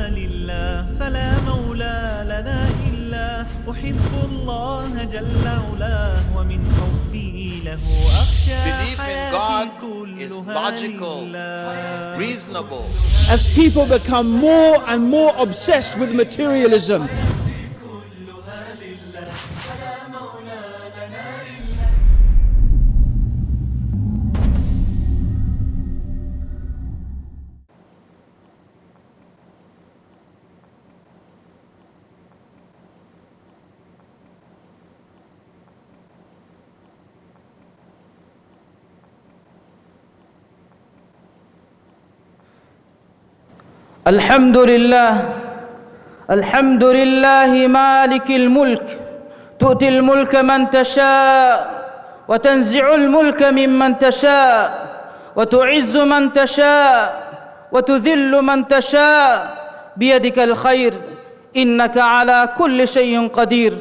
لله فلا مولى لنا إلا أحب الله جل علاه ومن حبي له أخشى. Belief in God is logical, reasonable. As people become more and more obsessed with materialism, الحمد لله مالك الملك تؤتي الملك من تشاء وتنزع الملك ممن تشاء وتعز من تشاء وتذل من تشاء بيدك الخير إنك على كل شيء قدير.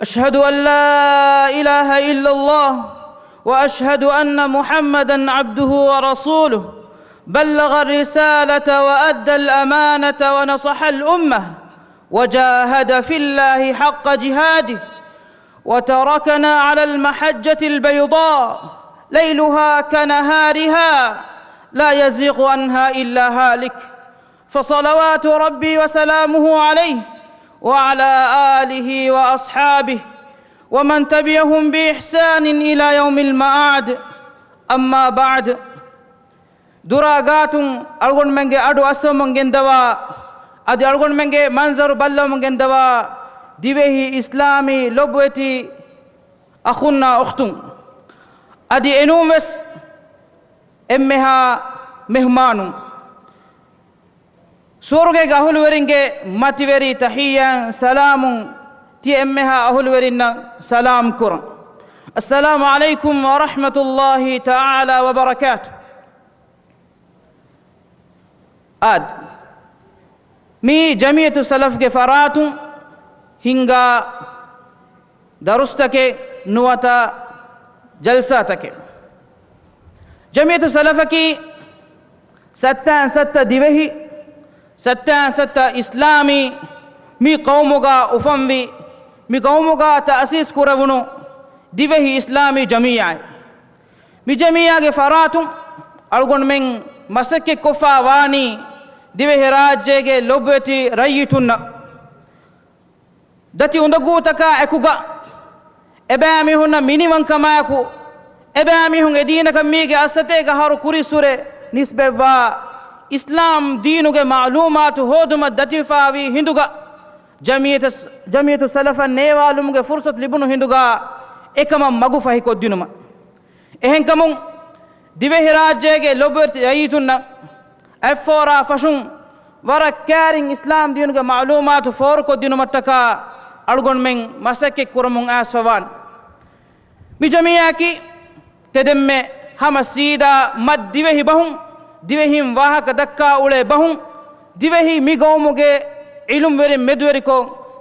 أشهد أن لا إله إلا الله وأشهد أن محمدًا عبده ورسوله بلغ الرسالة وأدى الأمانة ونصح الأمة وجاهد في الله حق جهاده وتركنا على المحجة البيضاء ليلها كنهارها لا يزيغ عنها إلا هالك. فصلوات ربي وسلامه عليه وعلى آله وأصحابه ومن تبعهم بإحسان إلى يوم المعاد. أما بعد، ದುರಾಗಾಟುಂ ಅಳ್ಗೊಂಡು ಮಂಗೆ ಅಡು ಅಸಮಂಗೆಂದವ ಅದು ಅಳ್ಗೊಂಡು ಮಂಗೆ ಮಂಜರು ಬಲ್ಲಮಂಗೆಂದವ ದಿವೆಹಿ ಇಸ್ಲಾಮಿ ಲೊಬ್ವೆತಿ ಅಖುನ್ನ ಉಖ್ತುಂ ಅದಿ ಎನೂಮೆಸ್ ಎಮ್ಮೆಹ ಮೆಹಮಾನು ಸೋರುಗೆಗೆ ಅಹುಲುವರಿಂಗೆ ಮತಿವೆರಿ ತಹಿಯನ್ ಸಲಾಮು ತಿ ಎಮ್ಮೆಹ ಅಹುಲುವರಿನ್ನ ಸಲಾಮ್ ಕುರಂ. ಅಸ್ಸಲಾಮು ಅಲೈಕುಂ ವರಹ್ಮತುಲ್ಲಾಹಿ ತಆಲಾ ವಬರಕಾತು. ಆದ್ me ಜಮಿಯತು ಸಲಫ್ಗೆ ಫರಾತು ಹಿಂಗ ದರುಸ್ತಕೆ ನುವತ ಜಲ್ಸಾತಕೆ ಜಮಿಯತು ಸಲಫಕಿ ಸತ್ತಾನ್ ಸತ್ತ ದಿವೆಹಿ ಸತ್ತಾನ್ ಸತ್ತ ಇಸ್ಲಾಮಿ ಮೀ ಕೌಮುಗ ಉಫಂವಿ ಮೀ ಕೌಮುಗ ತಅಸೀಸ್ ಕುರವುನು ದಿವೆಹಿ ಇಸ್ಲಾಮಿ ಜಮಿಯಾಯ್ ಮಿ ಜಮಿಯಾಗೆ ಫರಾತು ಅಳ್ಗೊಂಡು ಮೆಂಗ್ ಮಸಕ್ಕೆ ಕೊಫಾ ವಾನಿ ದಿವೆಹಿ ರಾಜ್ಯಗೆ ಲೊಬ್ವೆತಿ ರಯ್ಯಿತುನ್ನ ದತಿ ಉಂದಗೂತಕ ಎಕುಗ ಎಬෑಮಿ ಹುನ್ನ ಮಿನಿಮಂ ಕಮಾಯಕು ಎಬෑಮಿ ಹುಂ ಎದೀನಕ ಮೀಗೆ ಅಸತೆಗ ಹಾರು ಕುರಿಸುರೆ ನಿಸ್ಬೆವ್ವಾ ಇಸ್ಲಾಂ ದೀನುಗೆ ಮಾಲೂಮಾತು ಹೋದುಮ ದತಿಫಾವಿ ಹಿಂದುಗ ಜಮಿಯತು ಸಲಫ ನೇವಾಲುಮ್ಗೆ ಫುರ್ಸತ್ ಲಿಬುನು ಹಿಂದುಗ ಏಕಮ ಮಗು ಫಹಿ ಕೊದ್ದಿನುಮ ಎಹೆಂಕಮುಂ ದಿವೆಹಿ ರಾಜ್ಯಗೆ ಲೊಬ್ವೆತಿ ರಯ್ಯಿತುನ್ನ ಎಫೋರ ಫಶುಂ ವರ ಕ್ಯಾರಿಂಗ್ ಇಸ್ಲಾಂ ದೀನುಗೆ ಮಾಲೂಮಾತು ಫೋರ್ ಕೊದ್ದಿನು ಮಟ್ಟಕ ಅಳ್ಗೊಂಡು ಮೆಂಗ್ ಮಸಕ್ಕೆ ಕುರಮುಂ ಆಸ್ಫವಾನ್ ಮಿ ಜಮಿಯಾಕಿ ತೆದೆಮ್ಮೆ ಹಮ ಸೀದಾ ಮದ್ ದಿವೆಹಿ ಬಹುಂ ದಿವೆಹಿಂ ವಾಹಕ ದಕ್ಕಾ ಉಳೆ ಬಹುಂ ದಿವೆಹಿ ಮಿ ಗೌಮುಗೆ ಇಲುಂ ವೆರಿ ಮೆದುವೆರಿಕೋ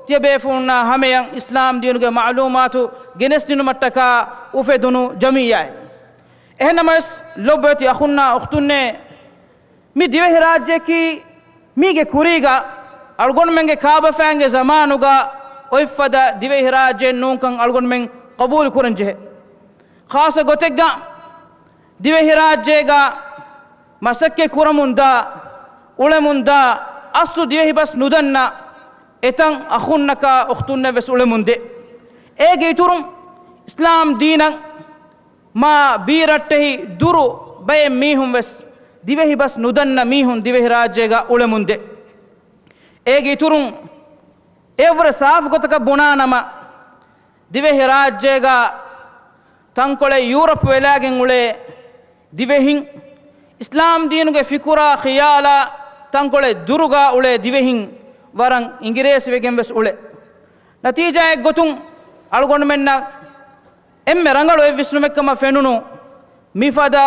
ತಿಯಬೇಫುನ್ನ ಹಮೆಯಂ ಇಸ್ಲಾಂ ದೀನುಗೆ ಮಾಲೂಮಾತು ಗೆನೆಸ್ತಿನು ಮಟ್ಟಕ ಉಫೆದುನು ಜಮಿಯಾಯ್ ಎಹನಮಸ್ ಲೊಬ್ವೆತಿ ಅಖುನ್ನ ಉಖ್ತುನ್ನೆ ಮಿ ದಿವೆಹಿ ರಾಜ್ಯಕಿ ಮೀಗೆ ಕುರಿಗ ಅಳ್ಗೊಂಡು ಮೆಂಗೆ ಕಾಬ ಫ್ಯಾಂಗೆ ಜಮಾನುಗ ಒಯ್ಫದ ದಿವೆಹಿ ರಾಜ್ಯ ನೂಕಂ ಅಳ್ಗೊಂಡು ಮೆಂಗ್ ಕಬೂಲ್ ಕುರಂಜೆ ಖಾಸ ಗೊತೆಗ್ಗ ದಿವೆಹಿ ರಾಜ್ಯಗ ಮಸಕ್ಕೆ ಕುರಮುಂದ ಉಳೆ ಮುಂದ ಅಸ್ತು ದಿವೆಹಿ ಬಸ್ ನುದನ್ನ ಎತಂ ಅಖುನ್ನಕ ಉಖ್ತುನ್ನ ವೆಸ್ ಉಳೆ ಮುಂದೆ ಏಗೆ ಇತುರುಂ ಇಸ್ಲಾಂ ದೀನಂ ಮಾ ಬೀರಟ್ಟೆಹಿ ದುರು ಬಯ ಮೀಹುಂ ವೆಸ್ ದಿವೆಹಿ ಬಸ್ ನುದನ್ನ ಮೀಹುಂ ದಿವೆಹಿ ರಾಜ್ಯಗ ಉಳೆ ಮುಂದೆ ಏಗೆ ಇತುರುಂ ಎವ್ರ ಸಾಫ್ ಗೊತಕ ಬುಣಾನಮ ದಿವೆಹಿ ರಾಜ್ಯಗ ತಂಕೊಳೆ ಯೂರೋಪ್ ವೆಲಾಗೆಂ ಉಳೆ ದಿವೆಹಿಂ ಇಸ್ಲಾಂ ದೀನುಗೆ ಫಿಕುರ ಖಿಯಾಲ ತಂಕೊಳೆ ದುರುಗ ಉಳೆ ದಿವೆಹಿಂ ವರಂ ಇಂಗಿರೇಸ್ ವೆಗೆಂ ವೆಸ್ ಉಳೆ ನತೀಜಾಯ ಗೊತುಂ ಅಳ್ಗೊಂಡು ಮೆನ್ನ ಎಮ್ಮೆ ರಂಗಳು ವಿಷ್ಣುಮೆಕ್ಕಮ ಫೆನುನು ಮಿಫದ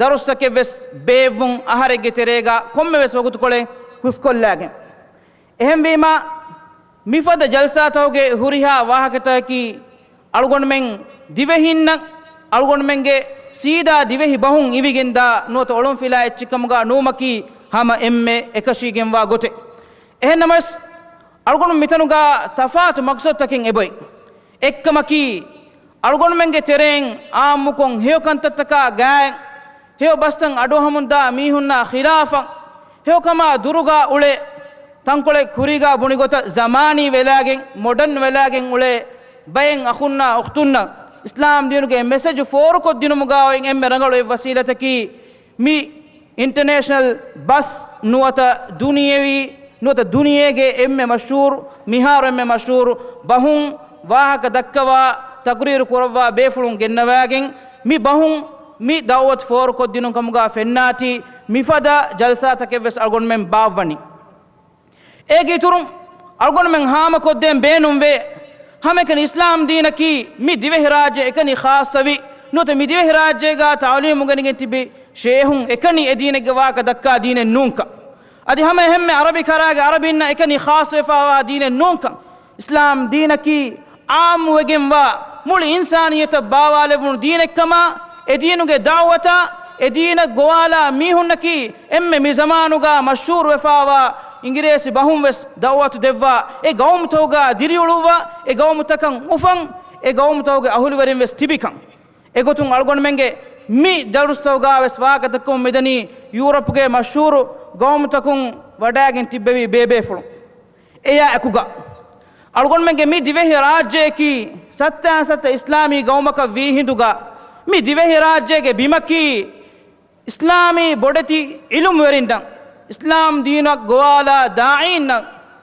ದರುಸ್ತಕ್ಕೆ ವೆಸ್ ಬೇವುಂ ಅಹರೆಗೆ ತೆರೆಗ ಕೊಮ್ಮೆ ವೆಸ್ ಒಗುತುಕೊಳೆ ಹುಸ್ಕೊಲ್ಲಾಗೆ ಎಹೆಂ ವೀಮ ಮಿಫದ ಜಲ್ಸಾತವಗೆ ಹುರಿಹಾ ವಾಹಕತಕಿ ಅಳ್ಗೊಂಡು ಮೆಂಗ್ ದಿವೆಹಿನ್ನ ಅಳ್ಗೊಂಡು ಮೆಂಗೆ ಸೀದಾ ದಿವೆಹಿ ಬಹುಂ ಇವಿಗಿಂದ ನೋತ ಒಳಂ ಫಿಲಾ ಎಚ್ಚಿಕಮುಗ ನೂಮಕಿ hama emme ekashigen wa gote ehnamas algon mitanuga tafat maqsad takin eboy ekkamaki algon menge tereng aamukon heokantataka gaen heo bastan adohamunda mihunna khilafa heo kama duruga ule tankole kuriga bunigota zamani velagen modern velagen ule bayen akhunna ukhtunna islam dinuge message for ko dinumuga oyen emme rangalo e wasilataki mi international bus nuwata duniyege emme mashhur mihar emme mashhur bahun wahaka dakkawa taqrir kurwa befulun gennawagen mi bahun mi dawat for ko dinum kamuga fennati mi fada jalsa takewes algon men bawani egi turum algon men hama ko dem benum ve hame kan islam dinaki mi dive rajye ekani khasawi note mi dive rajye ga ta'lim gani tibi shehun ekani edine gawa ka dakka dine nunka adi hame hemme arabi karaga arabinna ekani khasifa wa dine nunka islam dinaki am wegen wa mul insaniyata bawale bun dine kama edinuge da'wata edina goala mihunnaki emme mi zamanuga mashhur wefawa ingiresi bahum wes da'watu devwa e gawm toga diriuluwa e gawm takan ufan e gawm toga ahulwarin wes tibikan e gotun algon menge mi darustoga wes waqatakum medani europe ge mashhur gawm takun wadagen tibbewi bebe fulu eya akuga algon menge mi divehi rajye ki satta islami gawmaka wi hinduga mi divehi rajye ge bimaki islami bodati ilum werindan islam dinak goala da'in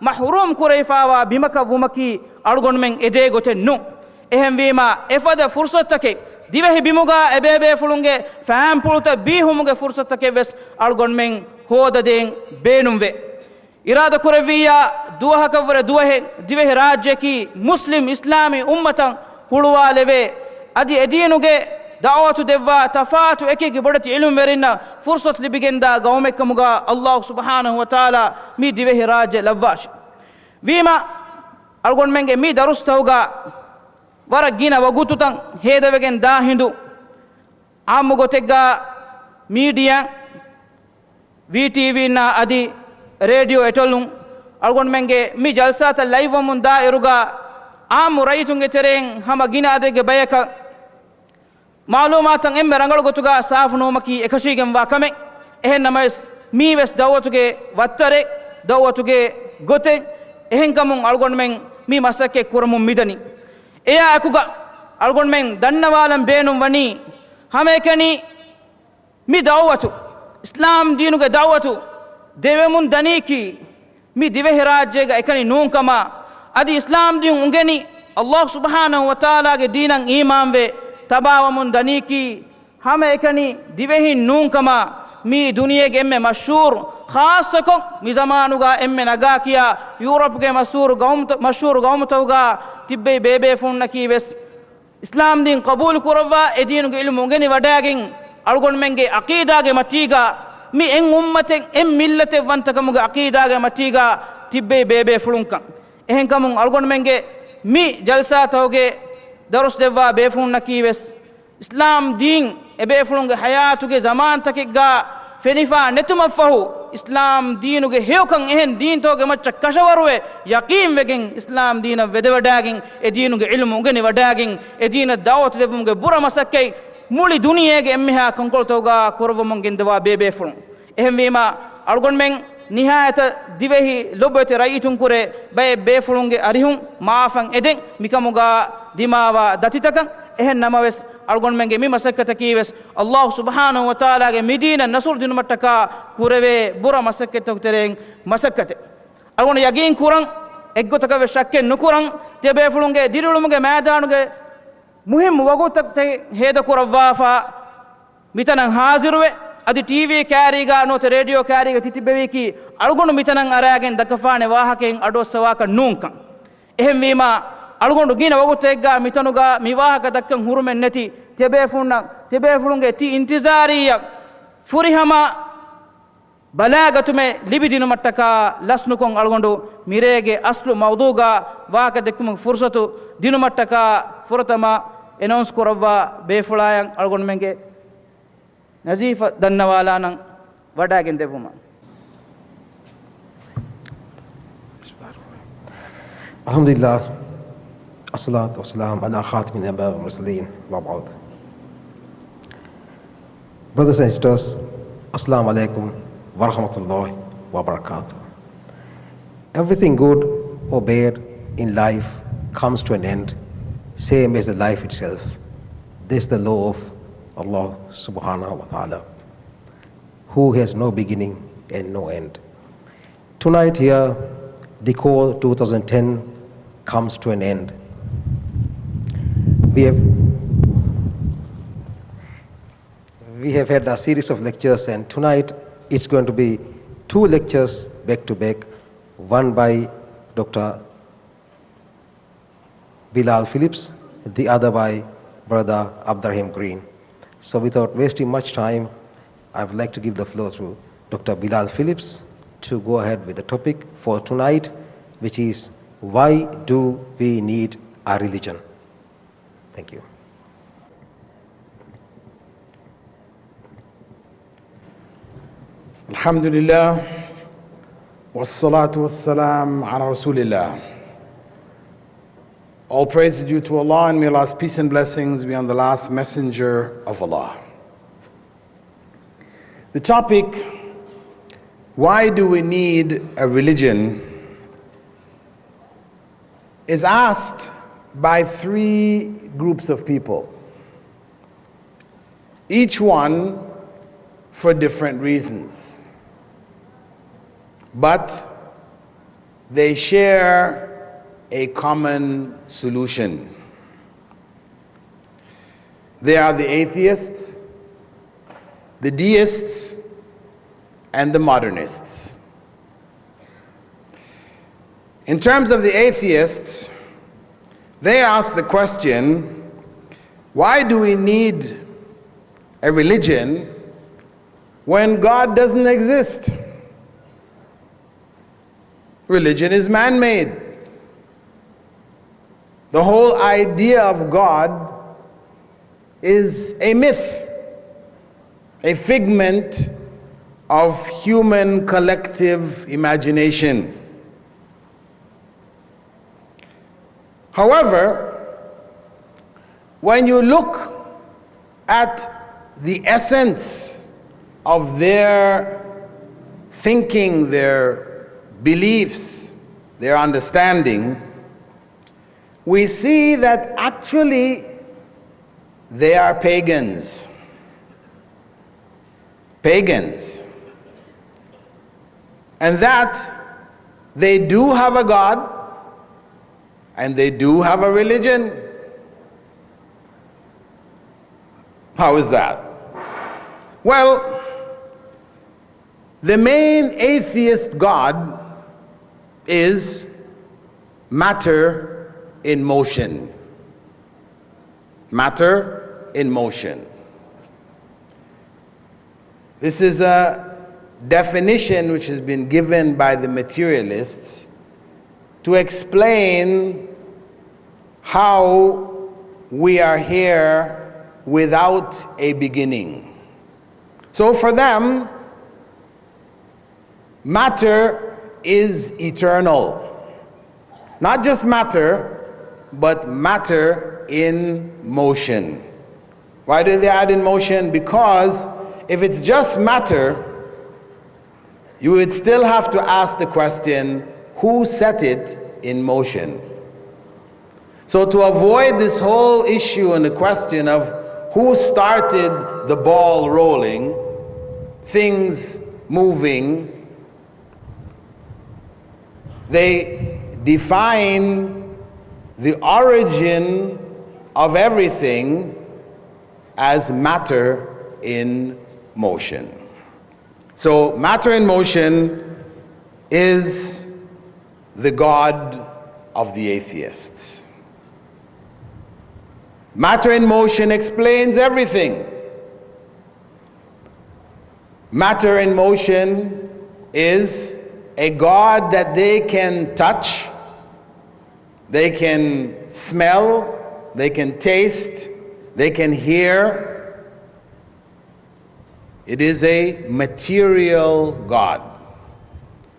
mahrum kurayfawa bimaka wumaki algon men ede goten nu ehem wima efada fursatake divehi bimuga ebebe fulunge fam puluta bihumuge fursatake wes algon men hoda den benumwe irada kurawiya duha kavre duhe divehi rajye ki muslim islami ummatan hulwa leve adi edinuge da'watu devwa tafatu ekeki bodati ilum merinna fursat libigenda gawmekamuga allah subhanahu wa ta'ala mi divehi rajye lawwash wima algon menge mi darustawga wara gina wagututan hedawegen da hindu amugo tegga media VTV na adi radio etolun algon menge mi jalsata live mun da eruga amu raitunge tereng hama gina adege bayaka malumatan emme rangal gotuga safno maki ekashigem wa kame ehen namas mi wes dawatuge wattare dawatuge gote ehen kamun algon men mi masake kuramum midani eya akuga algon men dannawalam beenum wani hamekani mi dawatu islam dinuge dawatu dewemun daniki mi divehi rajyega ekani nunkama adi islam din ungeni allah subhanahu wa ta'ala ge dinan iman ve tabawamun daniki hame ekani divehi nunkama mi duniyege emme mashhur khasako mi zamanuga emme nagakiya europe ge mashhur gawmtawga tibbe bebe funnaki wes islam din qabul kurwa edinuge ilmu ngeni wadagin algon menge aqida ge matiga mi en ummaten en millate wantakamuge aqida ge matiga tibbe bebe fulunkan ehen kamun algon menge mi jalsa tawge darus devwa befun nakiwes islam din e befulunge hayatuge zaman takigga fenifa netuma fahu islam dinuge hewkan ehen din toge macca kashawarwe yaqin wegen islam dina wede wadagin e dinuge ilmu ngeni wadagin e dina dawat devumge bura masakkay muli duniyege emmeha konkol toga korwomon gendewa bebefulun ehem wima algon men nihayata divehi lobete rayitun kure bay befulunge arihun maafan eden mikamuga dimawa datitakan ehen namawes algon menge mi masakkata kiwes allah subhanahu wa ta'ala ge medina nasur dinu mattaka kureve bura masakkata tereng masakkate algon yagin kuran eggotaka we shakke nukuran te befulunge dirulumuge maidanuge muhim wagutak te heda kurawwafa mitanan haziruwe adi tv kariga note radio kariga titibewiki algonu mitanan aragen dakafane wahaken adosawaka nunkan ehem wima algondu gina wagutegga mitanuga miwahaka dakkan hurumen neti tebefulunge ti intizariya furihama balagatume libidinu mattaka lasnukon algondu mirege aslu mawduga wahaka dekkum fursatu dinu mattaka furatama announce korawwa befulayan algon menge nazifa dannawala nan wadagen devuma Alhamdulillah, assalatu wassalam ala khatimin anbiya wal mursalin wa ba'd. Brothers and sisters, assalamu alaikum wa rahmatullahi wa barakatuh. Everything good or bad in life comes to an end, same as the life itself. This is the law of Allah subhanahu wa ta'ala, who has no beginning and no end. Tonight here, the call 2010 comes to an end. We have had a series of lectures, and tonight it's going to be 2 lectures back to back, one by Dr. Bilal Phillips, the other by Brother Abdurrahim Green. So without wasting much time, I would like to give the floor to Dr. Bilal Phillips to go ahead with the topic for tonight, which is, why do we need a religion? Thank you. Alhamdulillah, wassalatu wassalam ala Rasulillah. All praise is due to Allah, and may Allah's peace and blessings be on the last messenger of Allah. The topic, why do we need a religion, is asked by 3 groups of people, each one for different reasons. But they share a common solution. They are the atheists, the deists, and the modernists. In terms of the atheists, they ask the question, why do we need a religion when God doesn't exist? Religion is man-made. The whole idea of God is a myth, a figment of human collective imagination. However, when you look at the essence of their thinking, their beliefs, their understanding, we see that actually they are pagans. Pagans. And that they do have a God, and they do have a religion. How is that? Well, the main atheist God is matter in motion. Matter in motion. This is a definition which has been given by the materialists to explain how we are here without a beginning. So for them, matter is eternal. Not just matter, but matter in motion. Why do they add in motion? Because if it's just matter, you would still have to ask the question, who set it in motion? So to avoid this whole issue and the question of who started the ball rolling, things moving, they define the origin of everything as matter in motion. So matter in motion is the God of the atheists. Matter in motion explains everything. Matter in motion is a God that they can touch, they can smell, they can taste, they can hear. It is a material God.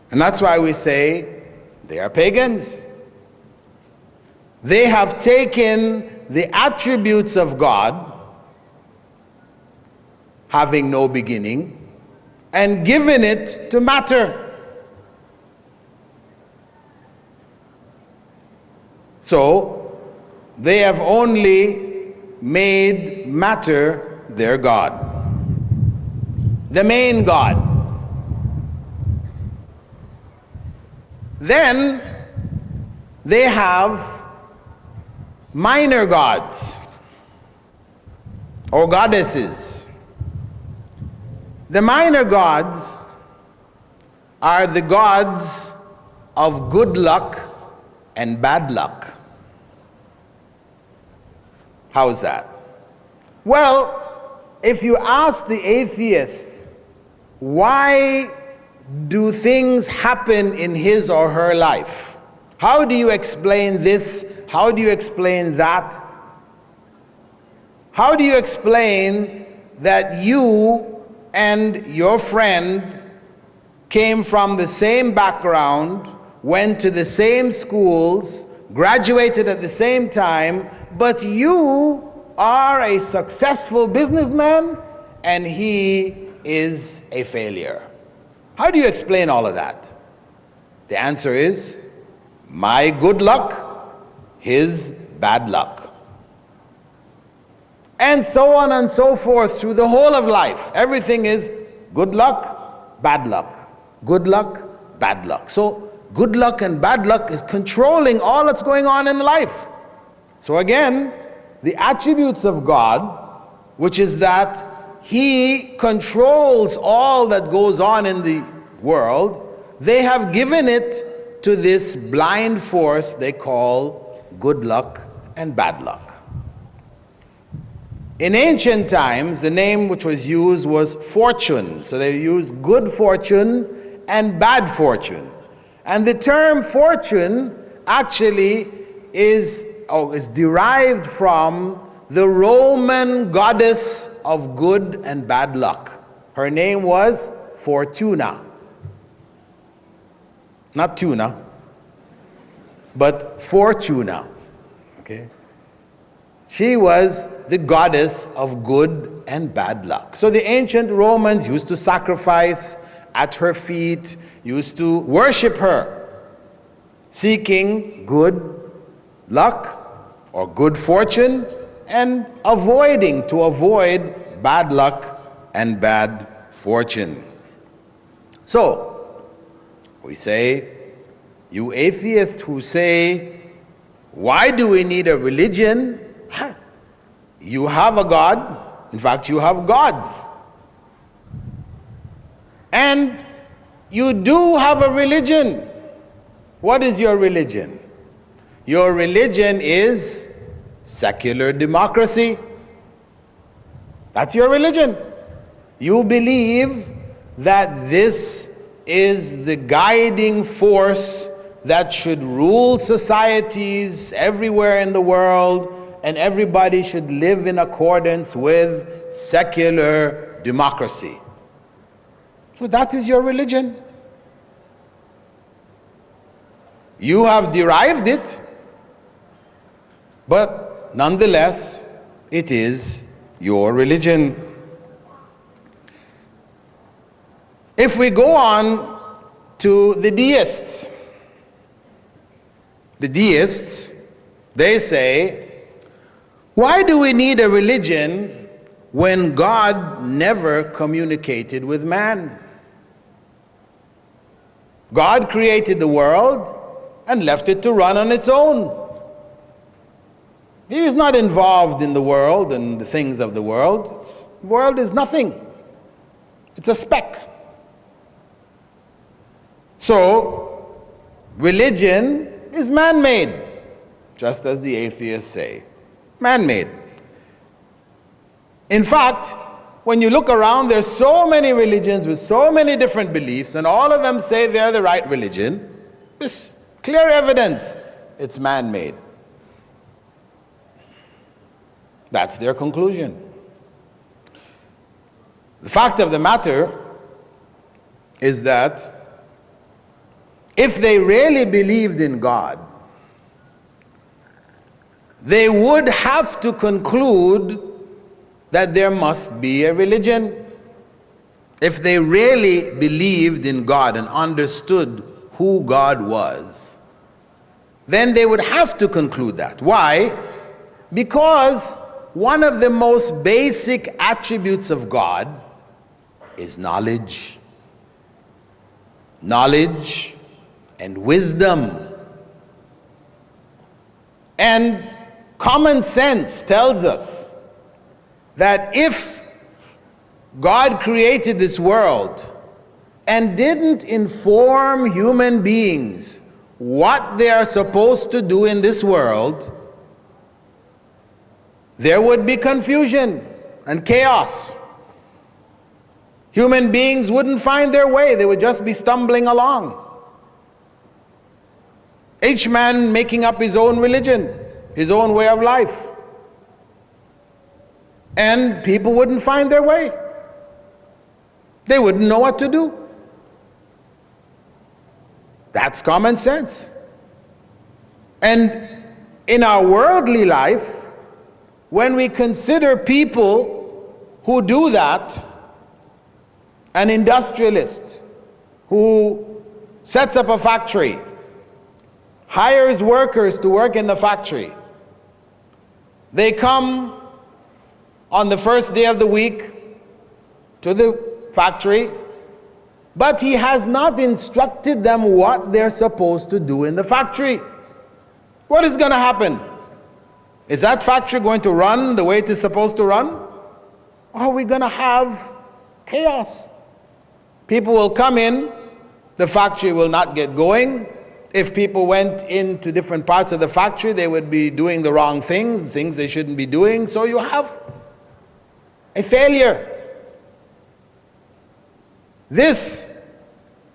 And that's why we say they are pagans. they have taken the attributes of God, having no beginning, and given it to matter. So, they have only made matter their God, the main God. Then they have minor gods or goddesses. The minor gods are the gods of good luck and bad luck. How is that? Well, if you ask the atheist, why do things happen in his or her life? How do you explain this? How do you explain that? How do you explain that you and your friend came from the same background, went to the same schools, graduated at the same time, but you are a successful businessman and he is a failure? How do you explain all of that? The answer is, my good luck, his bad luck. And so on and so forth through the whole of life. Everything is good luck, bad luck. Good luck, bad luck. So good luck and bad luck is controlling all that's going on in life. So again, the attributes of God, which is that He controls all that goes on in the world, they have given it to this blind force they call good luck and bad luck. In ancient times, the name which was used was fortune. So they used good fortune and bad fortune. And the term fortune actually is derived from the Roman goddess of good and bad luck. Her name was Fortuna. Not tuna, but Fortuna. Okay? She was the goddess of good and bad luck. So the ancient Romans used to sacrifice at her feet, used to worship her, seeking good luck or good fortune and to avoid bad luck and bad fortune. So, we say, you atheists who say, why do we need a religion? You have a God. In fact, you have gods. And you do have a religion. What is your religion? Your religion is secular democracy. That's your religion. You believe that this is the guiding force that should rule societies everywhere in the world, and everybody should live in accordance with secular democracy. So that is your religion. You have derived it, but nonetheless, it is your religion. If we go on to the deists, they say, why do we need a religion when God never communicated with man? God created the world and left it to run on its own. He is not involved in the world and the things of the world. The world is nothing. It's a speck. So, religion is man-made, just as the atheists say. Man-made. In fact, when you look around, there's so many religions with so many different beliefs, and all of them say they're the right religion. There's clear evidence it's man-made. That's their conclusion. The fact of the matter is that if they really believed in God, they would have to conclude that there must be a religion. If they really believed in God and understood who God was, then they would have to conclude that. Why? Because one of the most basic attributes of God is knowledge. Knowledge and wisdom. And common sense tells us that if God created this world and didn't inform human beings what they are supposed to do in this world, there would be confusion and chaos. Human beings wouldn't find their way, they would just be stumbling along. Each man making up his own religion, his own way of life. And people wouldn't find their way. They wouldn't know what to do. That's common sense. And in our worldly life, when we consider people who do that, an industrialist who sets up a factory, hires workers to work in the factory. They come on the first day of the week to the factory, but he has not instructed them what they're supposed to do in the factory. What is going to happen? Is that factory going to run the way it is supposed to run? Or are we going to have chaos? People will come in, the factory will not get going. If people went into different parts of the factory, they would be doing the wrong things they shouldn't be doing. So you have a failure. This,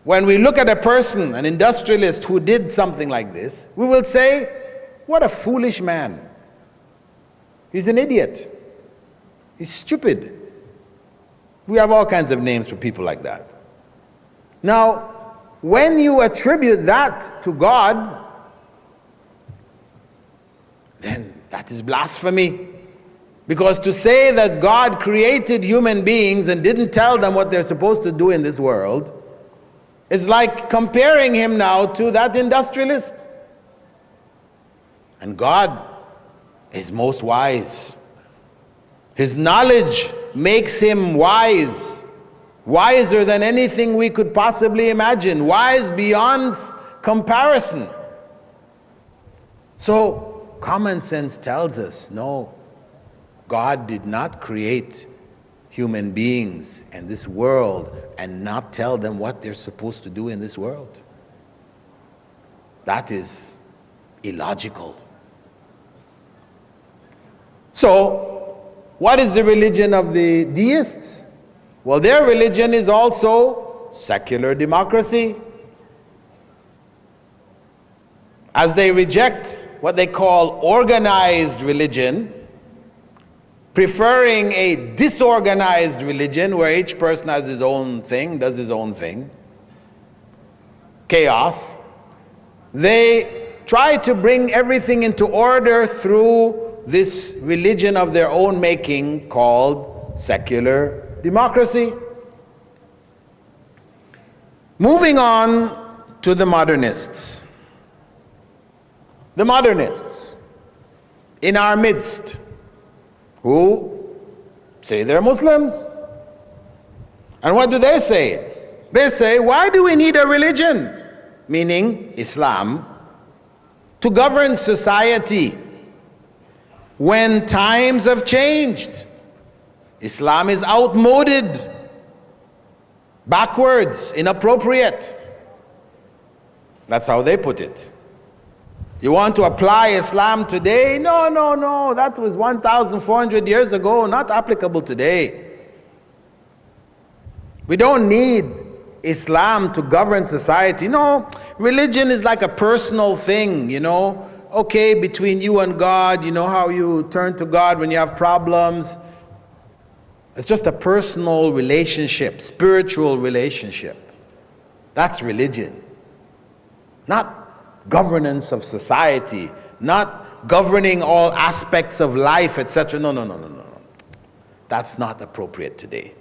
when we look at a person, an industrialist who did something like this, we will say, what a foolish man. He's an idiot. He's stupid. We have all kinds of names for people like that. Now, when you attribute that to God, then that is blasphemy. Because to say that God created human beings and didn't tell them what they're supposed to do in this world, is like comparing him now to that industrialist. And God is most wise. His knowledge makes him wise. Wiser than anything we could possibly imagine. Wise beyond comparison. So, common sense tells us, no, God did not create human beings and this world and not tell them what they're supposed to do in this world. That is illogical. So, what is the religion of the deists? Well, their religion is also secular democracy. As they reject what they call organized religion, preferring a disorganized religion where each person has his own thing, does his own thing, chaos, they try to bring everything into order through this religion of their own making called secular democracy. Moving on to the modernists. The modernists in our midst who say they're Muslims. And what do they say? They say, why do we need a religion, meaning Islam, to govern society when times have changed? Islam is outmoded, backwards, inappropriate. That's how they put it. You want to apply Islam today? No, no, no. That was 1,400 years ago, not applicable today. We don't need Islam to govern society. No, religion is like a personal thing, you know. Okay, between you and God, you know how you turn to God when you have problems. It's just a personal relationship, spiritual relationship. That's religion. Not governance of society, not governing all aspects of life, etc. No. That's not appropriate today.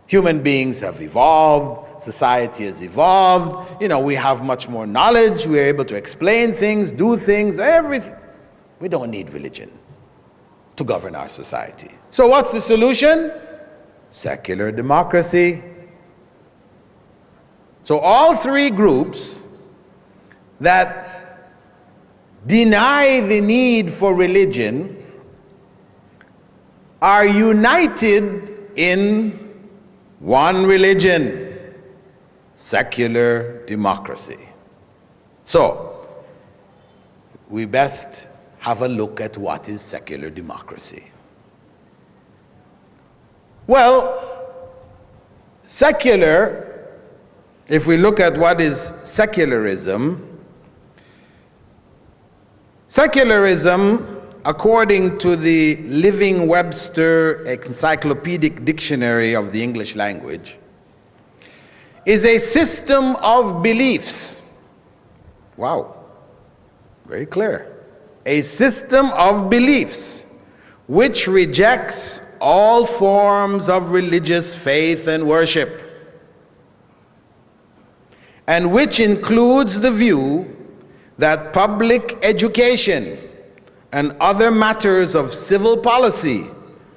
Human beings have evolved, society has evolved, we have much more knowledge, we're able to explain things, do things, everything. We don't need religion to govern our society. So what's the solution? Secular democracy. So all three groups that deny the need for religion are united in one religion, secular democracy. So, we best have a look at what is secular democracy. Well, secular, if we look at what is secularism, according to the Living Webster Encyclopedic Dictionary of the English Language, is a system of beliefs. Wow, very clear. A system of beliefs which rejects all forms of religious faith and worship, and which includes the view that public education and other matters of civil policy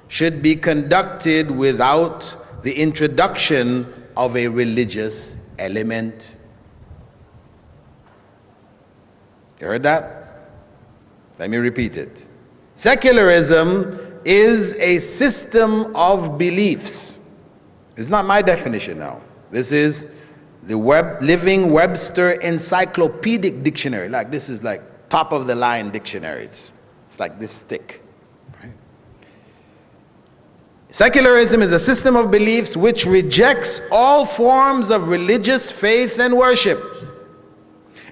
should be conducted without the introduction of a religious element. You heard that? Let me repeat it. Secularism is a system of beliefs. It's not my definition now. This is the Living Webster Encyclopedic Dictionary. This is like top of the line dictionary. It's like this thick. Right? Secularism is a system of beliefs which rejects all forms of religious faith and worship,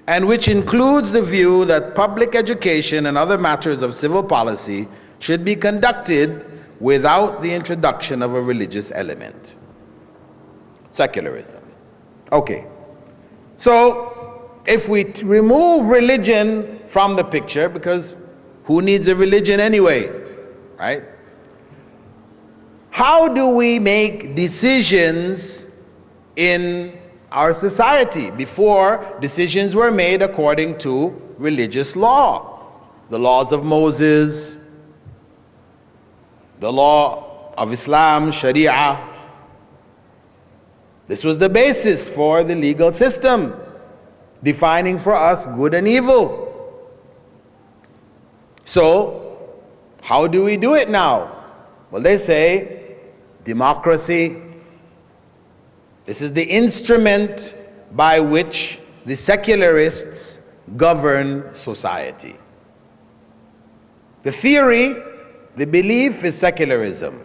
and which includes the view that public education and other matters of civil policy should be conducted without the introduction of a religious element. Secularism. Okay. So, if we remove religion from the picture, because who needs a religion anyway, right? How do we make decisions in our society? Before, decisions were made according to religious law. The laws of Moses, the law of Islam, Sharia. This was the basis for the legal system, defining for us good and evil. So, how do we do it now? Well, they say democracy. This is the instrument by which the secularists govern society. The theory, the belief is secularism.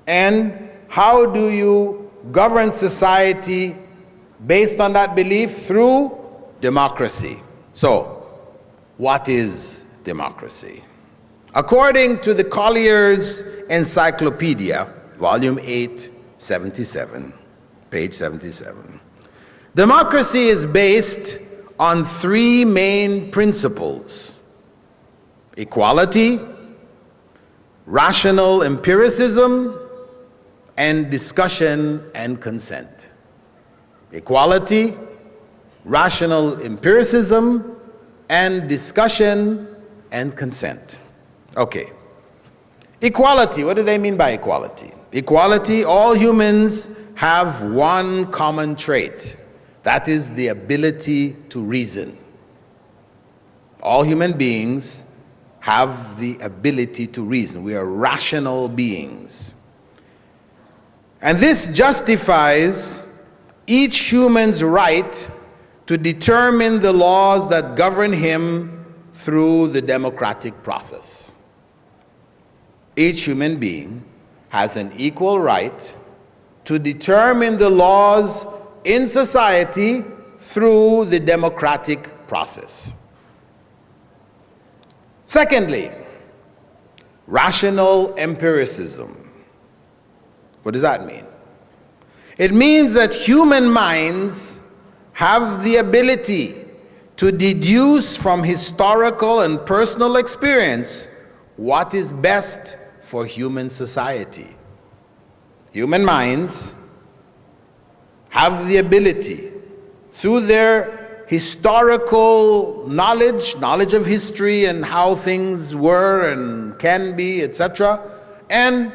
And how do you govern society based on that belief? Through democracy. So, what is democracy? According to the Collier's Encyclopedia, volume 8, 77, page 77, democracy is based on three main principles: equality, rational empiricism, and discussion and consent. Equality, rational empiricism, and discussion and consent. Okay. Equality, what do they mean by equality? Equality, all humans have one common trait. That is the ability to reason. All human beings have the ability to reason. We are rational beings. And this justifies each human's right to determine the laws that govern him through the democratic process. Each human being has an equal right to determine the laws in society through the democratic process. Secondly, rational empiricism. What does that mean? It means that human minds have the ability to deduce from historical and personal experience what is best for human society. Human minds have the ability, through their historical knowledge of history and how things were and can be, etc., and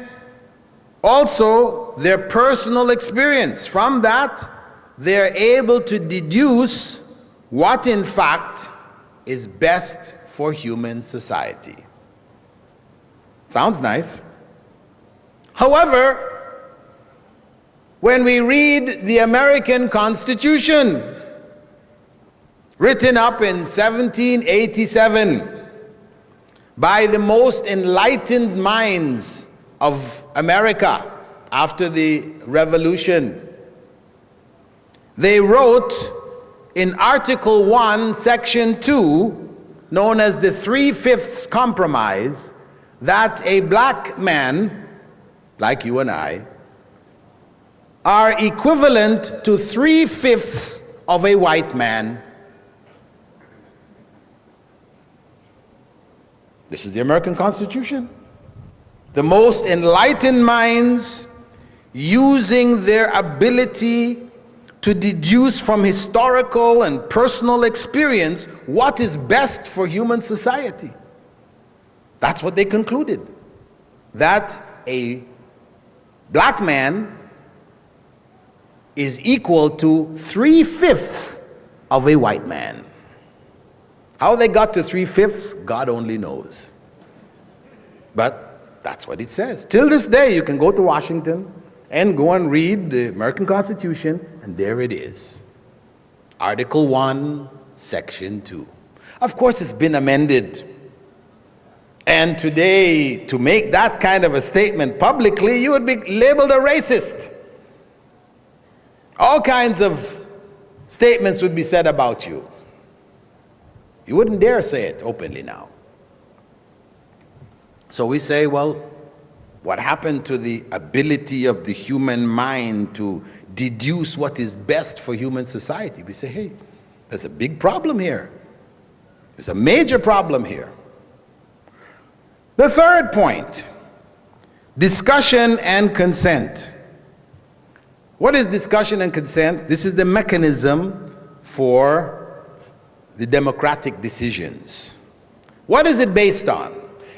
also their personal experience. From that, they're able to deduce what in fact is best for human society. Sounds nice. However, when we read the American Constitution, written up in 1787 by the most enlightened minds of America after the Revolution, they wrote in Article 1, Section 2, known as the 3/5 Compromise, that a black man, like you and I, are equivalent to 3/5 of a white man. This is the American Constitution. The most enlightened minds, using their ability to deduce from historical and personal experience what is best for human society. That's what they concluded. That a black man is equal to 3/5 of a white man. How they got to 3/5, God only knows. But that's what it says. Till this day, you can go to Washington and go and read the American Constitution, and there it is. Article 1, Section 2. Of course, it's been amended. And today, to make that kind of a statement publicly, you would be labeled a racist. All kinds of statements would be said about you. You wouldn't dare say it openly now. So we say, well, what happened to the ability of the human mind to deduce what is best for human society? We say, hey, there's a big problem here. There's a major problem here. The third point, discussion and consent. What is discussion and consent? This is the mechanism for the democratic decisions. What is it based on?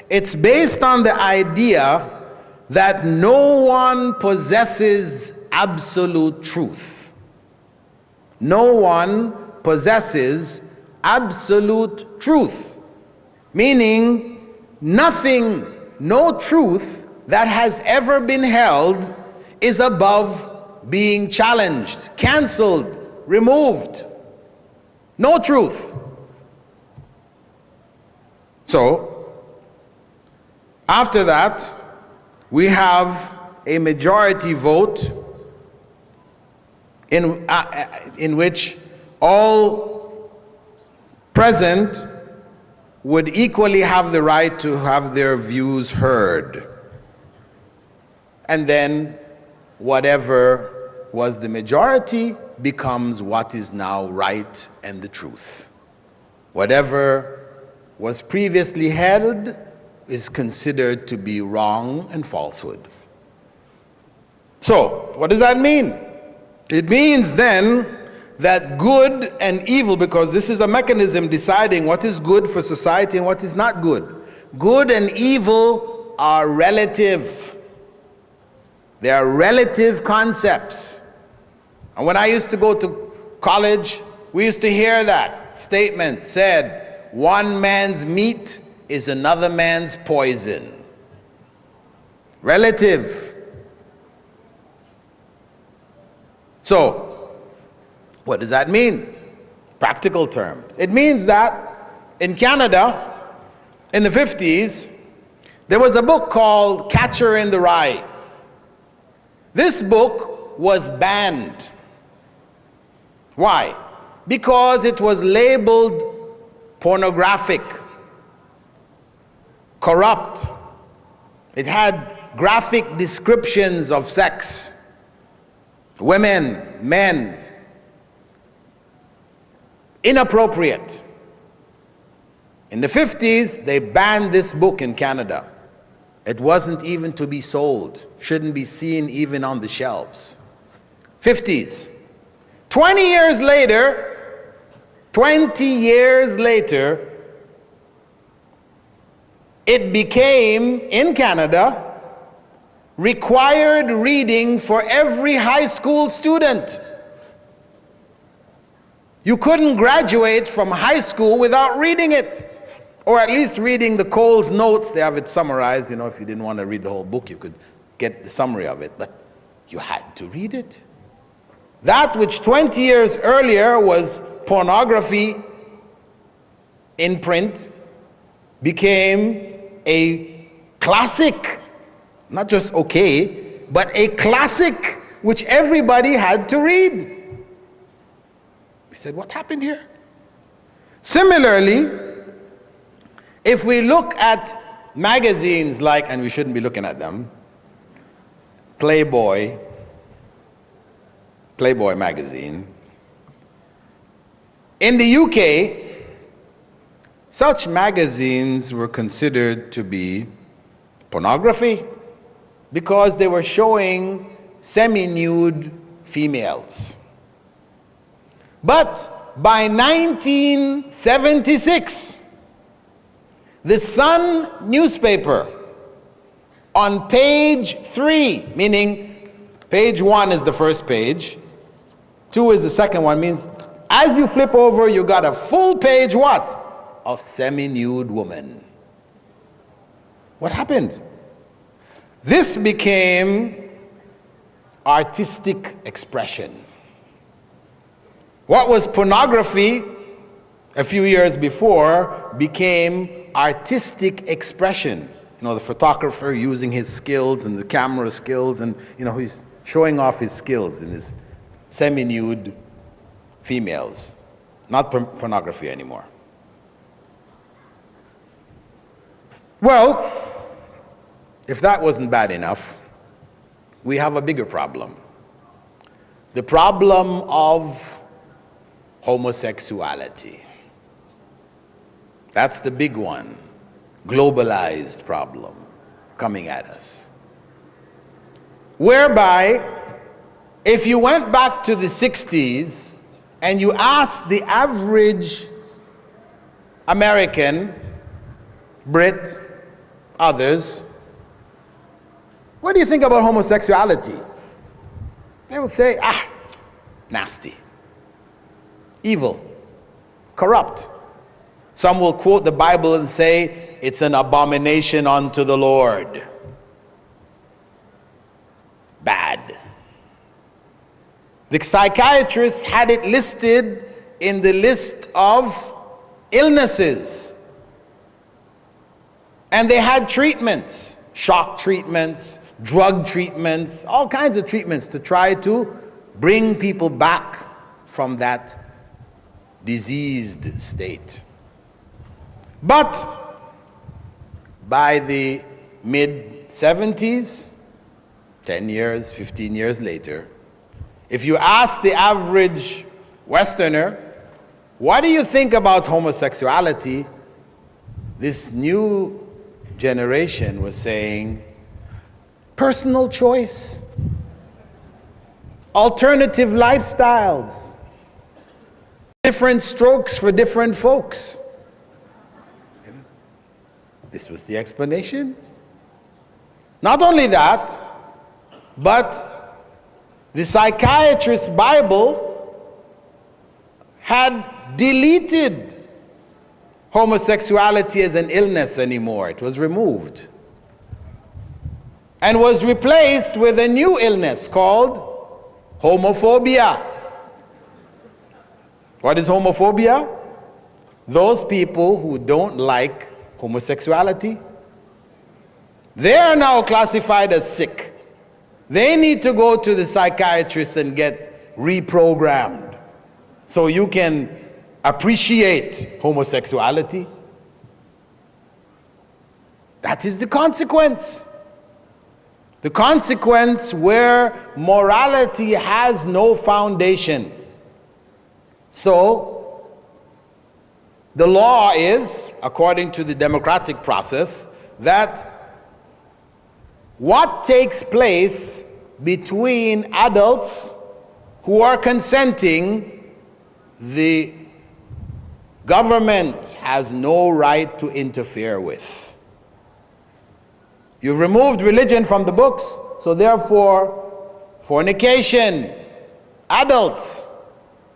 It's based on the idea that no one possesses absolute truth. No one possesses absolute truth, meaning nothing, no truth that has ever been held is above being challenged, cancelled, removed. No truth. So, after that, we have a majority vote in which all present would equally have the right to have their views heard. And then whatever was the majority becomes what is now right and the truth. Whatever was previously held is considered to be wrong and falsehood. So, what does that mean? It means then that good and evil, because this is a mechanism deciding what is good for society and what is not good. Good and evil are relative. They are relative concepts. And when I used to go to college, we used to hear that statement said, one man's meat is another man's poison. Relative. So, what does that mean? Practical terms. It means that in Canada, in the 50s, there was a book called Catcher in the Rye. This book was banned. Why? Because it was labeled pornographic, corrupt. It had graphic descriptions of sex, women, men. inappropriate. In the 50s, they banned this book in Canada. It wasn't even to be sold, shouldn't be seen even on the shelves. 50s. 20 years later, it became, in Canada, required reading for every high school student. You couldn't graduate from high school without reading it, or at least reading the Coles notes. They have it summarized. If you didn't want to read the whole book, you could get the summary of it, but you had to read it. That which 20 years earlier was pornography in print became a classic, not just okay, but a classic which everybody had to read. We said, what happened here? Similarly, if we look at magazines like, and we shouldn't be looking at them, Playboy magazine. In the UK, such magazines were considered to be pornography because they were showing semi-nude females. But by 1976, the Sun newspaper, on page 3, meaning page 1 is the first page, 2 is the second one, means as you flip over, you got a full page what? Of semi-nude woman. What happened? This became artistic expression. What was pornography a few years before became artistic expression. The photographer using his skills and the camera skills, and he's showing off his skills in his semi-nude females. Not pornography anymore. Well, if that wasn't bad enough, we have a bigger problem. The problem of homosexuality. That's the big one. Globalized problem coming at us. Whereby, if you went back to the 60s and you asked the average American, Brit, others, what do you think about homosexuality? They would say, nasty, evil, corrupt. Some will quote the Bible and say, it's an abomination unto the Lord. Bad. The psychiatrists had it listed in the list of illnesses. And they had treatments, shock treatments, drug treatments, all kinds of treatments to try to bring people back from that diseased state. But by the mid-70s, 10 years, 15 years later, if you ask the average Westerner, what do you think about homosexuality? This new generation was saying, personal choice, alternative lifestyles, different strokes for different folks. This was the explanation. Not only that, but the psychiatrist's Bible had deleted homosexuality as an illness anymore. It was removed and was replaced with a new illness called homophobia. What is homophobia? Those people who don't like homosexuality, they are now classified as sick. They need to go to the psychiatrist and get reprogrammed so you can appreciate homosexuality. That is the consequence. The consequence where morality has no foundation. So, The law is, according to the democratic process, that what takes place between adults who are consenting, the government has no right to interfere with. You've removed religion from the books, so therefore, fornication, adults,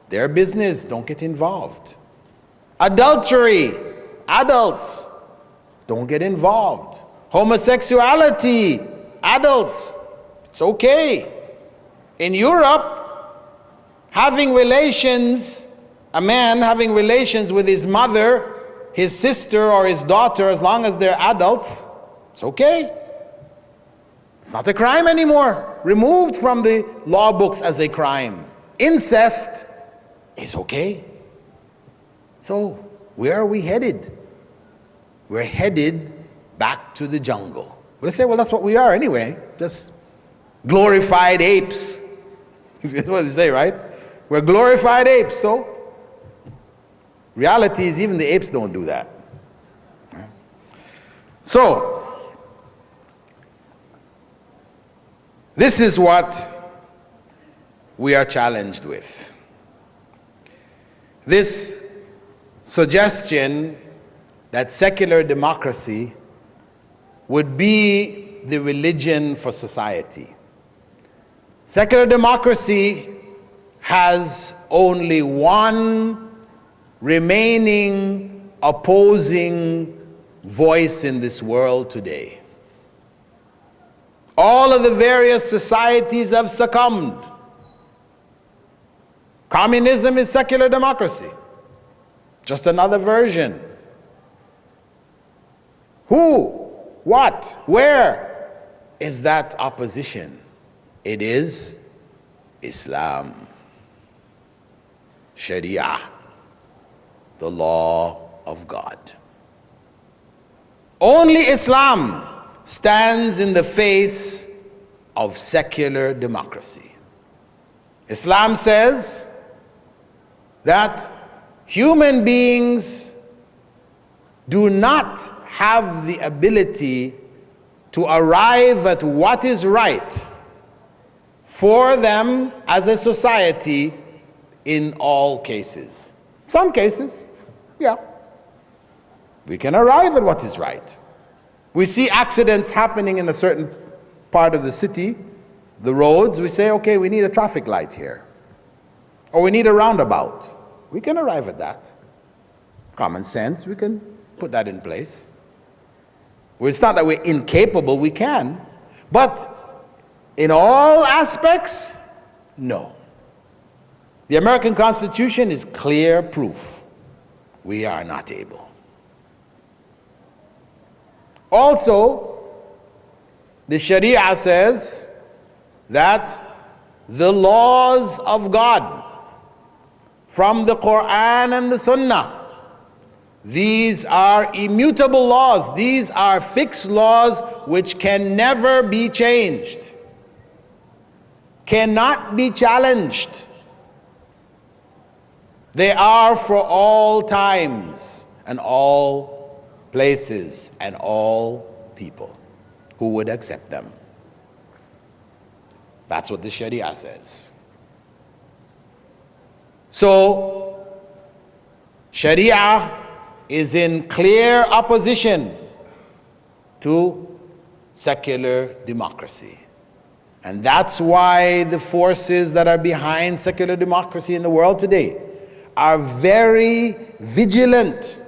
their business, don't get involved. Adultery, adults, don't get involved. Homosexuality, adults, it's okay. In Europe, having relations, a man having relations with his mother, his sister, or his daughter, as long as they're adults, it's okay. It's not a crime anymore. Removed from the law books as a crime. Incest is okay. So, where are we headed? We're headed back to the jungle. Well, they say, well, that's what we are anyway. Just glorified apes. That's what they say, right? We're glorified apes. So, reality is even the apes don't do that. So, this is what we are challenged with. This suggestion that secular democracy would be the religion for society. Secular democracy has only one remaining opposing voice in this world today. All of the various societies have succumbed. Communism is secular democracy. Just another version. Who, what, where is that opposition? It is Islam, Sharia, the law of God. Only Islam stands in the face of secular democracy. Islam says that human beings do not have the ability to arrive at what is right for them as a society in all cases. Some cases, yeah, we can arrive at what is right. We see accidents happening in a certain part of the city, the roads, we say, okay, we need a traffic light here. Or we need a roundabout. We can arrive at that. Common sense, we can put that in place. Well, it's not that we're incapable, we can. But in all aspects, no. The American Constitution is clear proof we are not able. Also, the Sharia says that the laws of God from the Quran and the Sunnah, these are immutable laws. These are fixed laws which can never be changed, cannot be challenged. They are for all times and all places and all people who would accept them. That's what the Sharia says. So, Sharia is in clear opposition to secular democracy. And that's why the forces that are behind secular democracy in the world today are very vigilant,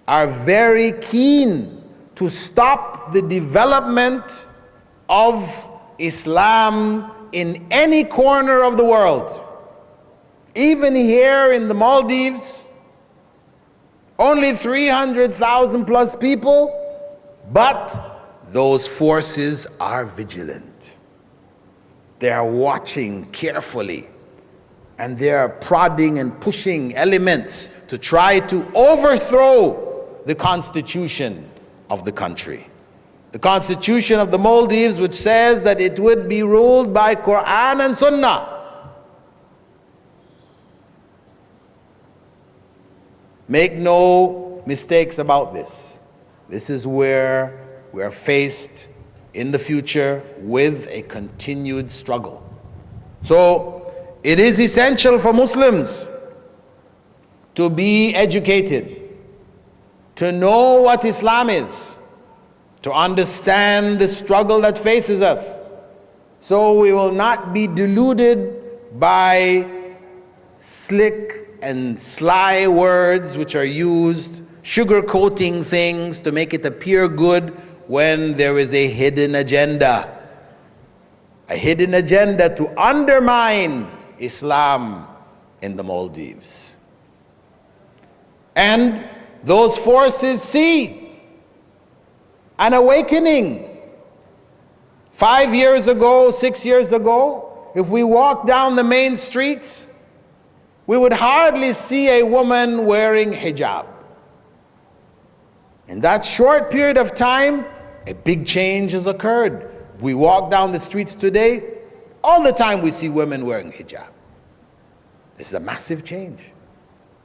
are very keen to stop the development of Islam in any corner of the world. Even here in the Maldives, only 300,000 plus people, but those forces are vigilant. They are watching carefully, and they are prodding and pushing elements to try to overthrow the constitution of the country. The constitution of the Maldives, which says that it would be ruled by Quran and Sunnah. Make no mistakes about this. This is where we are faced in the future with a continued struggle. So it is essential for Muslims to be educated, to know what Islam is, to understand the struggle that faces us, so we will not be deluded by slick and sly words which are used, sugarcoating things to make it appear good when there is a hidden agenda to undermine Islam in the Maldives. And those forces see an awakening. 5 years ago, 6 years ago, if we walked down the main streets, we would hardly see a woman wearing hijab. In that short period of time, a big change has occurred. We walk down the streets today, all the time we see women wearing hijab. This is a massive change.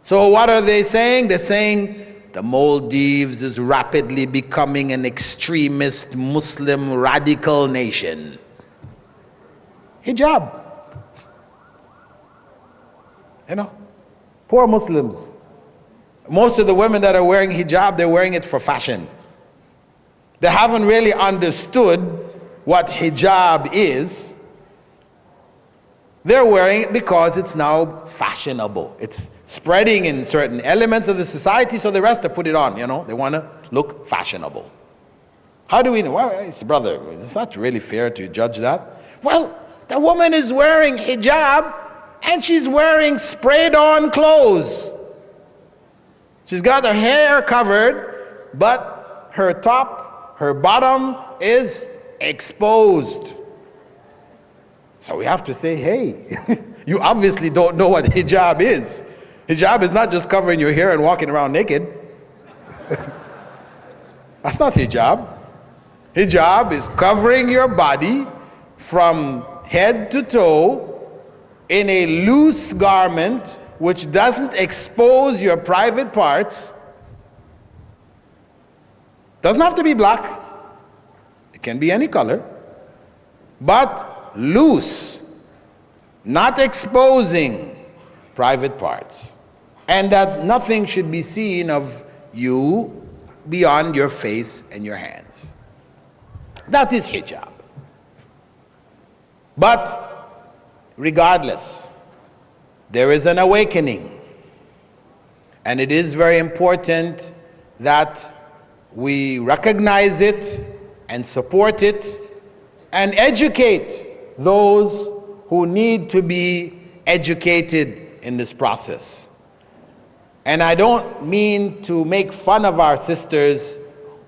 So what are they saying? They're saying the Maldives is rapidly becoming an extremist Muslim radical nation. Hijab. You know, poor Muslims. Most of the women that are wearing hijab, they're wearing it for fashion. They haven't really understood what hijab is. They're wearing it because it's now fashionable. It's spreading in certain elements of the society, so the rest have put it on, you know. They want to look fashionable. How do we know? Well, brother, it's not really fair to judge that. Well, the woman is wearing hijab and she's wearing sprayed-on clothes. She's got her hair covered, but her top, her bottom is exposed. So we have to say, hey, you obviously don't know what hijab is. Hijab is not just covering your hair and walking around naked. That's not hijab. Hijab is covering your body from head to toe in a loose garment which doesn't expose your private parts. Doesn't have to be black. It can be any color. But loose, not exposing private parts. And that nothing should be seen of you beyond your face and your hands. That is hijab. But regardless, there is an awakening. And it is very important that we recognize it and support it and educate those who need to be educated in this process. And I don't mean to make fun of our sisters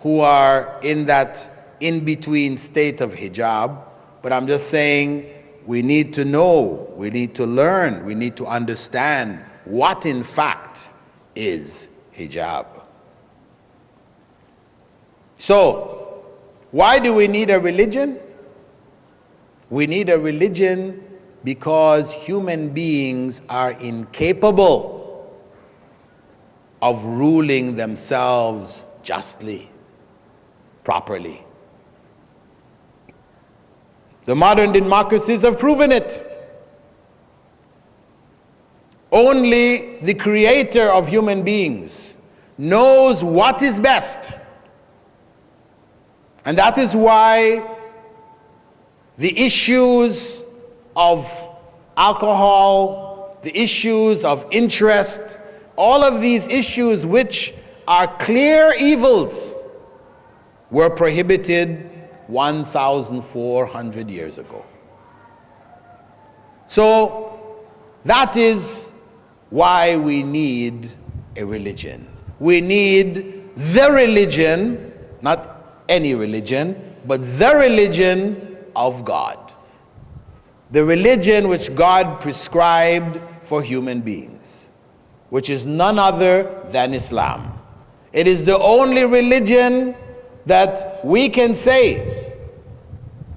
who are in that in-between state of hijab, but I'm just saying we need to know, we need to learn, we need to understand what in fact is hijab. So, why do we need a religion? We need a religion because human beings are incapable of ruling themselves justly, properly. The modern democracies have proven it. Only the creator of human beings knows what is best. And that is why the issues of alcohol, the issues of interest, all of these issues which are clear evils were prohibited 1,400 years ago. So that is why we need a religion. We need the religion, not any religion, but the religion of God. The religion which God prescribed for human beings, which is none other than Islam. It is the only religion that we can say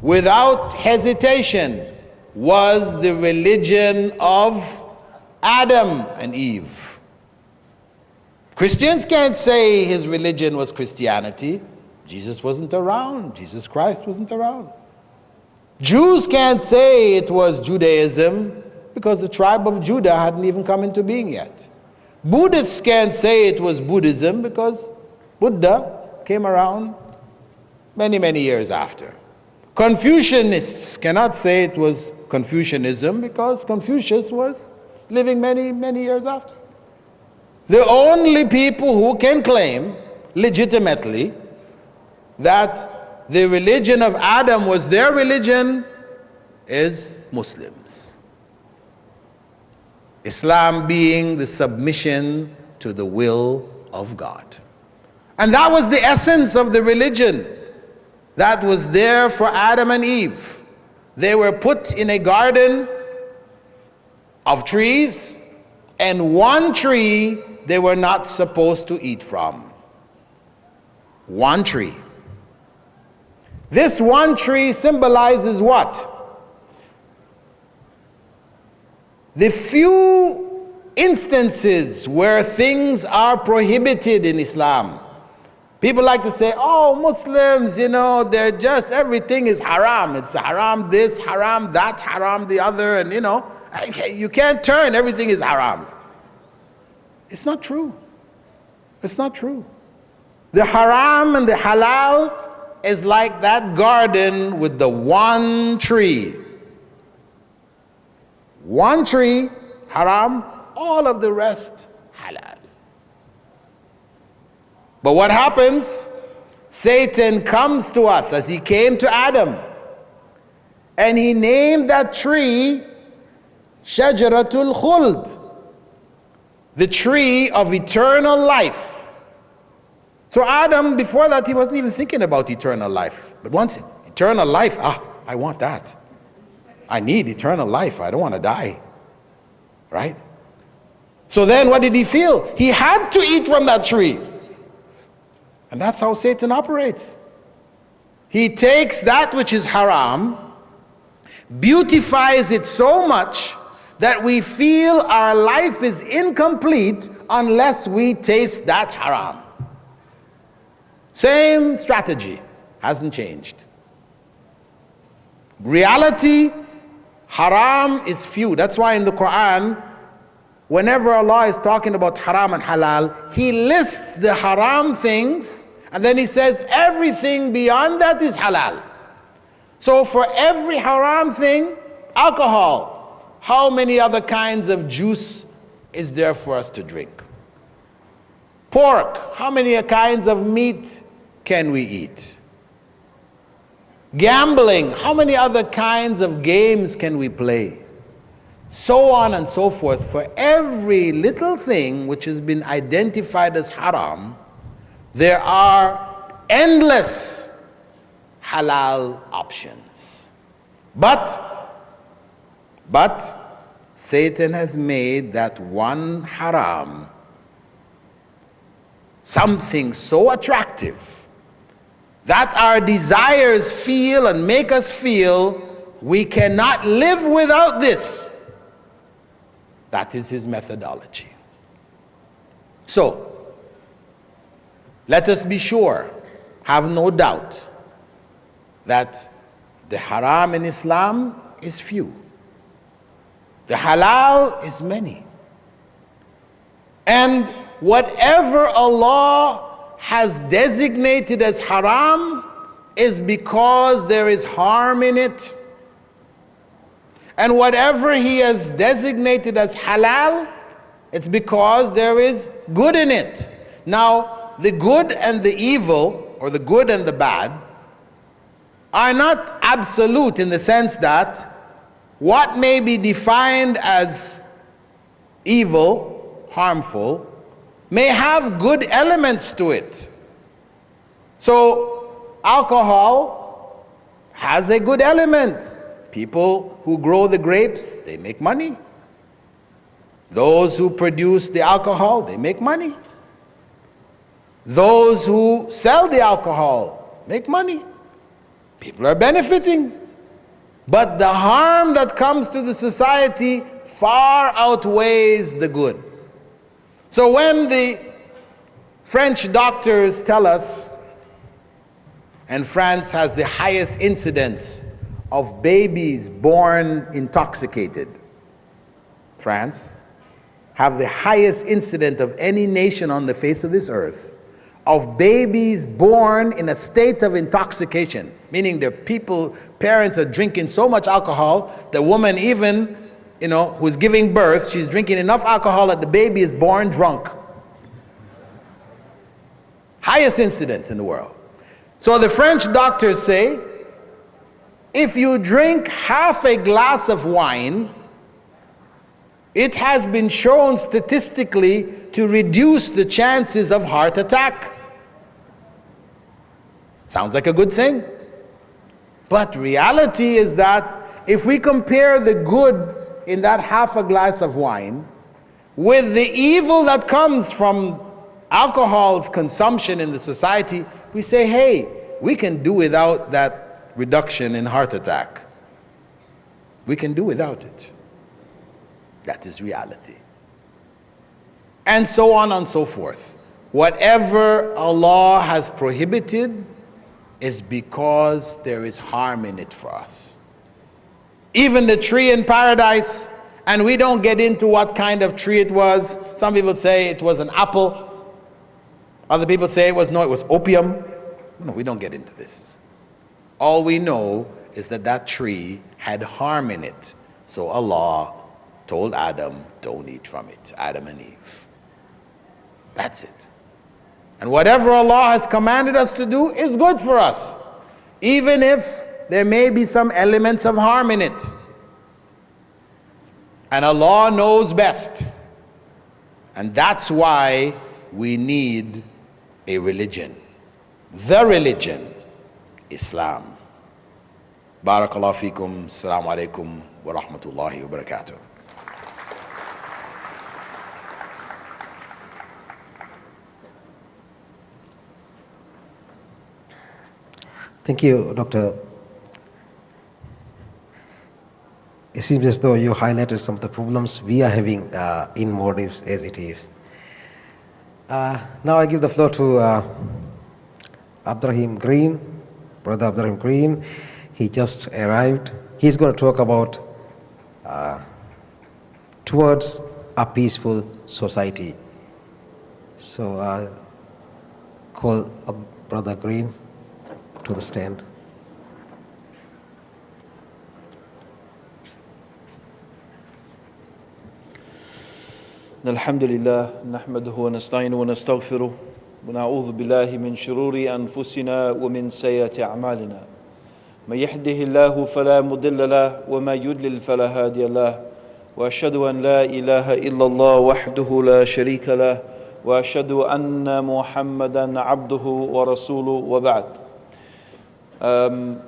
without hesitation was the religion of Adam and Eve. Christians can't say his religion was Christianity. Jesus wasn't around. Jesus Christ wasn't around. Jews can't say it was Judaism because the tribe of Judah hadn't even come into being yet. Buddhists can't say it was Buddhism because Buddha came around many, many years after. Confucianists cannot say it was Confucianism because Confucius was living many, many years after. The only people who can claim legitimately that the religion of Adam was their religion is Muslims. Islam being the submission to the will of God. And that was the essence of the religion that was there for Adam and Eve. They were put in a garden of trees, and one tree they were not supposed to eat from. One tree. This one tree symbolizes what? The few instances where things are prohibited in Islam. People like to say, oh, Muslims, they're just, everything is haram. It's haram this, haram that, haram the other, and you can't turn, everything is haram. It's not true. It's not true. The haram and the halal is like that garden with the one tree. One tree, haram, all of the rest, halal. But what happens? Satan comes to us as he came to Adam, and he named that tree Shajaratul Khuld, the tree of eternal life. So Adam, before that, he wasn't even thinking about eternal life. But once eternal life, I want that. I need eternal life. I don't want to die. Right? So then what did he feel? He had to eat from that tree. And that's how Satan operates. He takes that which is haram, beautifies it so much that we feel our life is incomplete unless we taste that haram. Same strategy, hasn't changed. Reality, haram is few. That's why in the Quran, whenever Allah is talking about haram and halal, He lists the haram things, and then He says everything beyond that is halal. So for every haram thing, alcohol, how many other kinds of juice is there for us to drink? Pork, how many kinds of meat can we eat? Gambling, how many other kinds of games can we play? So on and so forth. For every little thing which has been identified as haram, there are endless halal options. But Satan has made that one haram something so attractive that our desires feel and make us feel we cannot live without this. That is his methodology. So, let us be sure, have no doubt, that the haram in Islam is few. The halal is many. And whatever Allah has designated as haram is because there is harm in it. And whatever He has designated as halal, it's because there is good in it. Now, the good and the evil, or the good and the bad, are not absolute in the sense that what may be defined as evil, harmful, may have good elements to it. So, alcohol has a good element. People who grow the grapes, they make money. Those who produce the alcohol, they make money. Those who sell the alcohol make money. People are benefiting. But the harm that comes to the society far outweighs the good. So when the French doctors tell us, and France has the highest incidence of babies born intoxicated. France have the highest incidence of any nation on the face of this earth of babies born in a state of intoxication, meaning their parents are drinking so much alcohol, the woman even, who's giving birth, she's drinking enough alcohol that the baby is born drunk. Highest incidence in the world. So the French doctors say, if you drink half a glass of wine, it has been shown statistically to reduce the chances of heart attack. Sounds like a good thing. But reality is that if we compare the good in that half a glass of wine with the evil that comes from alcohol's consumption in the society, we say, hey, we can do without that reduction in heart attack. We can do without it. That is reality. And so on and so forth. Whatever Allah has prohibited is because there is harm in it for us. Even the tree in paradise, and we don't get into what kind of tree it was. Some people say it was an apple. Other people say it was opium. No, we don't get into this. All we know is that that tree had harm in it. So Allah told Adam, don't eat from it, Adam and Eve. That's it. And whatever Allah has commanded us to do is good for us, even if there may be some elements of harm in it. And Allah knows best. And that's why we need a religion. The religion, Islam. Barakallahu feekum. Assalamu alaikum wa rahmatullahi wa barakatuh. Thank you, Doctor. It seems as though you highlighted some of the problems we are having in Maldives as it is. Now I give the floor to Abdurrahim Green, Brother Abdurrahim Green. He just arrived. He's going to talk about towards a peaceful society. So call Brother Green to the stand. الحمد لله نحمده ونستعينه ونستغفره ونعوذ بالله من شرور أنفسنا ومن سيئات أعمالنا من يهده الله فلا مضل له وما يضلل فلا هادي له وأشهد أن لا إله إلا الله وحده لا شريك له وأشهد أن محمدا عبده ورسوله وبعد.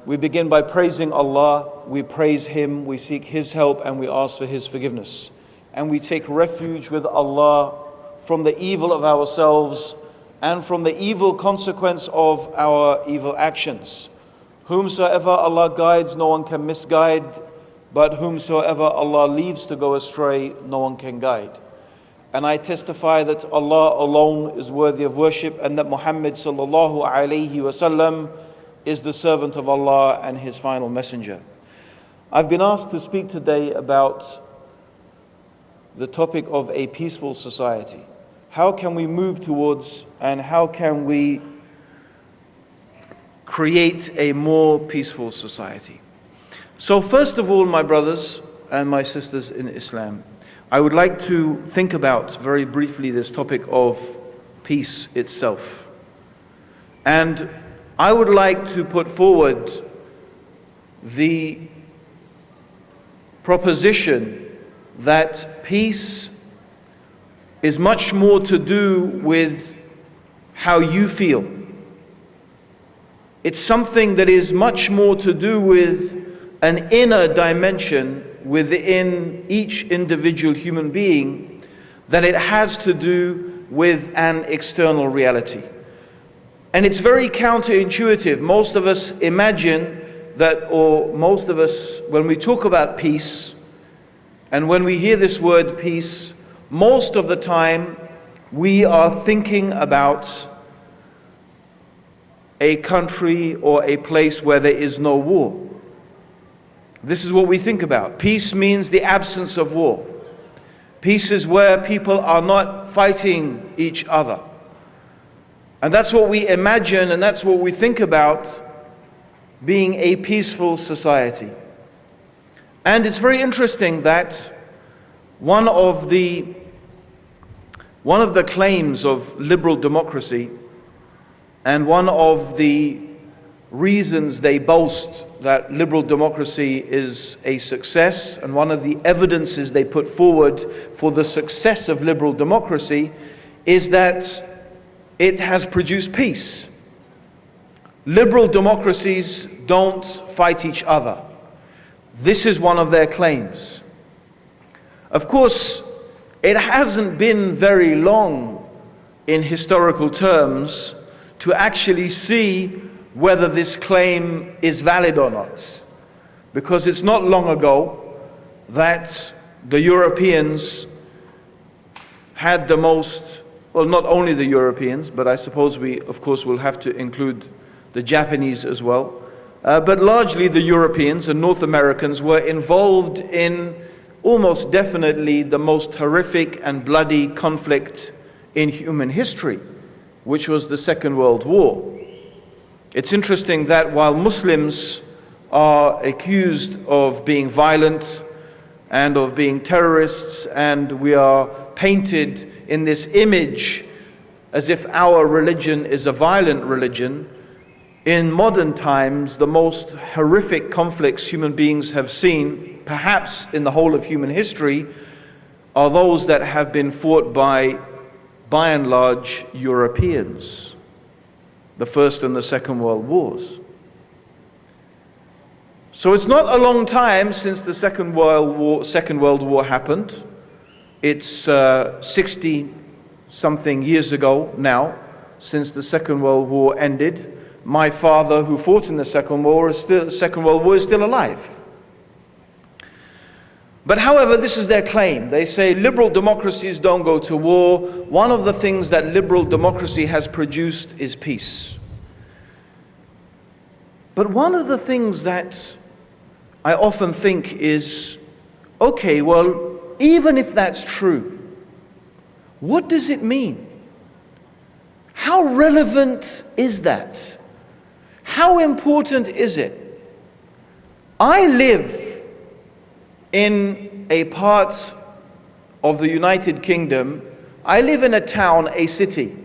We begin by praising Allah, we praise Him, we seek His help and we ask for His forgiveness. And we take refuge with Allah from the evil of ourselves and from the evil consequence of our evil actions. Whomsoever Allah guides, no one can misguide, but whomsoever Allah leaves to go astray, no one can guide. And I testify that Allah alone is worthy of worship and that Muhammad sallallahu alayhi wasallam is the servant of Allah and His final messenger. I've been asked to speak today about the topic of a peaceful society. How can we move towards and how can we create a more peaceful society? So first of all, my brothers and my sisters in Islam, I would like to think about very briefly this topic of peace itself. And I would like to put forward the proposition that peace is much more to do with how you feel. It's something that is much more to do with an inner dimension within each individual human being than it has to do with an external reality. And it's very counterintuitive. Most of us imagine that, or most of us, when we talk about peace, and when we hear this word peace, most of the time we are thinking about a country or a place where there is no war. This is what we think about. Peace means the absence of war. Peace is where people are not fighting each other. And that's what we imagine, and that's what we think about being a peaceful society. And it's very interesting that one of the claims of liberal democracy, and one of the reasons they boast that liberal democracy is a success, and one of the evidences they put forward for the success of liberal democracy, is that it has produced peace. Liberal democracies don't fight each other. This is one of their claims. Of course, it hasn't been very long in historical terms to actually see whether this claim is valid or not. Because it's not long ago that the Europeans had the most, well, not only the Europeans, but I suppose we, of course, will have to include the Japanese as well. But largely the Europeans and North Americans were involved in almost definitely the most horrific and bloody conflict in human history, which was the Second World War. It's interesting that while Muslims are accused of being violent and of being terrorists, and we are painted in this image as if our religion is a violent religion, in modern times, the most horrific conflicts human beings have seen, perhaps in the whole of human history, are those that have been fought by and large, Europeans. The First and the Second World Wars. So it's not a long time since the Second World War happened. It's 60-something years ago now, since the Second World War ended. My father, who fought in the Second World War, is still alive. But however, this is their claim. They say liberal democracies don't go to war. One of the things that liberal democracy has produced is peace. But one of the things that I often think is, okay, well, even if that's true, what does it mean? How relevant is that? How important is it? I live in a part of the United Kingdom. I live in a town, a city.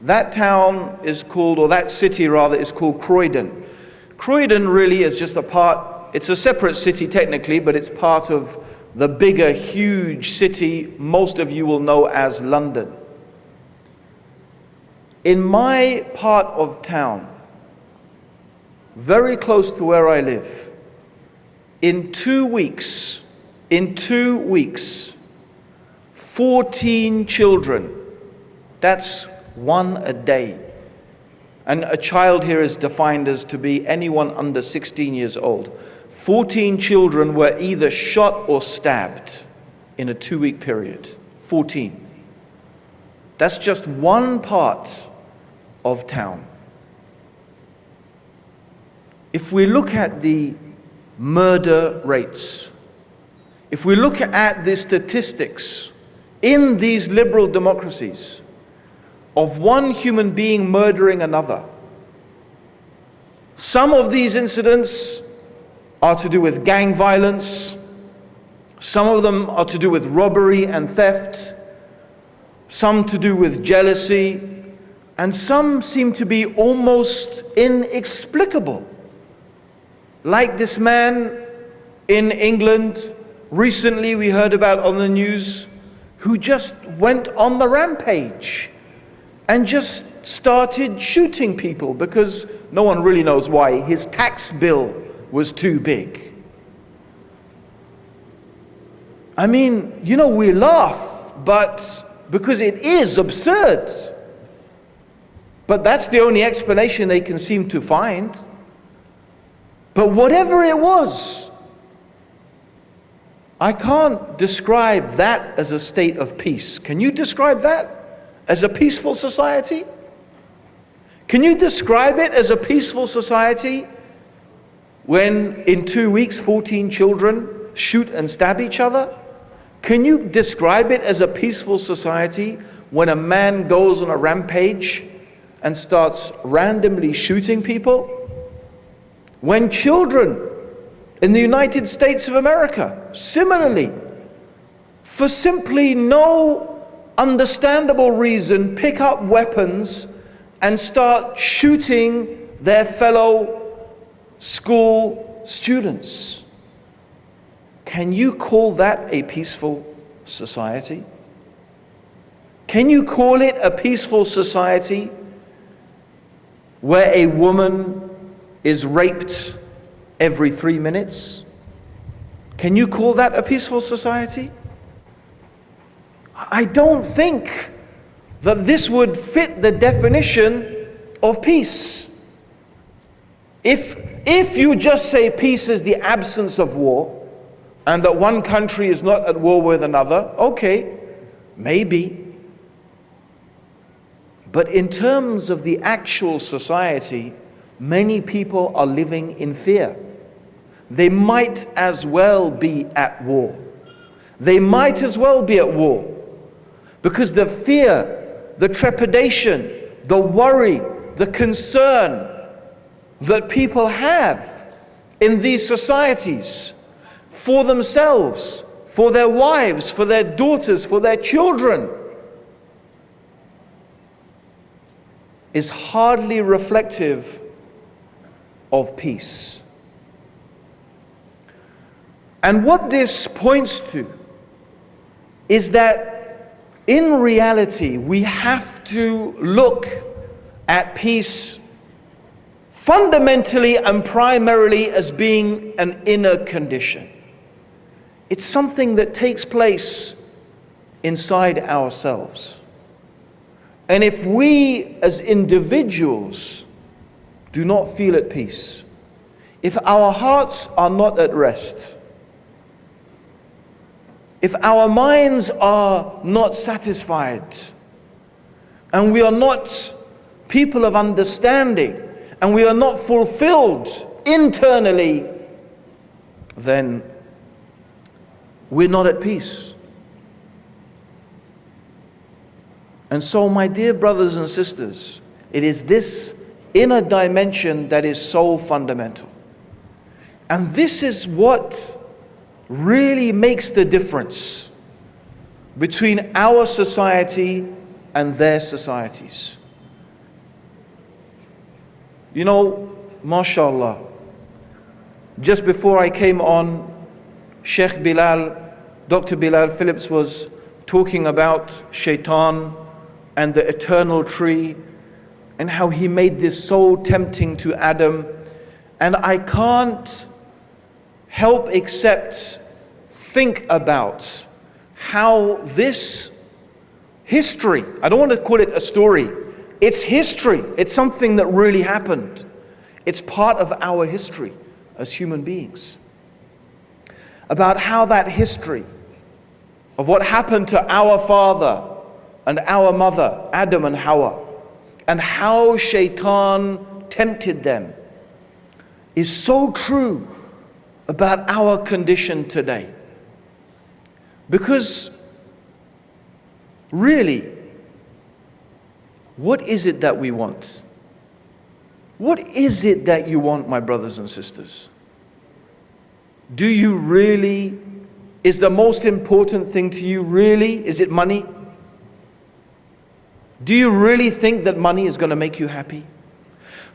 That town is called, or that city rather, is called Croydon. Croydon really is just a part, it's a separate city technically, but it's part of the bigger, huge city most of you will know as London. In my part of town, very close to where I live, in 2 weeks, 14 children, that's one a day. And a child here is defined as to be anyone under 16 years old. 14 children were either shot or stabbed in a 2-week period. 14. That's just one part of town. If we look at the murder rates, if we look at the statistics in these liberal democracies of one human being murdering another, some of these incidents are to do with gang violence, some of them are to do with robbery and theft, some to do with jealousy, and some seem to be almost inexplicable. Like this man in England, recently we heard about on the news, who just went on the rampage and just started shooting people because no one really knows why. His tax bill was too big. I mean, you know, we laugh, but because it is absurd. But that's the only explanation they can seem to find. But whatever it was, I can't describe that as a state of peace. Can you describe that? as a peaceful society? Can you describe it as a peaceful society when in 2 weeks 14 children shoot and stab each other? Can you describe it as a peaceful society when a man goes on a rampage and starts randomly shooting people? When children in the United States of America, similarly, for simply no understandable reason, pick up weapons and start shooting their fellow school students. Can you call that a peaceful society? Can you call it a peaceful society where a woman is raped every 3 minutes? Can you call that a peaceful society? I don't think that this would fit the definition of peace. If you just say peace is the absence of war, and that one country is not at war with another, okay, maybe. But in terms of the actual society, many people are living in fear. They might as well be at war. They might as well be at war. Because the fear, the trepidation, the worry, the concern that people have in these societies for themselves, for their wives, for their daughters, for their children, is hardly reflective of peace. And what this points to is that in reality we have to look at peace fundamentally and primarily as being an inner condition. It's something that takes place inside ourselves. And if we as individuals do not feel at peace, if our hearts are not at rest, if our minds are not satisfied, and we are not people of understanding, and we are not fulfilled internally, then we're not at peace. And so, my dear brothers and sisters, it is this inner dimension that is so fundamental. And this is what really makes the difference between our society and their societies. You know, mashallah, just before I came on, Sheikh Bilal, Dr. Bilal Phillips was talking about Shaitan and the eternal tree and how he made this so tempting to Adam. And I can't help except think about how this history, I don't want to call it a story, it's history, it's something that really happened. It's part of our history as human beings. About how that history of what happened to our father and our mother, Adam and Hawa, and how Shaitan tempted them, is so true about our condition today. Because really, what is it that we want? What is it that you want, my brothers and sisters? Do you really, is the most important thing to you really, is it money? Do you really think that money is going to make you happy?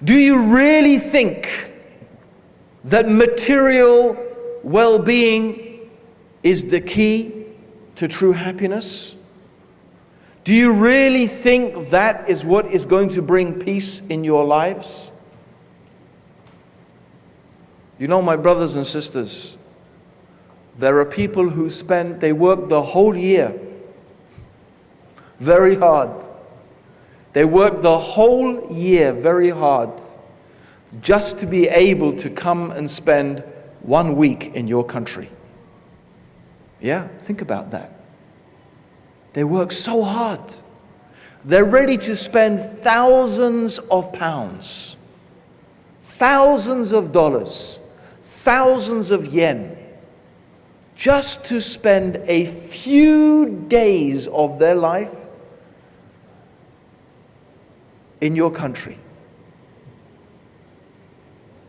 Do you really think that material well-being is the key to true happiness? Do you really think that is what is going to bring peace in your lives? You know, my brothers and sisters, there are people who they work the whole year very hard. They work the whole year very hard just to be able to come and spend 1 week in your country. Yeah, think about that. They work so hard. They're ready to spend thousands of pounds, thousands of dollars, thousands of yen, just to spend a few days of their life in your country.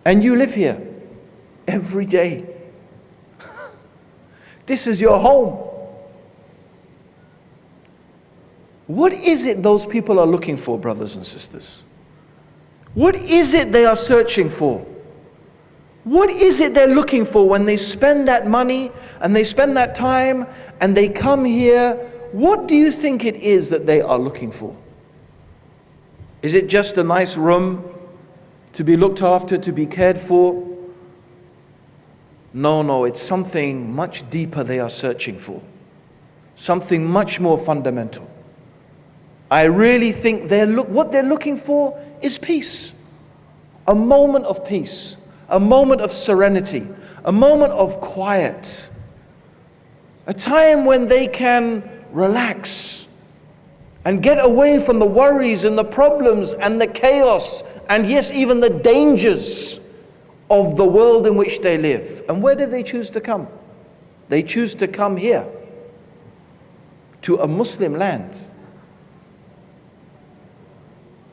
And you live here every day. This is your home. What is it those people are looking for, brothers and sisters? What is it they are searching for? What is it they're looking for when they spend that money and they spend that time and they come here? What do you think it is that they are looking for? Is it just a nice room to be looked after, to be cared for? No, it's something much deeper they are searching for. Something much more fundamental. I really think what they're looking for is peace. A moment of peace. A moment of serenity. A moment of quiet. A time when they can relax and get away from the worries and the problems and the chaos and yes, even the dangers of the world in which they live. And where do they choose to come? They choose to come here, to a Muslim land.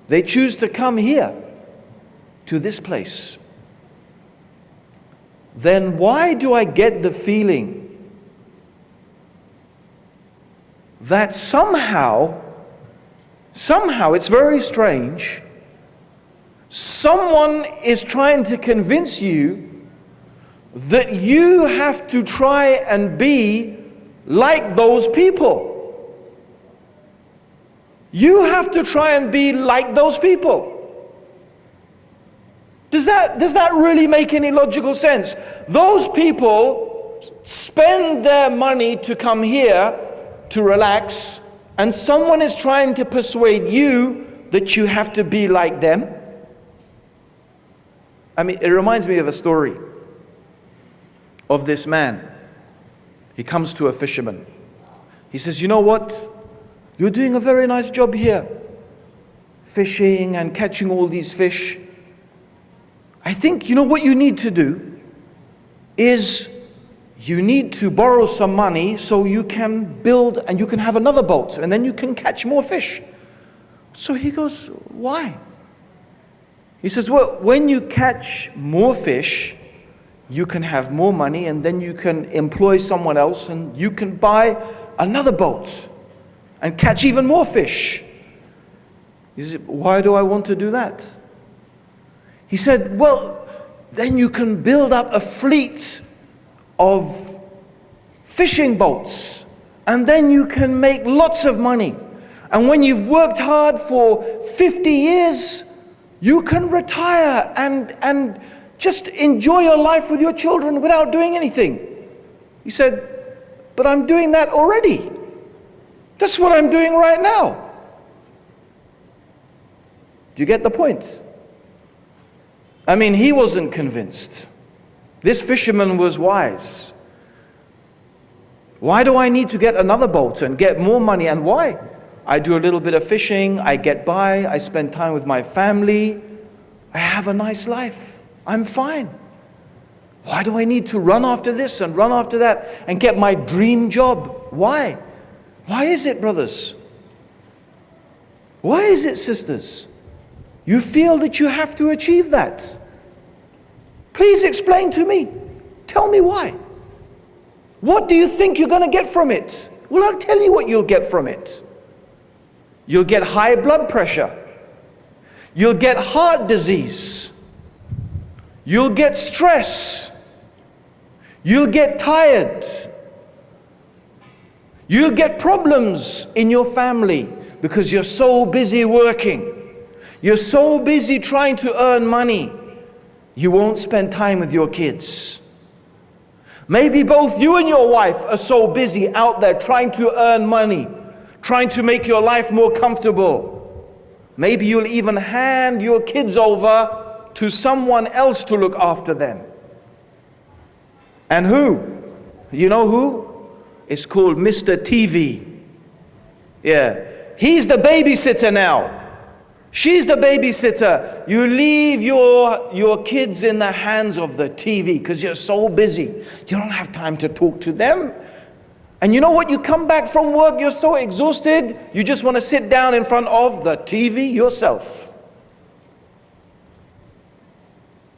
They choose to come here, to this place. Then why do I get the feeling that somehow it's very strange, someone is trying to convince you that you have to try and be like those people. You have to try and be like those people. Does that really make any logical sense? Those people spend their money to come here to relax, and someone is trying to persuade you that you have to be like them. I mean, it reminds me of a story of this man. He comes to a fisherman. He says, "You know what? You're doing a very nice job here, fishing and catching all these fish. I think you know what you need to do is you need to borrow some money so you can build and you can have another boat and then you can catch more fish." So he goes, "Why?" He says, "Well, when you catch more fish, you can have more money and then you can employ someone else and you can buy another boat and catch even more fish." He said, "Why do I want to do that?" He said, "Well, then you can build up a fleet of fishing boats and then you can make lots of money. And when you've worked hard for 50 years, you can retire and just enjoy your life with your children without doing anything." He said, "But I'm doing that already. That's what I'm doing right now." Do you get the point? I mean, he wasn't convinced. This fisherman was wise. Why do I need to get another boat and get more money? And why? I do a little bit of fishing, I get by, I spend time with my family, I have a nice life, I'm fine. Why do I need to run after this and run after that and get my dream job? Why? Why is it, brothers? Why is it, sisters? You feel that you have to achieve that. Please explain to me. Tell me why. What do you think you're going to get from it? Well, I'll tell you what you'll get from it. You'll get high blood pressure. You'll get heart disease. You'll get stress. You'll get tired. You'll get problems in your family because you're so busy working. You're so busy trying to earn money. You won't spend time with your kids. Maybe both you and your wife are so busy out there trying to earn money, trying to make your life more comfortable. Maybe you'll even hand your kids over to someone else to look after them. And who? You know who? It's called Mr. TV. Yeah, He's the babysitter now. She's the babysitter. You leave your kids in the hands of the TV because you're so busy. You don't have time to talk to them. And you know what? You come back from work, you're so exhausted, you just want to sit down in front of the TV yourself.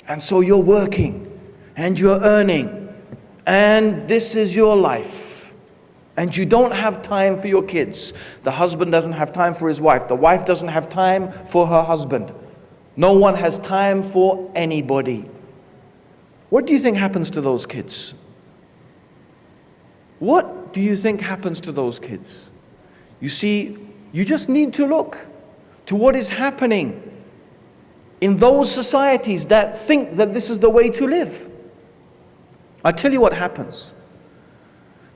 And so you're working and you're earning and this is your life. And you don't have time for your kids. The husband doesn't have time for his wife. The wife doesn't have time for her husband. No one has time for anybody. What do you think happens to those kids? What do you think happens to those kids? You see, you just need to look to what is happening in those societies that think that this is the way to live. I tell you what happens.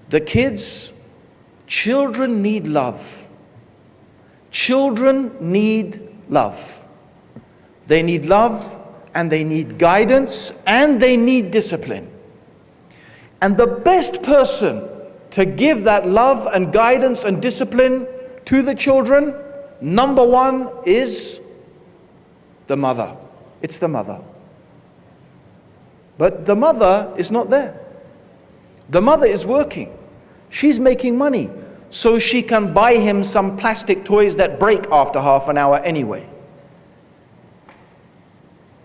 The kids, children need love. Children need love. They need love and they need guidance and they need discipline. And the best person to give that love and guidance and discipline to the children, number one is the mother. It's the mother. But the mother is not there. The mother is working. She's making money so she can buy him some plastic toys that break after half an hour anyway.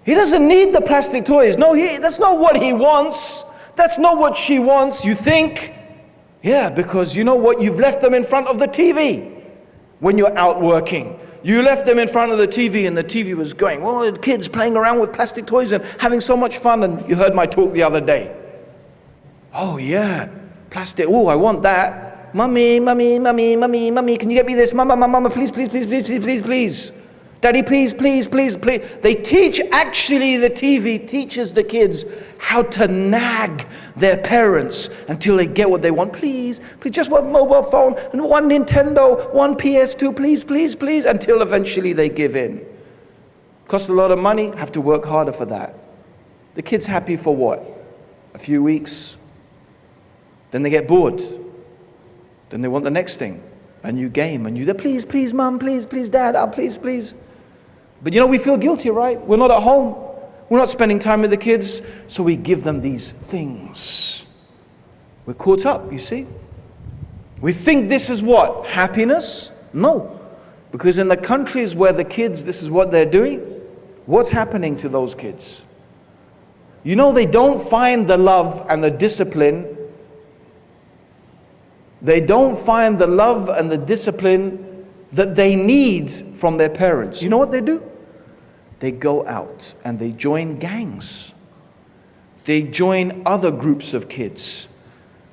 He doesn't need the plastic toys. No, that's not what he wants. That's not what she wants, you think? Yeah, because you know what? You've left them in front of the TV when you're out working. You left them in front of the TV and the TV was going, well, the kids playing around with plastic toys and having so much fun. And you heard my talk the other day. Oh yeah, plastic, oh, I want that. Mummy, mummy, mummy, mummy, mummy, can you get me this? Mama, mama, please, please, please, please, please, please, please. Daddy, please, please, please, please. They teach, actually the TV teaches the kids how to nag their parents until they get what they want. Please, please, just one mobile phone and one Nintendo, one PS2, please, please, please, until eventually they give in. Costs a lot of money, have to work harder for that. The kid's happy for what? A few weeks. Then they get bored. Then they want the next thing. A new game, please, please, mom, please, please, dad, please, please. But you know, we feel guilty, right? We're not at home. We're not spending time with the kids, so we give them these things. We're caught up, you see. We think this is what? Happiness? No. Because in the countries where the kids, this is what they're doing, what's happening to those kids? You know, they don't find the love and the discipline. They don't find the love and the discipline that they need from their parents. You know what they do? They go out and they join gangs. They join other groups of kids.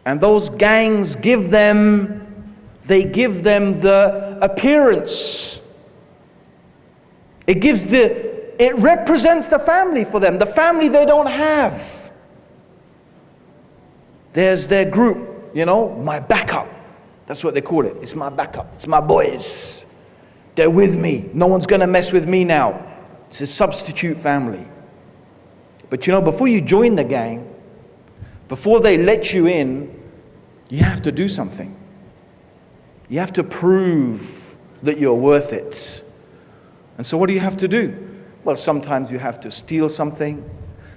And those gangs give them the appearance. It represents the family for them, the family they don't have. There's their group. You know, my backup. That's what they call it. It's my backup. It's my boys. They're with me. No one's going to mess with me now. It's a substitute family. But you know, before you join the gang, before they let you in, you have to do something. You have to prove that you're worth it. And so what do you have to do? Well, sometimes you have to steal something.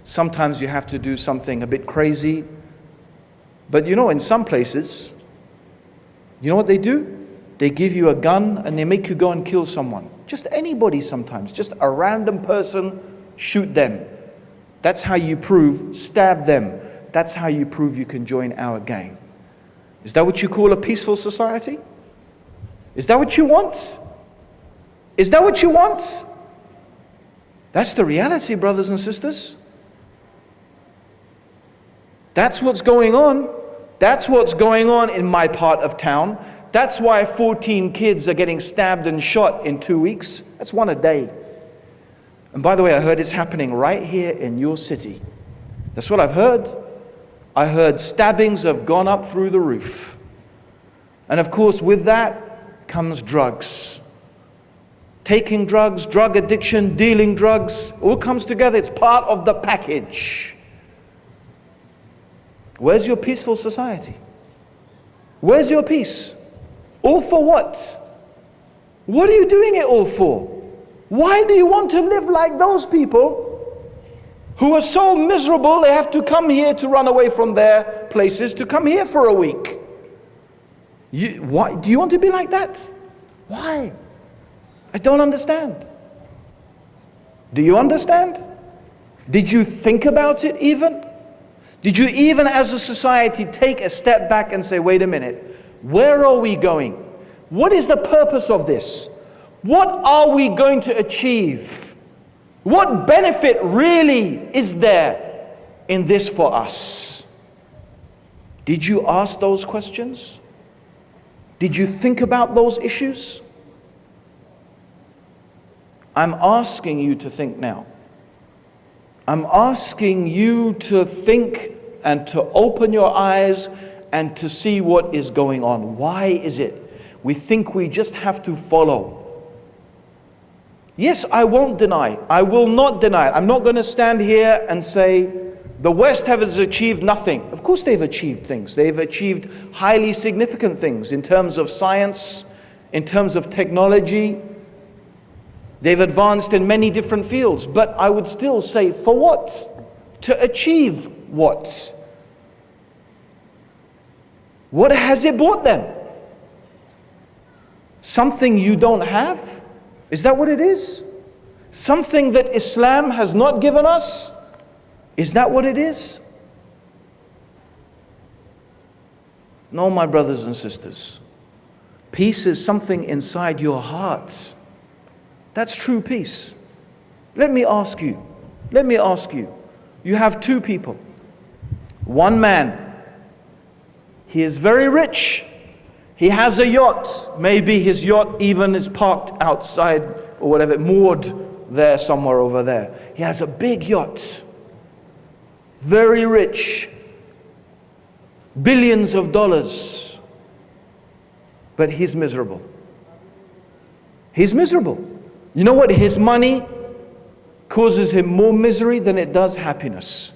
Sometimes you have to do something a bit crazy. But you know, in some places, you know what they do? They give you a gun and they make you go and kill someone. Just anybody sometimes, just a random person, shoot them. That's how you prove, stab them. That's how you prove you can join our gang. Is that what you call a peaceful society? Is that what you want? Is that what you want? That's the reality, brothers and sisters. That's what's going on. That's what's going on in my part of town. That's why 14 kids are getting stabbed and shot in 2 weeks. That's one a day. And by the way, I heard it's happening right here in your city. That's what I've heard. I heard stabbings have gone up through the roof. And of course, with that comes drugs. Taking drugs, drug addiction, dealing drugs, all comes together. It's part of the package. Where's your peaceful society? Where's your peace? All for what? What are you doing it all for? Why do you want to live like those people who are so miserable they have to come here to run away from their places to come here for a week? Why do you want to be like that? Why? I don't understand. Do you understand? Did you think about it even? Did you even as a society take a step back and say, wait a minute, where are we going? What is the purpose of this? What are we going to achieve? What benefit really is there in this for us? Did you ask those questions? Did you think about those issues? I'm asking you to think now. I'm asking you to think and to open your eyes and to see what is going on. Why is it we think we just have to follow? Yes, I won't deny. I will not deny. I'm not going to stand here and say the West has achieved nothing. Of course they've achieved things. They've achieved highly significant things in terms of science, in terms of technology. They've advanced in many different fields. But I would still say, for what? To achieve what? What has it brought them? Something you don't have? Is that what it is? Something that Islam has not given us? Is that what it is? No, my brothers and sisters. Peace is something inside your heart. That's true peace. Let me ask you. You have two people. One man, he is very rich. He has a yacht. Maybe his yacht even is parked outside or whatever, moored there somewhere over there. He has a big yacht. Very rich. Billions of dollars. But he's miserable. He's miserable. You know what? His money causes him more misery than it does happiness.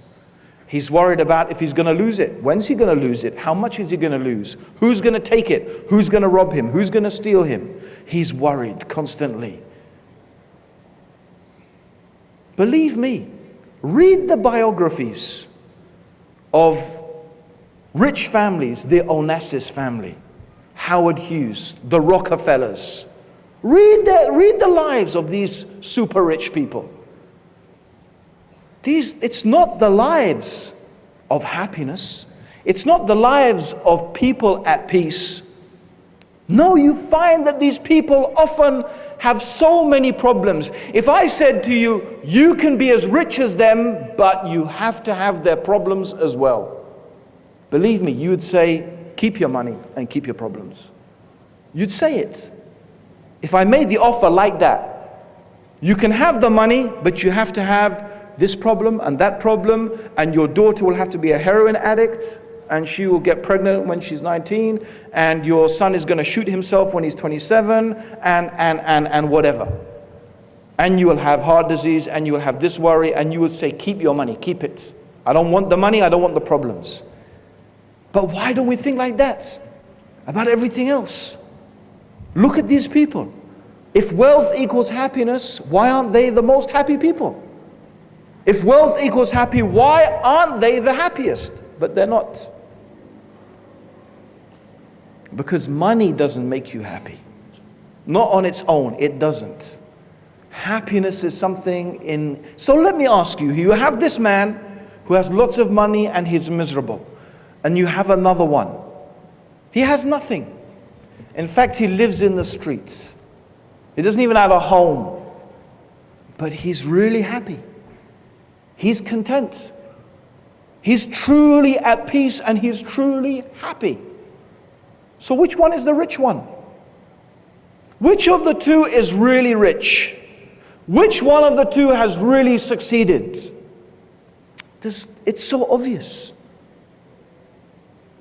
He's worried about if he's going to lose it. When's he going to lose it? How much is he going to lose? Who's going to take it? Who's going to rob him? Who's going to steal him? He's worried constantly. Believe me, read the biographies of rich families, the Onassis family, Howard Hughes, the Rockefellers. Read the lives of these super rich people. It's not the lives of happiness. It's not the lives of people at peace. No, you find that these people often have so many problems. If I said to you, you can be as rich as them, but you have to have their problems as well. Believe me, you would say, keep your money and keep your problems. You'd say it. If I made the offer like that, you can have the money, but you have to have this problem and that problem, and your daughter will have to be a heroin addict, and she will get pregnant when she's 19, and your son is going to shoot himself when he's 27, and whatever. And you will have heart disease, and you will have this worry, and you will say, keep your money, keep it. I don't want the money, I don't want the problems. But why don't we think like that about everything else? Look at these people. If wealth equals happiness, why aren't they the most happy people? If wealth equals happy, why aren't they the happiest? But they're not. Because money doesn't make you happy. Not on its own, it doesn't. Happiness is something in... So let me ask you, you have this man who has lots of money and he's miserable. And you have another one. He has nothing. In fact, he lives in the streets. He doesn't even have a home. But he's really happy. He's content. He's truly at peace and he's truly happy. So which one is the rich one? Which of the two is really rich? Which one of the two has really succeeded? It's so obvious.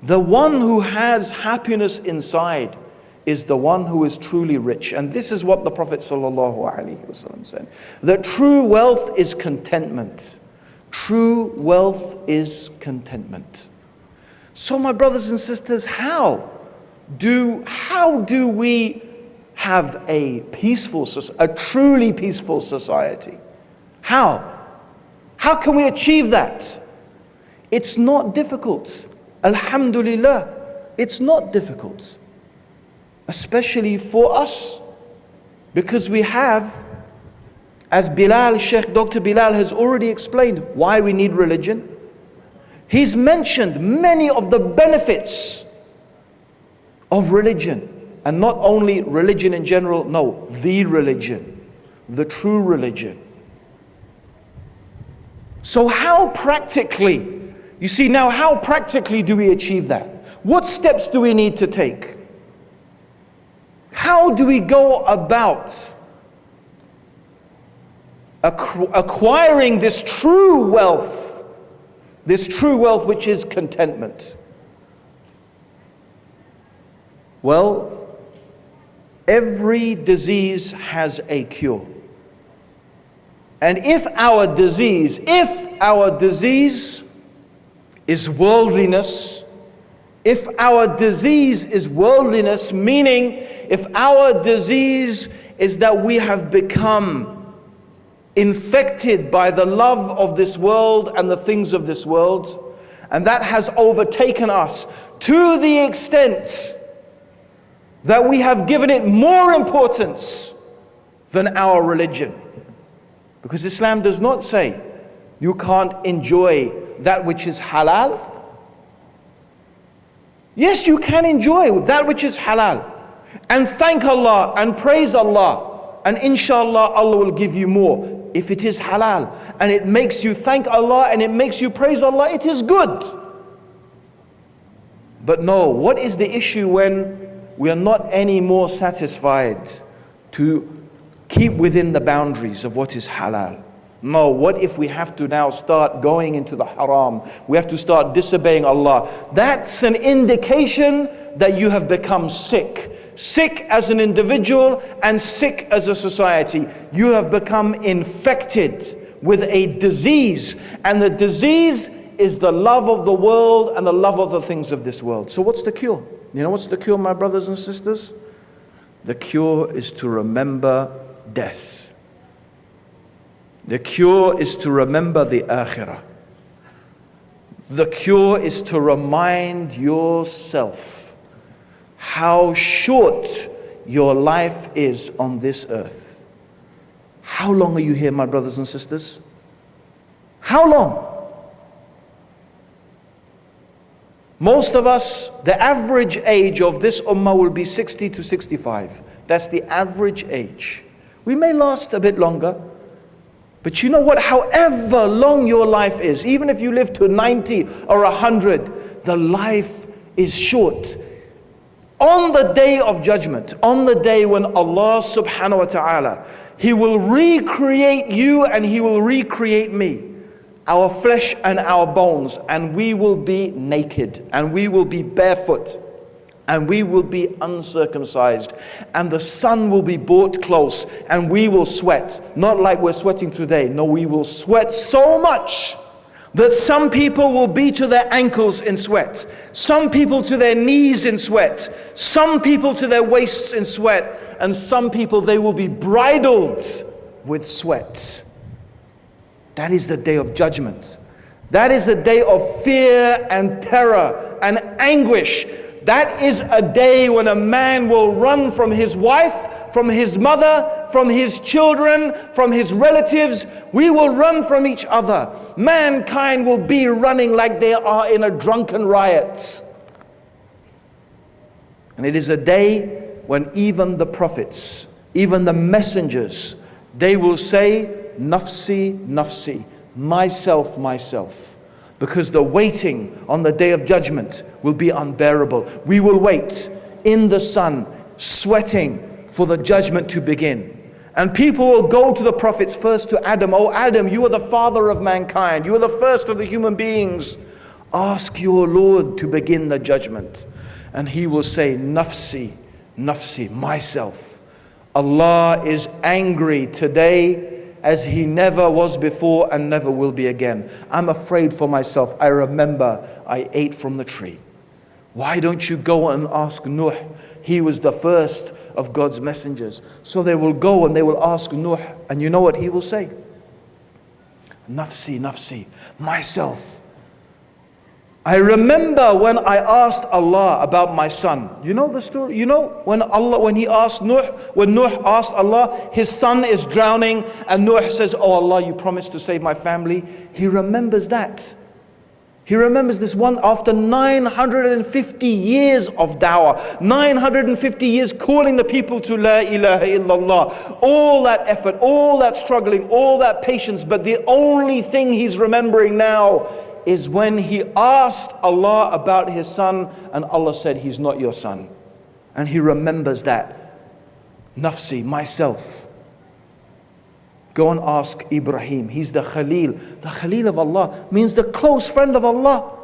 The one who has happiness inside is the one who is truly rich. And this is what the Prophet ﷺ said. That true wealth is contentment. True wealth is contentment. So my brothers and sisters, how do we have a truly peaceful society. How? How can we achieve that? It's not difficult. Alhamdulillah, it's not difficult. Especially for us, because we have, as Sheikh Dr. Bilal has already explained, why we need religion. He's mentioned many of the benefits of religion. And not only religion in general, no, the religion, the true religion. So how practically, you see now, how practically do we achieve that? What steps do we need to take? How do we go about acquiring this true wealth which is contentment? Well, every disease has a cure. And if our disease is worldliness, meaning if our disease is that we have become infected by the love of this world and the things of this world, and that has overtaken us to the extent that we have given it more importance than our religion. Because Islam does not say you can't enjoy that which is halal. Yes, you can enjoy that which is halal and thank Allah and praise Allah, and inshallah Allah will give you more. If it is halal and it makes you thank Allah and it makes you praise Allah, it is good. But no, what is the issue when we are not any more satisfied to keep within the boundaries of what is halal? No, what if we have to now start going into the haram? We have to start disobeying Allah. That's an indication that you have become sick. Sick as an individual and sick as a society. You have become infected with a disease. And the disease is the love of the world and the love of the things of this world. So what's the cure? You know what's the cure, my brothers and sisters? The cure is to remember death. The cure is to remember the akhirah. The cure is to remind yourself how short your life is on this earth. How long are you here, my brothers and sisters? How long? Most of us, the average age of this ummah will be 60 to 65. That's the average age. We may last a bit longer, but you know what? However long your life is, even if you live to 90 or 100, the life is short. On the day of judgment, on the day when Allah subhanahu wa ta'ala, He will recreate you and He will recreate me, our flesh and our bones, and we will be naked, and we will be barefoot, and we will be uncircumcised, and the sun will be brought close, and we will sweat, not like we're sweating today. No, we will sweat so much that some people will be to their ankles in sweat, some people to their knees in sweat, some people to their waists in sweat, and some people, they will be bridled with sweat. That is the day of judgment. That is the day of fear and terror and anguish. That is a day when a man will run from his wife, from his mother, from his children, from his relatives. We will run from each other. Mankind will be running like they are in a drunken riot. And it is a day when even the prophets, even the messengers, they will say, Nafsi, nafsi, myself, myself. Because the waiting on the day of judgment will be unbearable. We will wait in the sun, sweating for the judgment to begin. And people will go to the prophets, first to Adam. Oh Adam, you are the father of mankind. You are the first of the human beings. Ask your Lord to begin the judgment. And he will say, Nafsi, nafsi, myself. Allah is angry today as He never was before and never will be again. I'm afraid for myself. I remember I ate from the tree. Why don't you go and ask Nuh? He was the first of God's messengers. So they will go and they will ask Nuh, and you know what he will say? Nafsi, nafsi, myself. I remember when I asked Allah about my son. You know the story? You know when Nuh asked Allah, his son is drowning, and Nuh says, oh Allah, you promised to save my family. He remembers that. He remembers this one after 950 years of da'wah, 950 years calling the people to La ilaha illallah. All that effort, all that struggling, all that patience, but the only thing he's remembering now is when he asked Allah about his son, and Allah said, he's not your son. And he remembers that. Nafsi, myself. Go and ask Ibrahim. He's the Khalil. The Khalil of Allah means the close friend of Allah.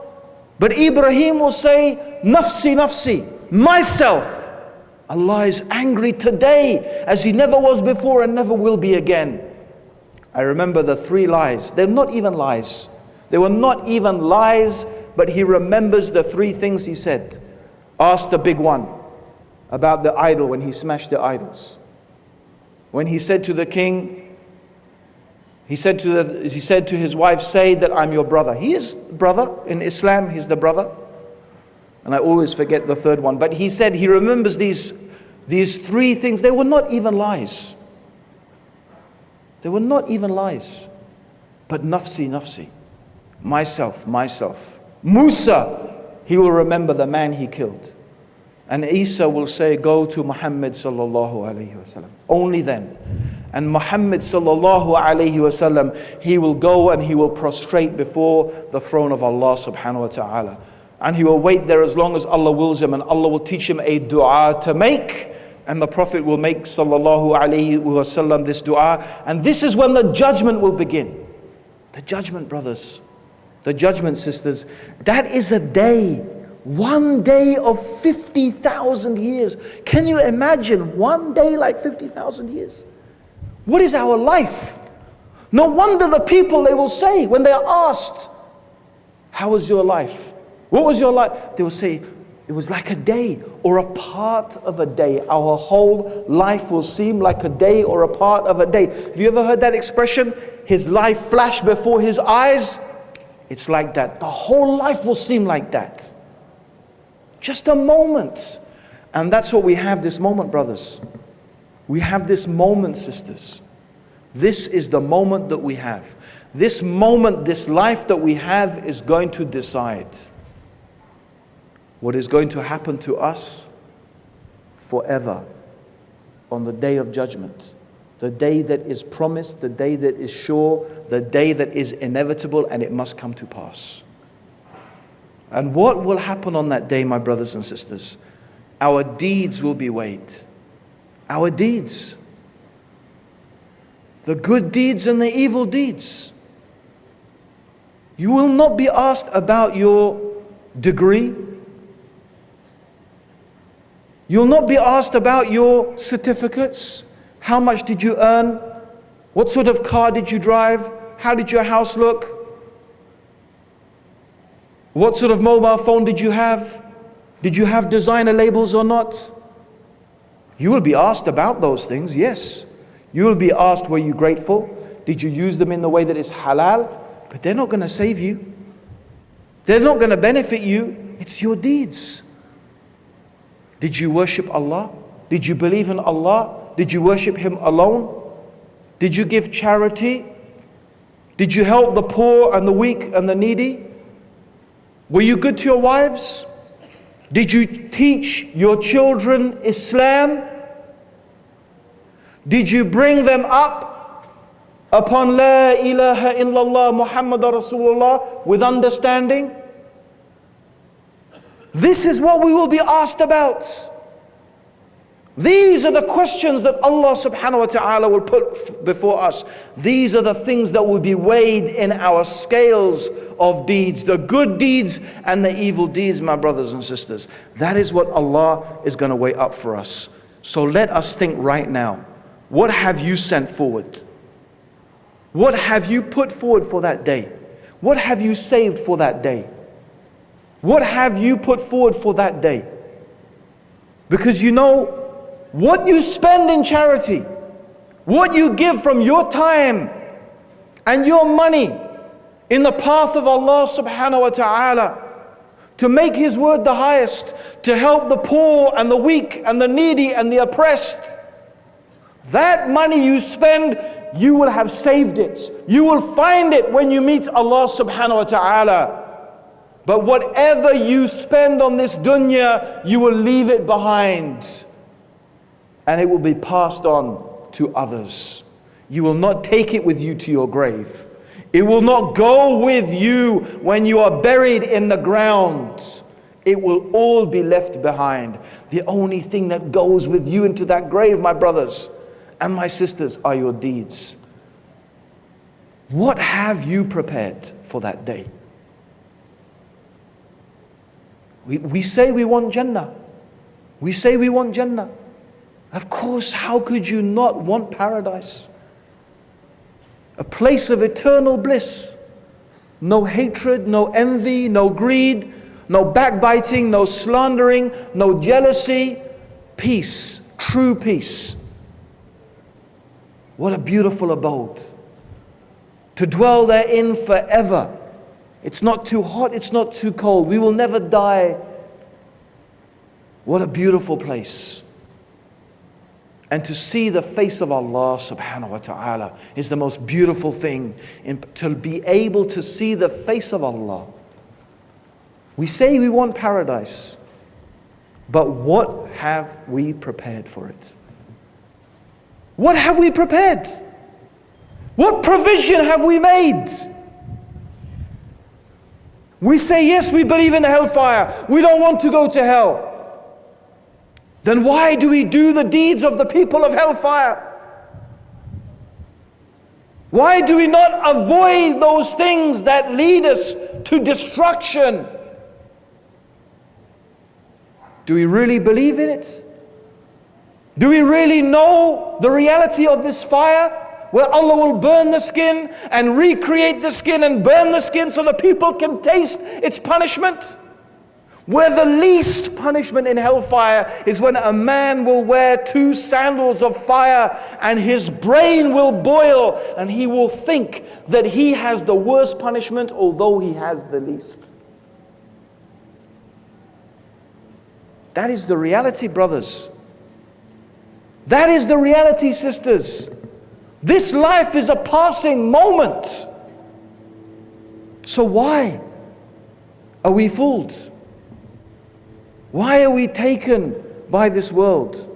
But Ibrahim will say, Nafsi, nafsi, myself. Allah is angry today as he never was before and never will be again. I remember the 3 lies. They're not even lies. They were not even lies, but he remembers the 3 things he said. Asked the big one about the idol when he smashed the idols. When he said to the king, he said to his wife, say that I'm your brother. He is brother in Islam, he's the brother. And I always forget the 3rd one. But he said he remembers these 3 things. They were not even lies. They were not even lies. But nafsi, nafsi. Myself, myself. Musa, he will remember the man he killed. And Isa will say, go to Muhammad sallallahu alayhi wasallam. Only then. And Muhammad sallallahu alayhi wasallam, he will go and he will prostrate before the throne of Allah subhanahu wa ta'ala. And he will wait there as long as Allah wills him, and Allah will teach him a dua to make. And the Prophet will make sallallahu alayhi wasallam this dua. And this is when the judgment will begin. The judgment, brothers. The judgment, sisters. That is a day. One day of 50,000 years. Can you imagine one day like 50,000 years? What is our life? No wonder the people, they will say when they are asked, how was your life? What was your life? They will say, it was like a day or a part of a day. Our whole life will seem like a day or a part of a day. Have you ever heard that expression? His life flashed before his eyes. It's like that. The whole life will seem like that. Just a moment. And that's what we have this moment, brothers. We have this moment, sisters. This is the moment that we have. This moment, this life that we have is going to decide what is going to happen to us forever on the day of judgment. The day that is promised, the day that is sure, the day that is inevitable, and it must come to pass. And what will happen on that day, my brothers and sisters? Our deeds will be weighed. Our deeds. The good deeds and the evil deeds. You will not be asked about your degree. You'll not be asked about your certificates. How much did you earn? What sort of car did you drive? How did your house look? What sort of mobile phone did you have? Did you have designer labels or not? You will be asked about those things, yes. You will be asked, were you grateful? Did you use them in the way that is halal? But they're not going to save you. They're not going to benefit you. It's your deeds. Did you worship Allah? Did you believe in Allah? Did you worship Him alone? Did you give charity? Did you help the poor and the weak and the needy? Were you good to your wives? Did you teach your children Islam? Did you bring them up upon La ilaha illallah Muhammad Rasulullah with understanding? This is what we will be asked about. These are the questions that Allah subhanahu wa ta'ala will put before us. These are the things that will be weighed in our scales of deeds, the good deeds and the evil deeds, my brothers and sisters. That is what Allah is going to weigh up for us. So let us think right now. What have you sent forward? What have you put forward for that day? What have you saved for that day? What have you put forward for that day? Because you know, what you spend in charity, what you give from your time and your money in the path of Allah subhanahu wa ta'ala, to make His word the highest, to help the poor and the weak and the needy and the oppressed. That money you spend, you will have saved it. You will find it when you meet Allah subhanahu wa ta'ala. But whatever you spend on this dunya, you will leave it behind. And it will be passed on to others. You will not take it with you to your grave. It will not go with you when you are buried in the ground. It will all be left behind. The only thing that goes with you into that grave, my brothers and my sisters, are your deeds. What have you prepared for that day? We say we want Jannah. We say we want Jannah. Of course, how could you not want paradise? A place of eternal bliss. No hatred, no envy, no greed, no backbiting, no slandering, no jealousy. Peace, true peace. What a beautiful abode. To dwell therein forever. It's not too hot, it's not too cold. We will never die. What a beautiful place. And to see the face of Allah subhanahu wa ta'ala is the most beautiful thing. To be able to see the face of Allah. We say we want paradise, but what have we prepared for it? What have we prepared? What provision have we made? We say, yes, we believe in the hellfire. We don't want to go to hell. Then why do we do the deeds of the people of hellfire? Why do we not avoid those things that lead us to destruction? Do we really believe in it? Do we really know the reality of this fire, where Allah will burn the skin and recreate the skin and burn the skin so the people can taste its punishment? Where the least punishment in hellfire is when a man will wear 2 sandals of fire and his brain will boil and he will think that he has the worst punishment although he has the least. That is the reality, brothers. That is the reality, sisters. This life is a passing moment. So why are we fooled? Why are we taken by this world?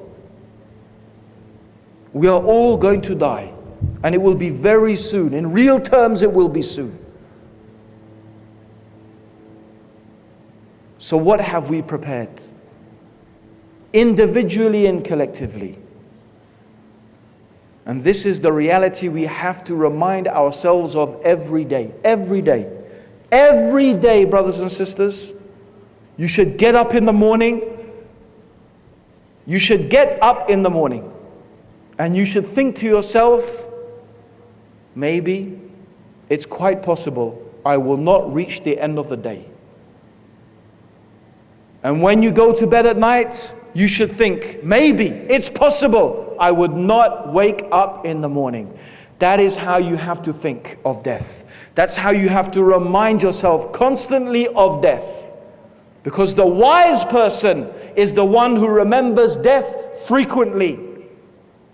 We are all going to die, and it will be very soon. In real terms, it will be soon. So what have we prepared? Individually and collectively. And this is the reality we have to remind ourselves of every day. Every day. Every day, brothers and sisters. You should get up in the morning. You should get up in the morning. And you should think to yourself, maybe it's quite possible I will not reach the end of the day. And when you go to bed at night, you should think, maybe it's possible I would not wake up in the morning. That is how you have to think of death. That's how you have to remind yourself constantly of death. Because the wise person is the one who remembers death frequently.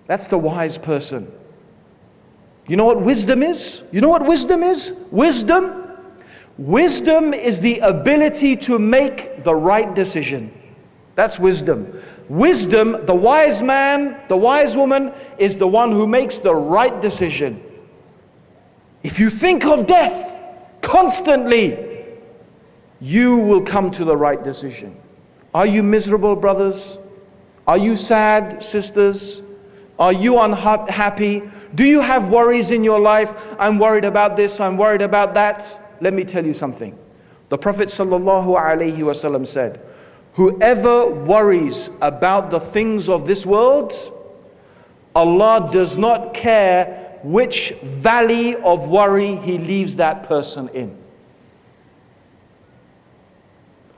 That's the wise person. You know what wisdom is? You know what wisdom is? Wisdom is the ability to make the right decision. That's wisdom. Wisdom, the wise man, the wise woman, is the one who makes the right decision. If you think of death constantly, you will come to the right decision. Are you miserable, brothers? Are you sad, sisters? Are you unhappy? Do you have worries in your life? I'm worried about this, I'm worried about that. Let me tell you something. The Prophet ﷺ said, whoever worries about the things of this world, Allah does not care which valley of worry He leaves that person in.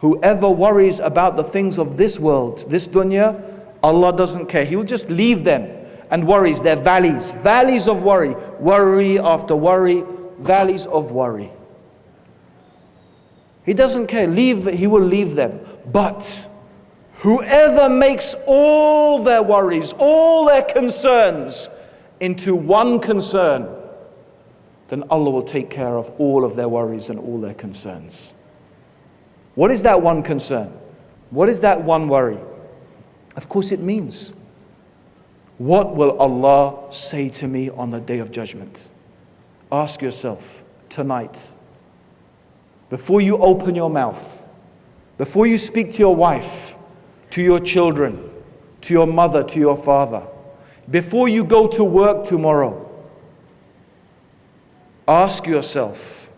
Whoever worries about the things of this world, this dunya, Allah doesn't care. He'll just leave them and worries. They're valleys of worry. Worry after worry, valleys of worry. He doesn't care. He will leave them. But whoever makes all their worries, all their concerns into one concern, then Allah will take care of all of their worries and all their concerns. What is that one concern? What is that one worry? Of course it means, what will Allah say to me on the Day of Judgment? Ask yourself tonight, before you open your mouth, before you speak to your wife, to your children, to your mother, to your father, before you go to work tomorrow, ask yourself,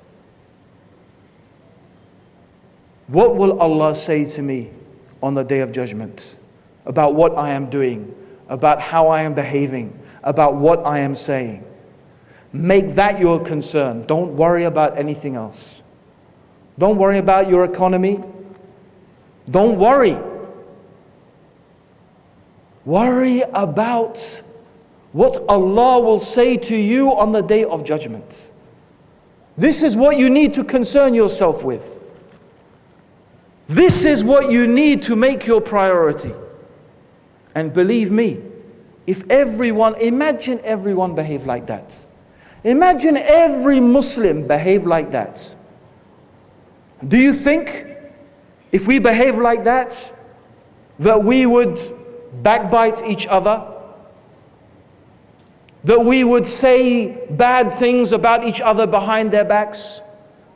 what will Allah say to me on the Day of Judgment about what I am doing, about how I am behaving, about what I am saying? Make that your concern. Don't worry about anything else. Don't worry about your economy. Don't worry. Worry about what Allah will say to you on the Day of Judgment. This is what you need to concern yourself with. This is what you need to make your priority. And believe me, imagine everyone behave like that. Imagine every Muslim behave like that. Do you think if we behave like that we would backbite each other? That we would say bad things about each other behind their backs?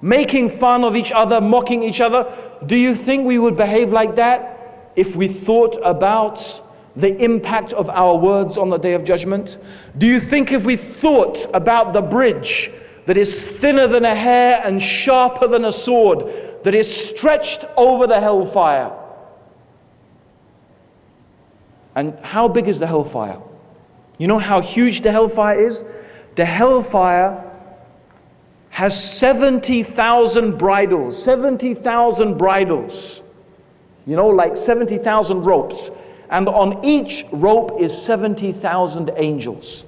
Making fun of each other, mocking each other? Do you think we would behave like that if we thought about the impact of our words on the Day of Judgment? Do you think if we thought about the bridge that is thinner than a hair and sharper than a sword, that is stretched over the hellfire? And how big is the hellfire? You know how huge the hellfire is? The hellfire has 70,000 bridles. 70,000 bridles. You know, like 70,000 ropes. And on each rope is 70,000 angels.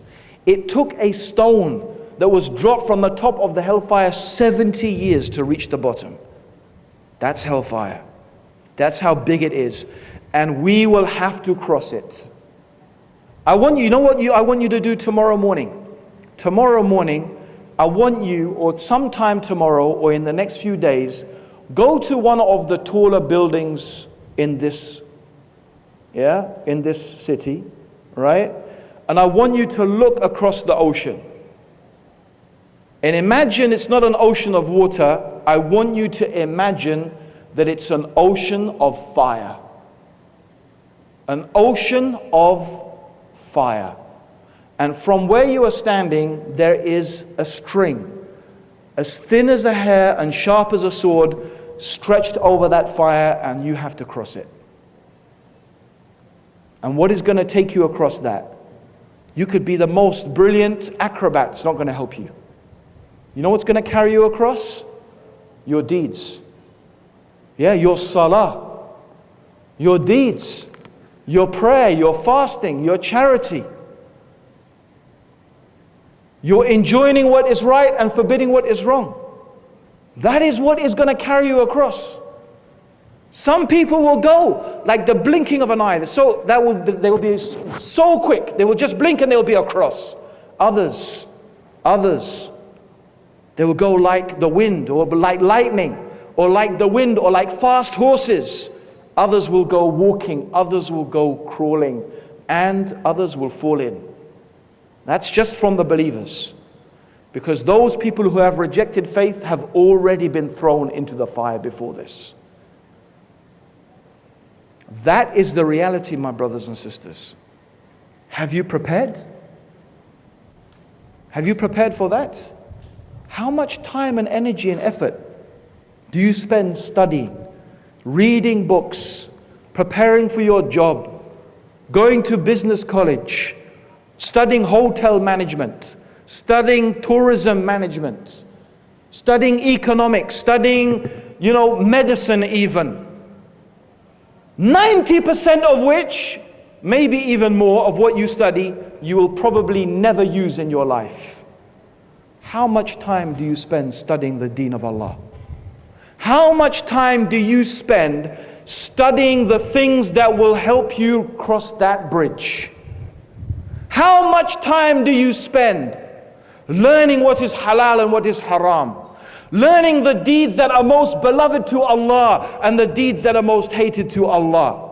It took a stone that was dropped from the top of the hellfire 70 years to reach the bottom. That's hellfire. That's how big it is. And we will have to cross it. I want you to do tomorrow morning? Tomorrow morning, I want you, or sometime tomorrow or in the next few days, go to one of the taller buildings in this city, right? And I want you to look across the ocean. And imagine it's not an ocean of water. I want you to imagine that it's an ocean of fire. An ocean of fire. And from where you are standing, there is a string, as thin as a hair and sharp as a sword, stretched over that fire, and you have to cross it. And what is going to take you across that? You could be the most brilliant acrobat. It's not going to help you. You know what's going to carry you across? Your deeds. Yeah, your salah. Your deeds. Your prayer, your fasting, your charity. You're enjoining what is right and forbidding what is wrong. That is what is going to carry you across. Some people will go like the blinking of an eye. So they will be so quick. They will just blink and they will be across. Others, they will go like the wind, or like lightning, or like the wind, or like fast horses. Others will go walking, others will go crawling, and others will fall in. That's just from the believers. Because those people who have rejected faith have already been thrown into the fire before this. That is the reality, my brothers and sisters. Have you prepared? Have you prepared for that? How much time and energy and effort do you spend studying, reading books, preparing for your job, going to business college, studying hotel management, studying tourism management, studying economics, studying, medicine even? 90% of which maybe even more of what you study, you will probably never use in your life. How much time do you spend studying the deen of Allah? How much time do you spend studying the things that will help you cross that bridge? How much time do you spend learning what is halal and what is haram? Learning the deeds that are most beloved to Allah and the deeds that are most hated to Allah.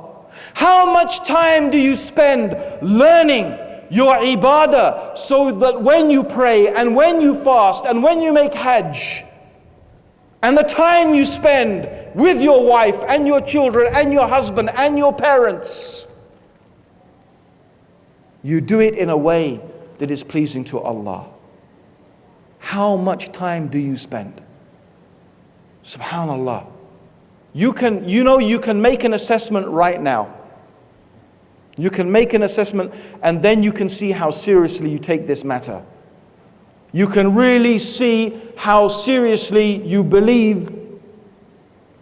How much time do you spend learning your ibadah so that when you pray and when you fast and when you make hajj, and the time you spend with your wife and your children and your husband and your parents, you do it in a way that is pleasing to Allah? How much time do you spend? Subhanallah. You can make an assessment right now. You can make an assessment and then you can see how seriously you take this matter. You can really see how seriously you believe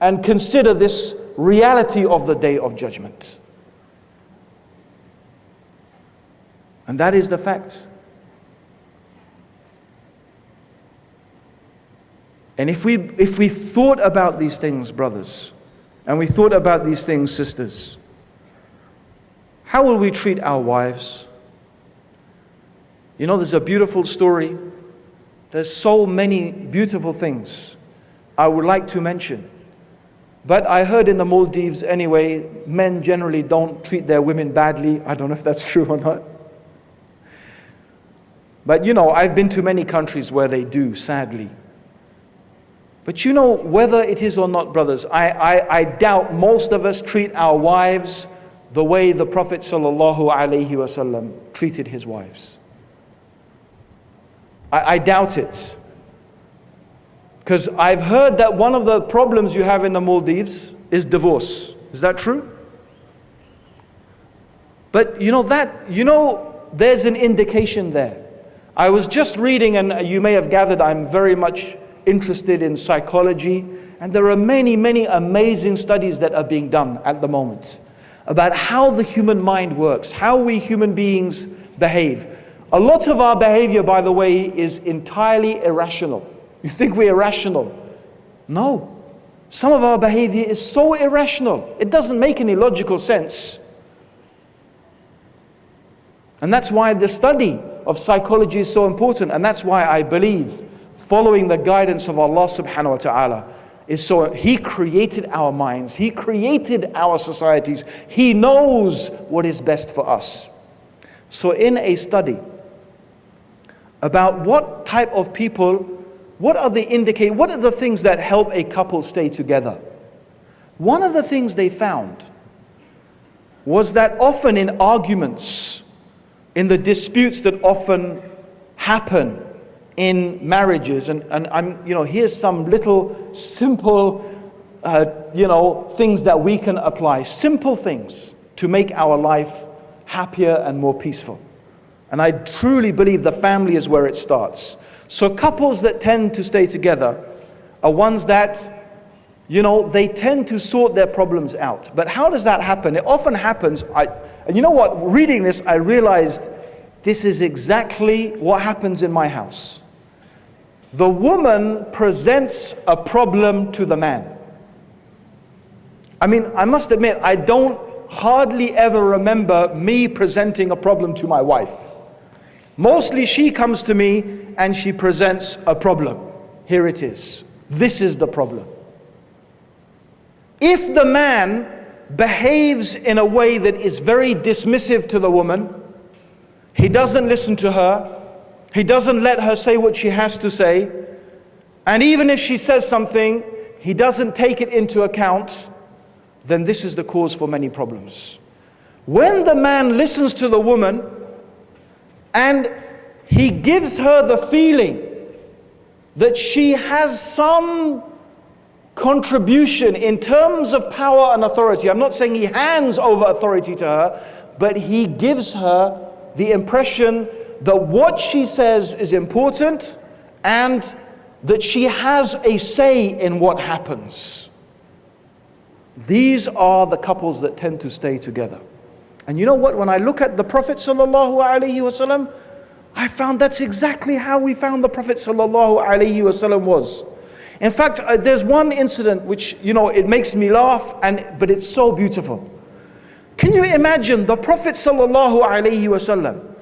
and consider this reality of the Day of Judgment. And that is the fact. And if we thought about these things, brothers, and we thought about these things, sisters, how will we treat our wives? You know, there's a beautiful story. There's so many beautiful things I would like to mention. But I heard in the Maldives anyway, men generally don't treat their women badly. I don't know if that's true or not. But you know, I've been to many countries where they do, sadly. But you know, whether it is or not, brothers, I doubt most of us treat our wives the way the Prophet ﷺ treated his wives. I doubt it. Because I've heard that one of the problems you have in the Maldives is divorce. Is that true? But there's an indication there. I was just reading, and you may have gathered I'm very much interested in psychology, and there are many, many amazing studies that are being done at the moment about how the human mind works, how we human beings behave. A lot of our behavior, by the way, is entirely irrational. You think we're irrational? No. Some of our behavior is so irrational, it doesn't make any logical sense. And that's why the study of psychology is so important, and that's why I believe following the guidance of Allah subhanahu wa ta'ala is so. He created our minds, He created our societies, He knows what is best for us. So in a study about what type of people, what are the things that help a couple stay together? One of the things they found was that often in arguments, in the disputes that often happen in marriages, and here's some little simple, things that we can apply, simple things to make our life happier and more peaceful. And I truly believe the family is where it starts. So couples that tend to stay together are ones that, they tend to sort their problems out. But how does that happen? It often happens, and you know what, reading this, I realized this is exactly what happens in my house. The woman presents a problem to the man. I mean, I must admit, I don't hardly ever remember me presenting a problem to my wife. Mostly she comes to me and she presents a problem. Here it is. This is the problem. If the man behaves in a way that is very dismissive to the woman, he doesn't listen to her, he doesn't let her say what she has to say, and even if she says something, he doesn't take it into account, then this is the cause for many problems. When the man listens to the woman and he gives her the feeling that she has some contribution in terms of power and authority, I'm not saying he hands over authority to her, but he gives her the impression that what she says is important and that she has a say in what happens. These are the couples that tend to stay together. And you know what? When I look at the Prophet sallallahu alaihi wasallam, I found that's exactly how we found the Prophet sallallahu alaihi wasallam was. In fact, there's one incident which, it makes me laugh, but it's so beautiful. Can you imagine the Prophet sallallahu alaihi wasallam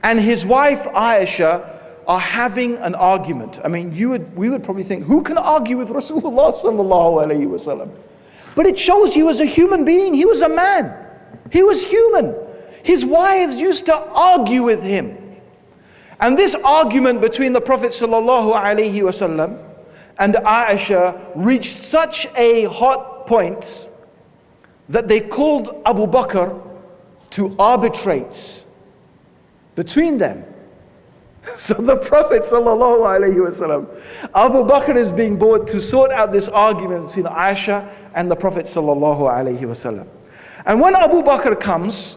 and his wife Aisha are having an argument? I mean, we would probably think, who can argue with Rasulullah sallallahu alaihi wasallam? But it shows he was a human being. He was a man. He was human. His wives used to argue with him. And this argument between the Prophet sallallahu alaihi wasallam and Aisha reached such a hot point that they called Abu Bakr to arbitrate between them. So the Prophet sallallahu alaihi wasallam, Abu Bakr is being brought to sort out this argument between Aisha and the Prophet sallallahu alaihi wasallam. And when Abu Bakr comes,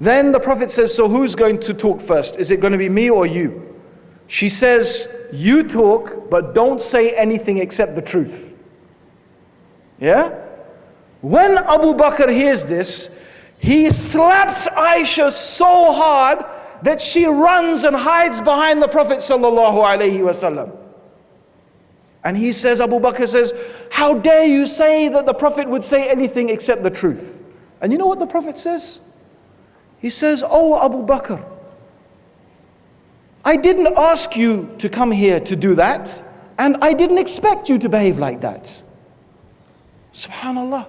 then the Prophet says, so who's going to talk first? Is it going to be me or you? She says, you talk, but don't say anything except the truth. Yeah? When Abu Bakr hears this, he slaps Aisha so hard that she runs and hides behind the Prophet sallallahu alaihi wasallam. And he says, Abu Bakr says, how dare you say that the Prophet would say anything except the truth? And you know what the Prophet says? He says, oh Abu Bakr, I didn't ask you to come here to do that, and I didn't expect you to behave like that. Subhanallah.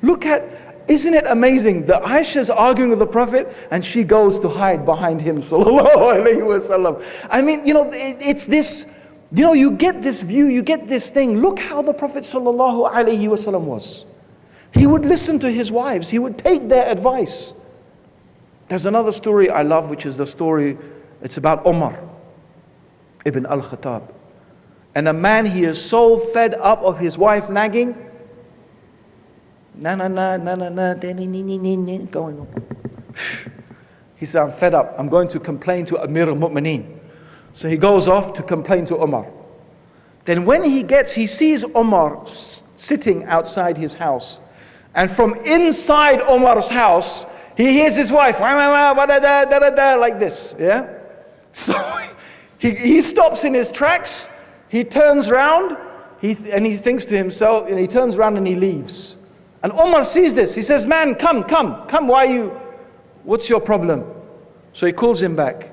Look at, isn't it amazing that Aisha's arguing with the Prophet and she goes to hide behind him, sallallahu alaihi wasallam. I mean, it's this, you get this view, you get this thing. Look how the Prophet sallallahu alaihi wasallam was. He would listen to his wives. He would take their advice. There's another story I love, which is the story, it's about Umar ibn al-Khattab. And a man, he is so fed up of his wife nagging, going on. He said, I'm fed up. I'm going to complain to Amir al-Mu'mineen. So he goes off to complain to Umar. Then when he sees Umar sitting outside his house. And from inside Umar's house, he hears his wife, like this, yeah? So he stops in his tracks, he turns around, and he thinks to himself, and he turns around and he leaves. And Umar sees this. He says, man, come, what's your problem? So he calls him back.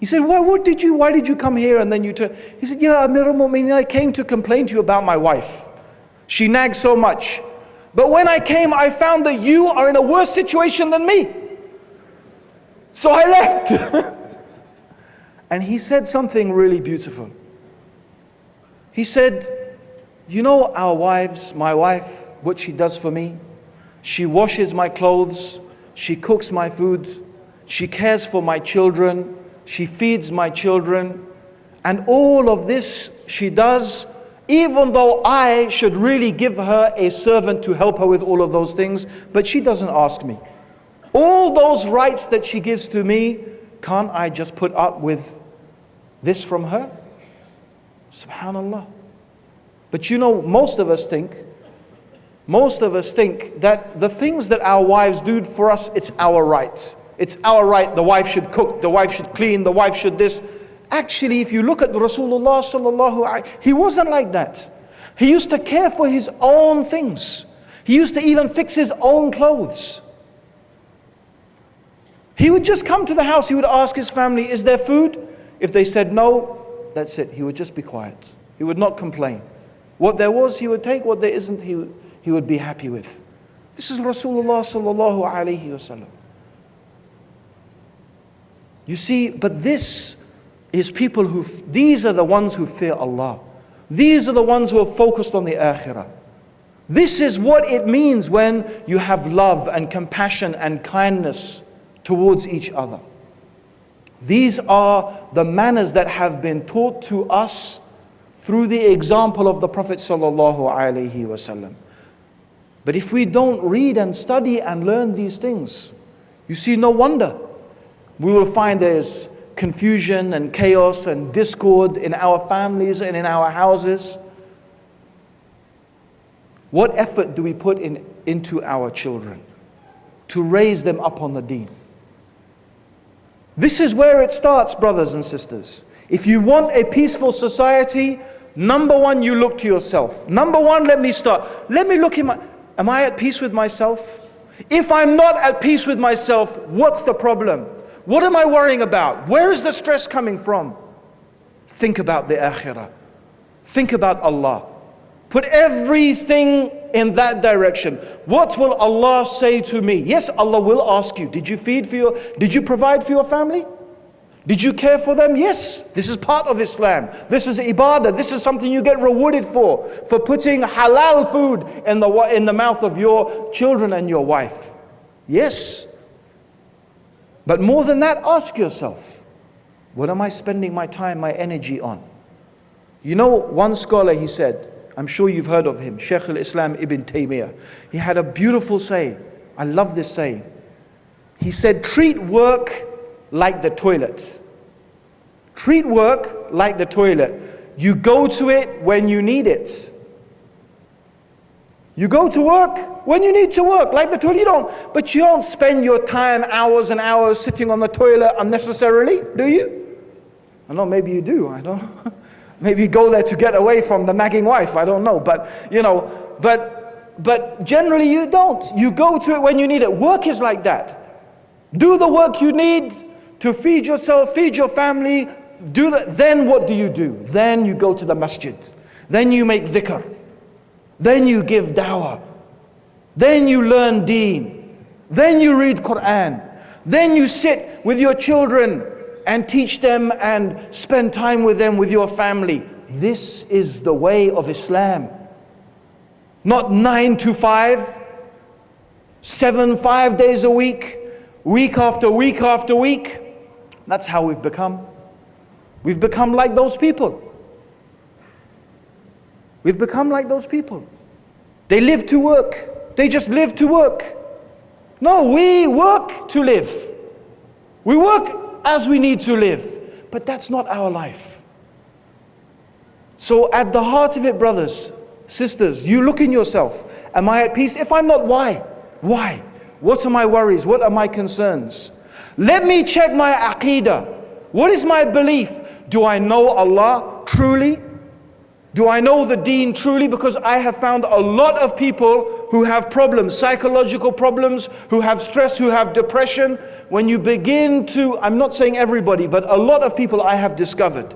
He said, why did you come here and then you turn? He said, yeah, Amir al-Mu'mineen, I came to complain to you about my wife. She nags so much. But when I came, I found that you are in a worse situation than me. So I left. And he said something really beautiful. He said, our wives, my wife, what she does for me, she washes my clothes, she cooks my food, she cares for my children, she feeds my children, and all of this she does, even though I should really give her a servant to help her with all of those things, but she doesn't ask me. All those rights that she gives to me, can't I just put up with this from her? Subhanallah. But most of us think that the things that our wives do for us, it's our right. It's our right. The wife should cook, the wife should clean, the wife should this. Actually, if you look at Rasulullah sallallahu alaihi, he wasn't like that. He used to care for his own things. He used to even fix his own clothes. He would just come to the house, he would ask his family, is there food? If they said no, that's it. He would just be quiet. He would not complain. What there was, he would take. What there isn't, he would be happy with. This is Rasulullah sallallahu alaihi wasallam. You see, but this is people these are the ones who fear Allah. These are the ones who are focused on the akhirah. This is what it means when you have love and compassion and kindness towards each other. These are the manners that have been taught to us through the example of the Prophet sallallahu alaihi wasallam. But if we don't read and study and learn these things, you see, no wonder we will find there's confusion and chaos and discord in our families and in our houses. What effort do we put into our children to raise them up on the deen? This is where it starts, brothers and sisters. If you want a peaceful society, number one, you look to yourself. Number one, let me start. Let me look am I at peace with myself? If I'm not at peace with myself, what's the problem? What am I worrying about? Where is the stress coming from? Think about the akhirah. Think about Allah. Put everything in that direction. What will Allah say to me? Yes, Allah will ask you, did you provide for your family? Did you care for them? Yes, this is part of Islam. This is ibadah. This is something you get rewarded for putting halal food in the mouth of your children and your wife. Yes. But more than that, ask yourself, what am I spending my time, my energy on? You know, one scholar, he said, I'm sure you've heard of him, Shaykh al-Islam Ibn Taymiyyah. He had a beautiful saying. I love this saying. He said, treat work like the toilet. Treat work like the toilet. You go to it when you need it. You go to work when you need to work, like the toilet. But you don't spend your time hours and hours sitting on the toilet unnecessarily, do you? I know, maybe you do, I don't know. Maybe you go there to get away from the nagging wife, I don't know. But, but generally you don't. You go to it when you need it. Work is like that. Do the work you need to feed yourself, feed your family. Do that. Then what do? Then you go to the masjid. Then you make dhikr. Then you give dawah. Then you learn deen. Then you read Quran. Then you sit with your children and teach them and spend time with them, with your family. This is the way of Islam. Not 9 to 5, 5 days a week, week after week after week. That's how we've become. We've become like those people. We've become like those people. They live to work. They just live to work. No, we work to live. We work as we need to live. But that's not our life. So at the heart of it, brothers, sisters, you look in yourself. Am I at peace? If I'm not, why? Why? What are my worries? What are my concerns? Let me check my aqeedah. What is my belief? Do I know Allah truly? Do I know the deen truly? Because I have found a lot of people who have problems, psychological problems, who have stress, who have depression. When you begin to, I'm not saying everybody, but a lot of people I have discovered.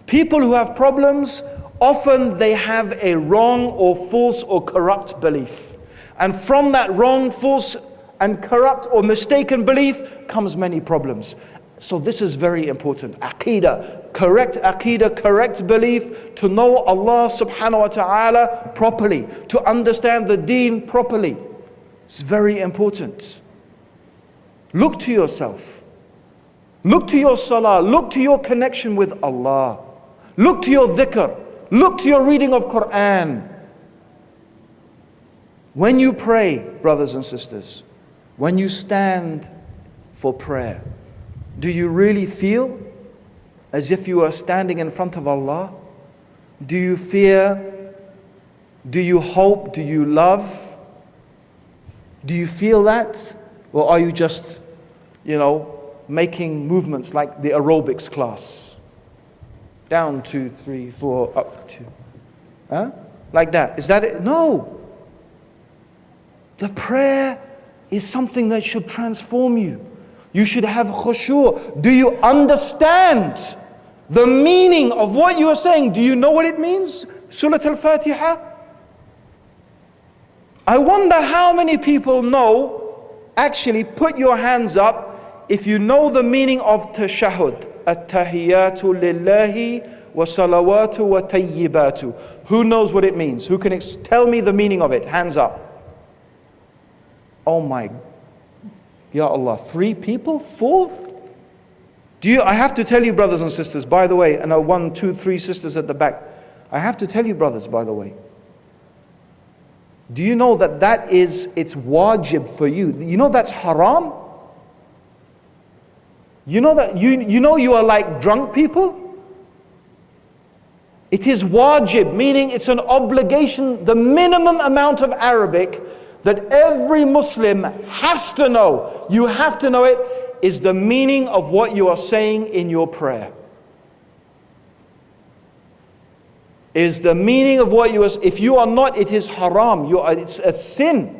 People who have problems, often they have a wrong or false or corrupt belief. And from that wrong, false and corrupt or mistaken belief comes many problems. So this is very important. Aqeedah, correct belief, to know Allah subhanahu wa ta'ala properly, to understand the deen properly. It's very important. Look to yourself. Look to your salah. Look to your connection with Allah. Look to your dhikr. Look to your reading of Quran. When you pray, brothers and sisters, when you stand for prayer, do you really feel as if you are standing in front of Allah? Do you fear? Do you hope? Do you love? Do you feel that? Or are you just, making movements like the aerobics class? Down 2, 3, 4, up 2. Like that. Is that it? No. The prayer is something that should transform you. You should have khushu'. Do you understand the meaning of what you are saying? Do you know what it means? Surah Al-Fatiha? I wonder how many people know, actually put your hands up if you know the meaning of tashahhud. At-tahiyyatu lillahi wa salawatu wa tayyibatu. Who knows what it means? Who can tell me the meaning of it? Hands up. Oh my, Ya Allah, 3 people? 4? I have to tell you, brothers and sisters, by the way, and 1, 2, 3 sisters at the back. I have to tell you, brothers, by the way. Do you know that it's wajib for you? You know that's haram? You know that you are like drunk people? It is wajib, meaning it's an obligation, the minimum amount of Arabic that every Muslim has to know, you have to know it, is the meaning of what you are saying in your prayer. Is the meaning of what you are, if you are not, it is haram, it's a sin.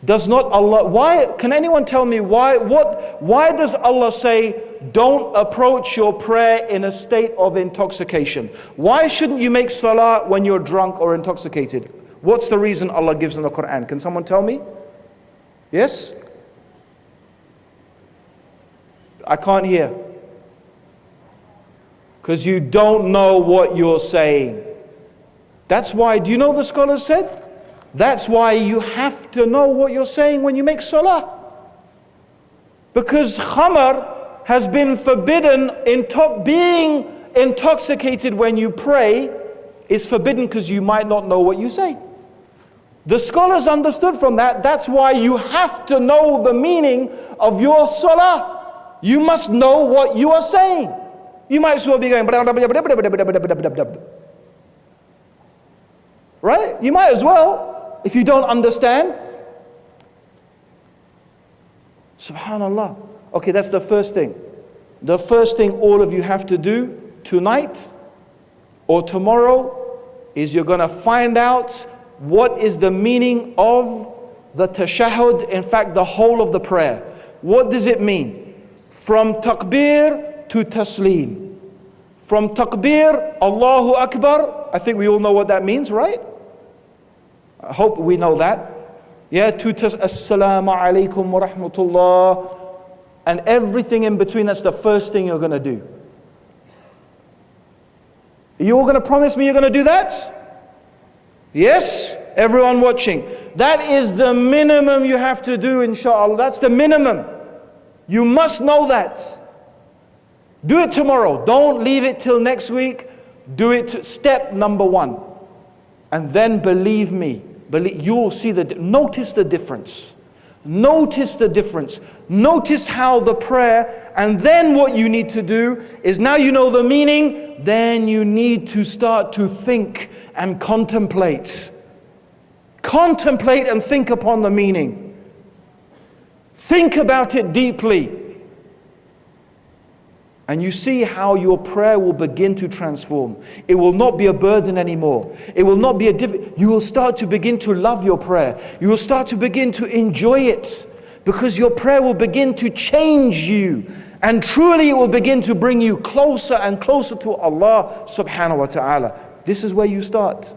Does not Allah, why, can anyone tell me why does Allah say, don't approach your prayer in a state of intoxication? Why shouldn't you make salah when you're drunk or intoxicated? What's the reason Allah gives in the Quran? Can someone tell me? Yes? I can't hear. Because you don't know what you're saying. That's why, do you know the scholars said? That's why you have to know what you're saying when you make salah. Because khamar has been forbidden, being intoxicated when you pray is forbidden because you might not know what you say. The scholars understood from that, that's why you have to know the meaning of your salah. You must know what you are saying. You might as well be going right? You might as well, if you don't understand. Subhanallah. Okay, that's the first thing. The first thing all of you have to do tonight or tomorrow is you're going to find out what is the meaning of the tashahhud, in fact the whole of the prayer. What does it mean? From takbir to taslim. From takbir, Allahu Akbar, I think we all know what that means, right? I hope we know that. Yeah, to Assalamu alaikum wa rahmatullah. And everything in between, that's the first thing you're going to do. Are you all going to promise me you're going to do that? Yes? Everyone watching. That is the minimum you have to do, inshallah. That's the minimum. You must know that. Do it tomorrow. Don't leave it till next week. Do it step number 1. And then believe me, you will see notice the difference. Notice the difference. Notice how the prayer, and then what you need to do is, now you know the meaning, then you need to start to think and contemplate. Contemplate and think upon the meaning. Think about it deeply. And you see how your prayer will begin to transform. It will not be a burden anymore. It will not be you will start to begin to love your prayer. You will start to begin to enjoy it. Because your prayer will begin to change you. And truly it will begin to bring you closer and closer to Allah subhanahu wa ta'ala. This is where you start.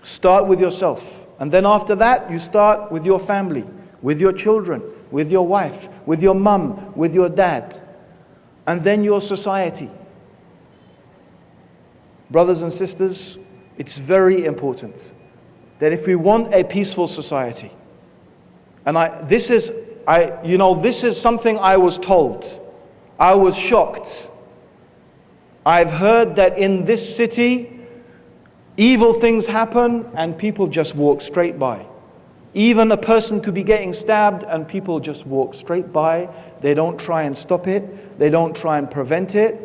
Start with yourself. And then after that, you start with your family, with your children, with your wife, with your mum, with your dad, and then your society. Brothers and sisters, it's very important that if we want a peaceful society, and this is something I was told. I was shocked. I've heard that in this city, evil things happen and people just walk straight by. Even a person could be getting stabbed and people just walk straight by. They don't try and stop it. They don't try and prevent it.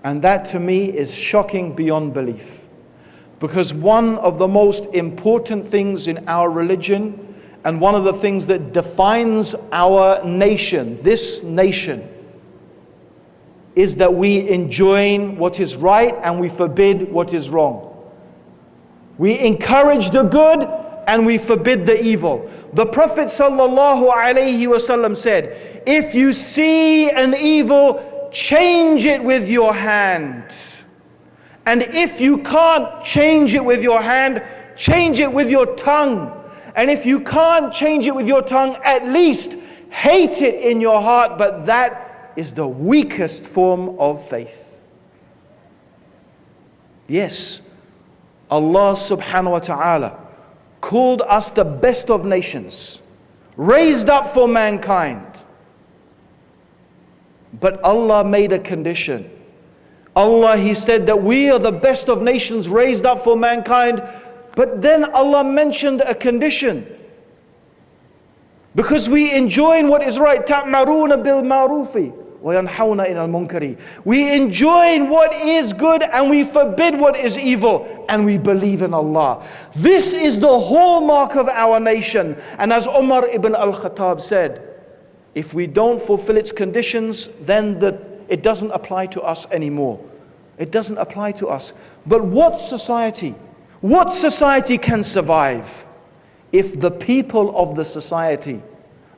And that to me is shocking beyond belief. Because one of the most important things in our religion, and one of the things that defines our nation, this nation, is that we enjoin what is right and we forbid what is wrong. We encourage the good and we forbid the evil. The Prophet ﷺ said, if you see an evil, change it with your hand. And if you can't change it with your hand, change it with your tongue. And if you can't change it with your tongue, at least hate it in your heart. But that is the weakest form of faith. Yes, Allah subhanahu wa ta'ala called us the best of nations, raised up for mankind. But Allah made a condition. Allah, He said that we are the best of nations raised up for mankind. But then Allah mentioned a condition. Because we enjoin what is right. تَأْمَرُونَ بِالْمَعْرُوفِ وَيَنْحَوْنَ إِلَى الْمُنْكَرِ. We enjoin what is good and we forbid what is evil, and we believe in Allah. This is the hallmark of our nation. And as Umar ibn al-Khattab said, if we don't fulfill its conditions, then it doesn't apply to us anymore. It doesn't apply to us. But what society can survive if the people of the society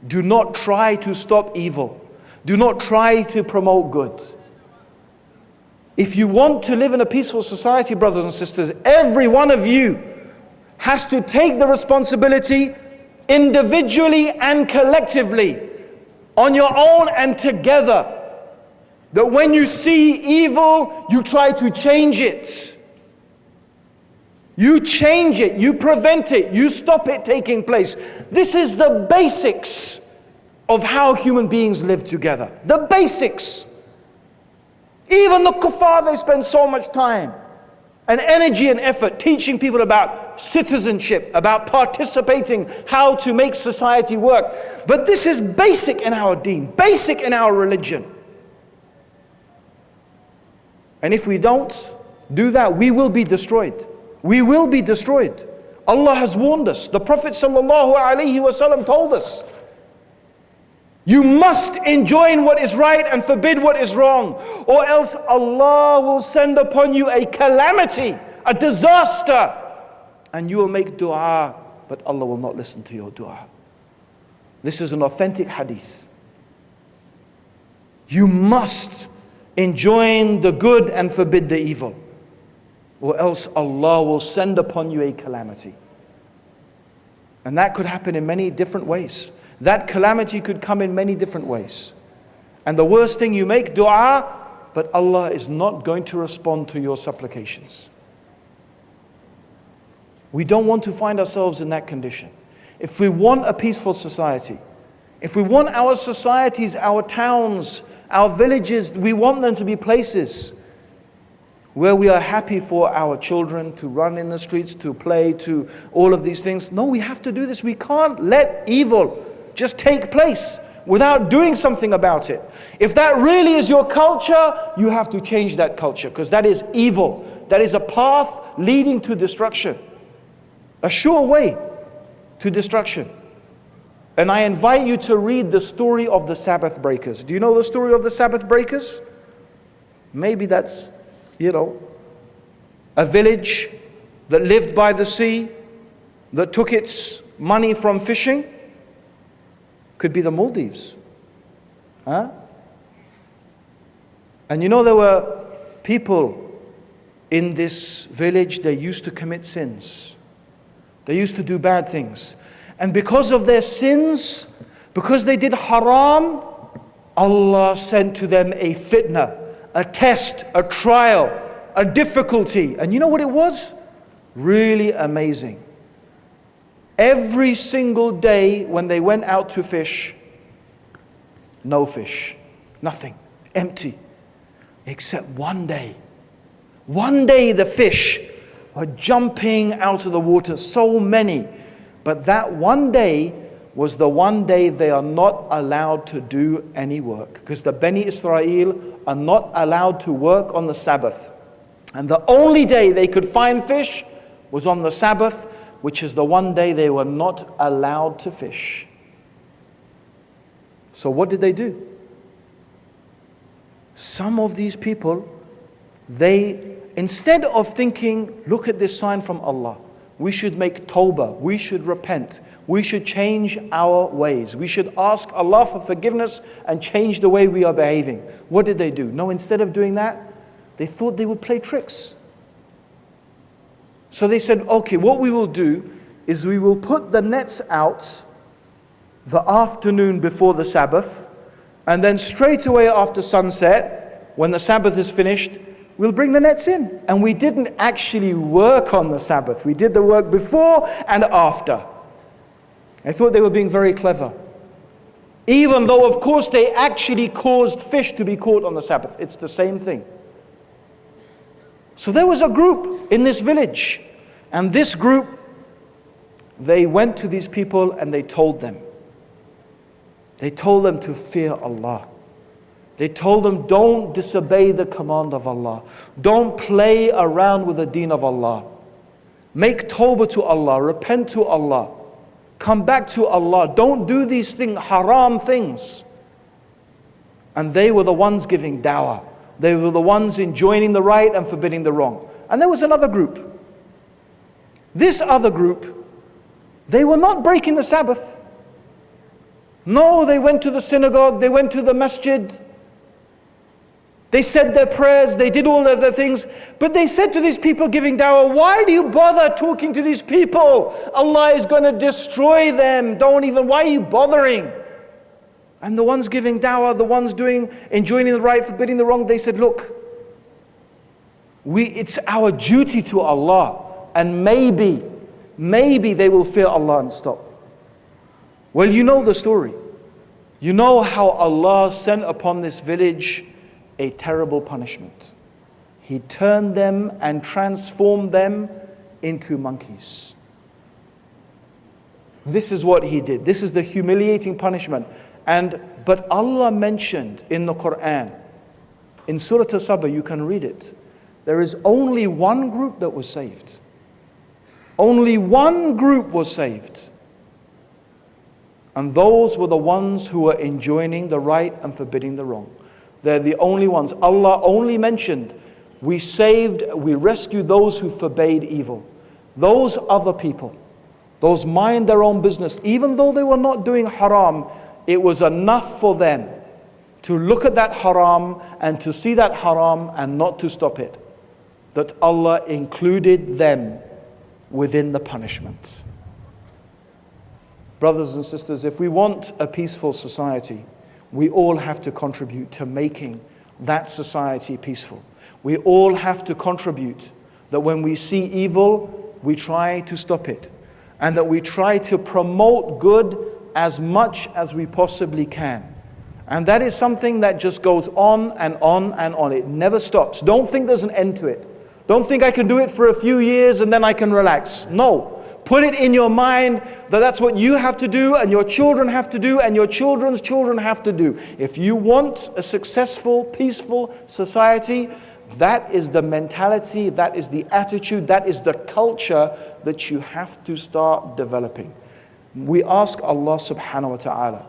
do not try to stop evil, do not try to promote good? If you want to live in a peaceful society, brothers and sisters, every one of you has to take the responsibility individually and collectively, on your own and together, that when you see evil, you try to change it. You change it, you prevent it, you stop it taking place. This is the basics of how human beings live together. The basics. Even the kuffar, they spend so much time and energy and effort teaching people about citizenship, about participating, how to make society work. But this is basic in our deen, basic in our religion. And if we don't do that, we will be destroyed. We will be destroyed. Allah has warned us. The Prophet ﷺ told us, you must enjoin what is right and forbid what is wrong, or else Allah will send upon you a calamity, a disaster, and you will make dua, but Allah will not listen to your dua. This is an authentic hadith. You must enjoin the good and forbid the evil, or else Allah will send upon you a calamity. And that could happen in many different ways. That calamity could come in many different ways. And the worst thing, you make dua, but Allah is not going to respond to your supplications. We don't want to find ourselves in that condition. If we want a peaceful society, if we want our societies, our towns, our villages, we want them to be places where we are happy for our children to run in the streets, to play, to all of these things. No, we have to do this. We can't let evil just take place without doing something about it. If that really is your culture, you have to change that culture, because that is evil. That is a path leading to destruction. A sure way to destruction. And I invite you to read the story of the Sabbath breakers. Do you know the story of the Sabbath breakers? Maybe that's, a village that lived by the sea, that took its money from fishing. Could be the Maldives. And there were people in this village, they used to commit sins. They used to do bad things. And because of their sins, because they did haram, Allah sent to them a fitna, a test, a trial, a difficulty. And you know what it was? Really amazing. Every single day when they went out to fish, no fish, nothing, empty. Except one day. One day the fish were jumping out of the water, so many. But that one day was the one day they are not allowed to do any work. Because the Bani Israel are not allowed to work on the Sabbath. And the only day they could find fish was on the Sabbath, which is the one day they were not allowed to fish. So what did they do? Some of these people, instead of thinking, look at this sign from Allah, we should make tawbah, we should repent, we should change our ways, we should ask Allah for forgiveness and change the way we are behaving. What did they do? No, instead of doing that, they thought they would play tricks. So they said, okay, what we will do is we will put the nets out the afternoon before the Sabbath, and then straight away after sunset, when the Sabbath is finished, we'll bring the nets in. And we didn't actually work on the Sabbath. We did the work before and after. I thought they were being very clever. Even though, of course, they actually caused fish to be caught on the Sabbath. It's the same thing. So there was a group in this village. And this group, they went to these people and they told them. They told them to fear Allah. They told them, don't disobey the command of Allah. Don't play around with the deen of Allah. Make tawbah to Allah, repent to Allah. Come back to Allah. Don't do these things, haram things. And they were the ones giving dawah. They were the ones enjoining the right and forbidding the wrong. And there was another group. This other group, they were not breaking the Sabbath. No, they went to the synagogue, they went to the masjid. They said their prayers, they did all of their things. But they said to these people giving dawah, why do you bother talking to these people? Allah is going to destroy them. Why are you bothering? And the ones giving dawah, the ones enjoining the right, forbidding the wrong, they said, look, it's our duty to Allah. And maybe they will fear Allah and stop. Well, you know the story. You know how Allah sent upon this village a terrible punishment. He turned them and transformed them into monkeys. This is what He did. This is the humiliating punishment. But Allah mentioned in the Quran, in Surah As-Saba, you can read it. There is only one group that was saved. Only one group was saved. And those were the ones who were enjoining the right and forbidding the wrong. They're the only ones. Allah only mentioned, we rescued those who forbade evil. Those other people, those mind their own business, even though they were not doing haram, it was enough for them to look at that haram and to see that haram and not to stop it. That Allah included them within the punishment. Brothers and sisters, if we want a peaceful society, we all have to contribute to making that society peaceful. We all have to contribute that when we see evil, we try to stop it. And that we try to promote good as much as we possibly can. And that is something that just goes on and on and on. It never stops. Don't think there's an end to it. Don't think I can do it for a few years and then I can relax. No. Put it in your mind that that's what you have to do and your children have to do and your children's children have to do. If you want a successful, peaceful society, that is the mentality, that is the attitude, that is the culture that you have to start developing. We ask Allah subhanahu wa ta'ala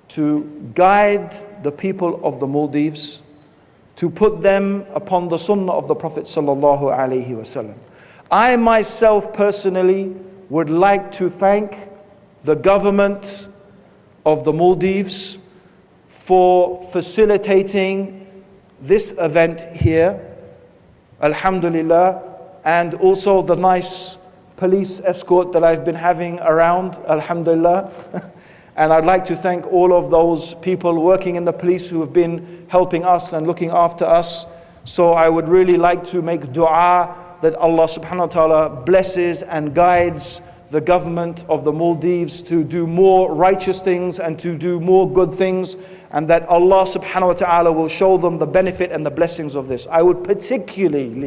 to guide the people of the Maldives, to put them upon the sunnah of the Prophet sallallahu alaihi wasallam. I myself personally would like to thank the government of the Maldives for facilitating this event here, alhamdulillah, and also the nice police escort that I've been having around, alhamdulillah. And I'd like to thank all of those people working in the police who have been helping us and looking after us. So I would really like to make dua that Allah subhanahu wa ta'ala blesses and guides the government of the Maldives to do more righteous things and to do more good things, and that Allah subhanahu wa ta'ala will show them the benefit and the blessings of this. I would particularly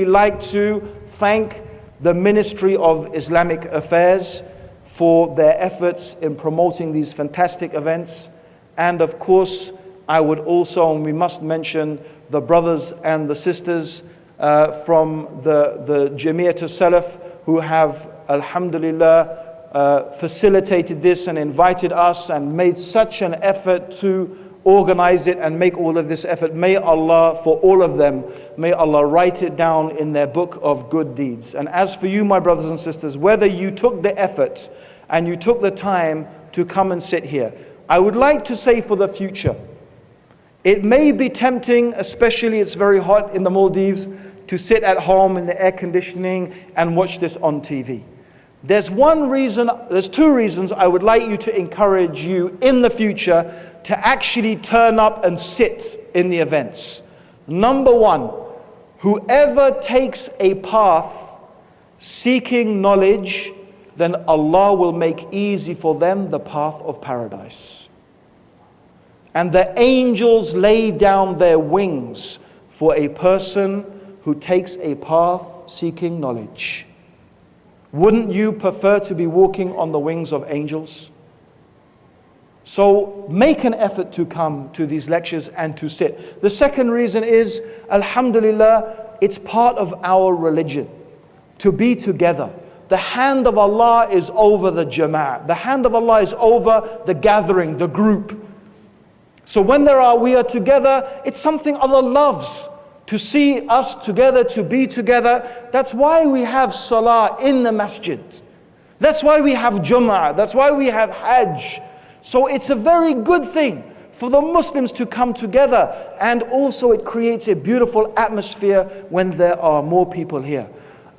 like to thank the Ministry of Islamic Affairs for their efforts in promoting these fantastic events. And of course, I would also, and we must mention, the brothers and the sisters from the Jamiat al-Salaf who have, alhamdulillah, facilitated this and invited us and made such an effort to organize it and make all of this effort. May Allah, for all of them, may Allah write it down in their book of good deeds. And as for you, my brothers and sisters, whether you took the effort and you took the time to come and sit here, I would like to say for the future, it may be tempting, especially it's very hot in the Maldives, to sit at home in the air conditioning and watch this on TV. There's two reasons I would like you to encourage you in the future to actually turn up and sit in the events. Number one, whoever takes a path seeking knowledge, then Allah will make easy for them the path of paradise. And the angels lay down their wings for a person who takes a path seeking knowledge. Wouldn't you prefer to be walking on the wings of angels? So make an effort to come to these lectures and to sit. The second reason is, alhamdulillah, it's part of our religion to be together. The hand of Allah is over the jama'ah. The hand of Allah is over the gathering, the group. So when we are together, it's something Allah loves. To see us together, to be together. That's why we have salah in the masjid. That's why we have Jum'ah. That's why we have Hajj. So it's a very good thing for the Muslims to come together. And also it creates a beautiful atmosphere when there are more people here.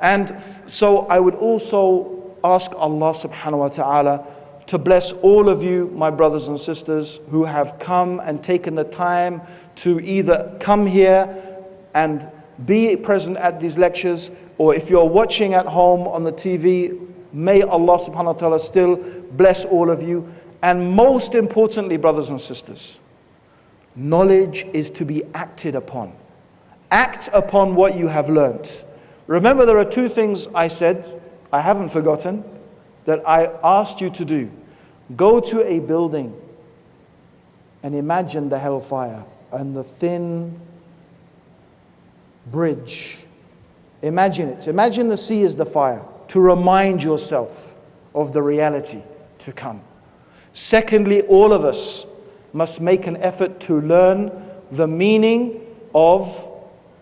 And so I would also ask Allah subhanahu wa ta'ala to bless all of you, my brothers and sisters, who have come and taken the time to either come here and be present at these lectures, or if you're watching at home on the TV, may Allah subhanahu wa ta'ala still bless all of you. And most importantly, brothers and sisters, knowledge is to be acted upon. Act upon what you have learnt. Remember, there are two things I said, I haven't forgotten, that I asked you to do. Go to a building and imagine the hellfire and the thin bridge. Imagine it. Imagine the sea is the fire, to remind yourself of the reality to come. Secondly, all of us must make an effort to learn the meaning of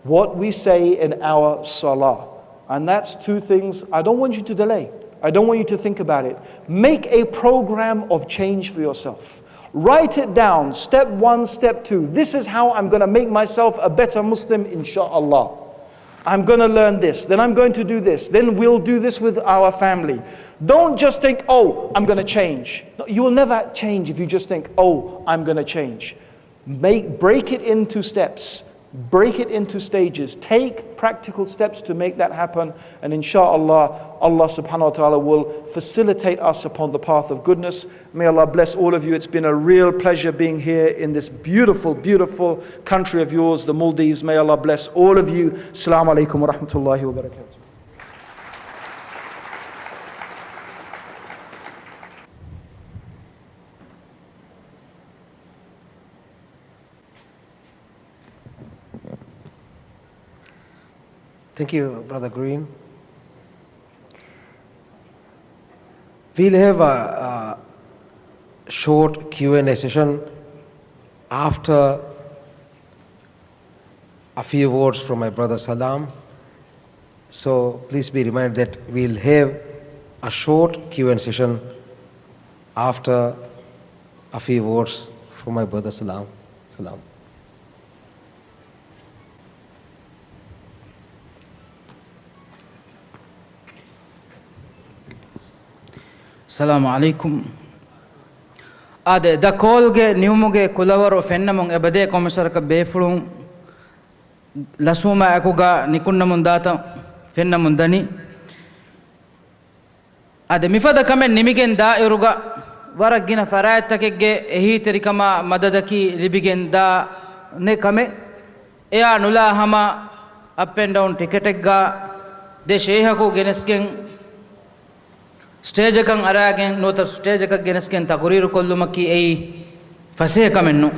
what we say in our salah. And that's two things I don't want you to delay. I don't want you to think about it. Make a program of change for yourself. Write it down, step 1, step 2. This is how I'm going to make myself a better Muslim, inshaAllah. I'm going to learn this, then I'm going to do this, then we'll do this with our family. Don't just think, oh, I'm going to change. No, you will never change if you just think, oh, I'm going to change. Break it into steps. Break it into stages. Take practical steps to make that happen. And inshaAllah, Allah subhanahu wa ta'ala will facilitate us upon the path of goodness. May Allah bless all of you. It's been a real pleasure being here in this beautiful, beautiful country of yours, the Maldives. May Allah bless all of you. Assalamu alaikum wa rahmatullahi wa barakatuh. Thank you, Brother Green. We'll have a short Q&A session after a few words from my brother Salam. So please be reminded that we'll have a short Q&A session after a few words from my brother Salam. Salam. Assalamu alaikum. Ade da kolge niumuge kulawaro fennamun ebade komisaraka befulun lasuma akuga nikunnamun data fennamun dani. Ade mifada kamen nimigen da iruga waragina farayattakege ehi terikama madadaki libigen da ne kame eya nula hama up and down ticketegga de shehaku genesken stage kan aragen no tar stage ka genesken takuriru kollumaki ei fase kamennu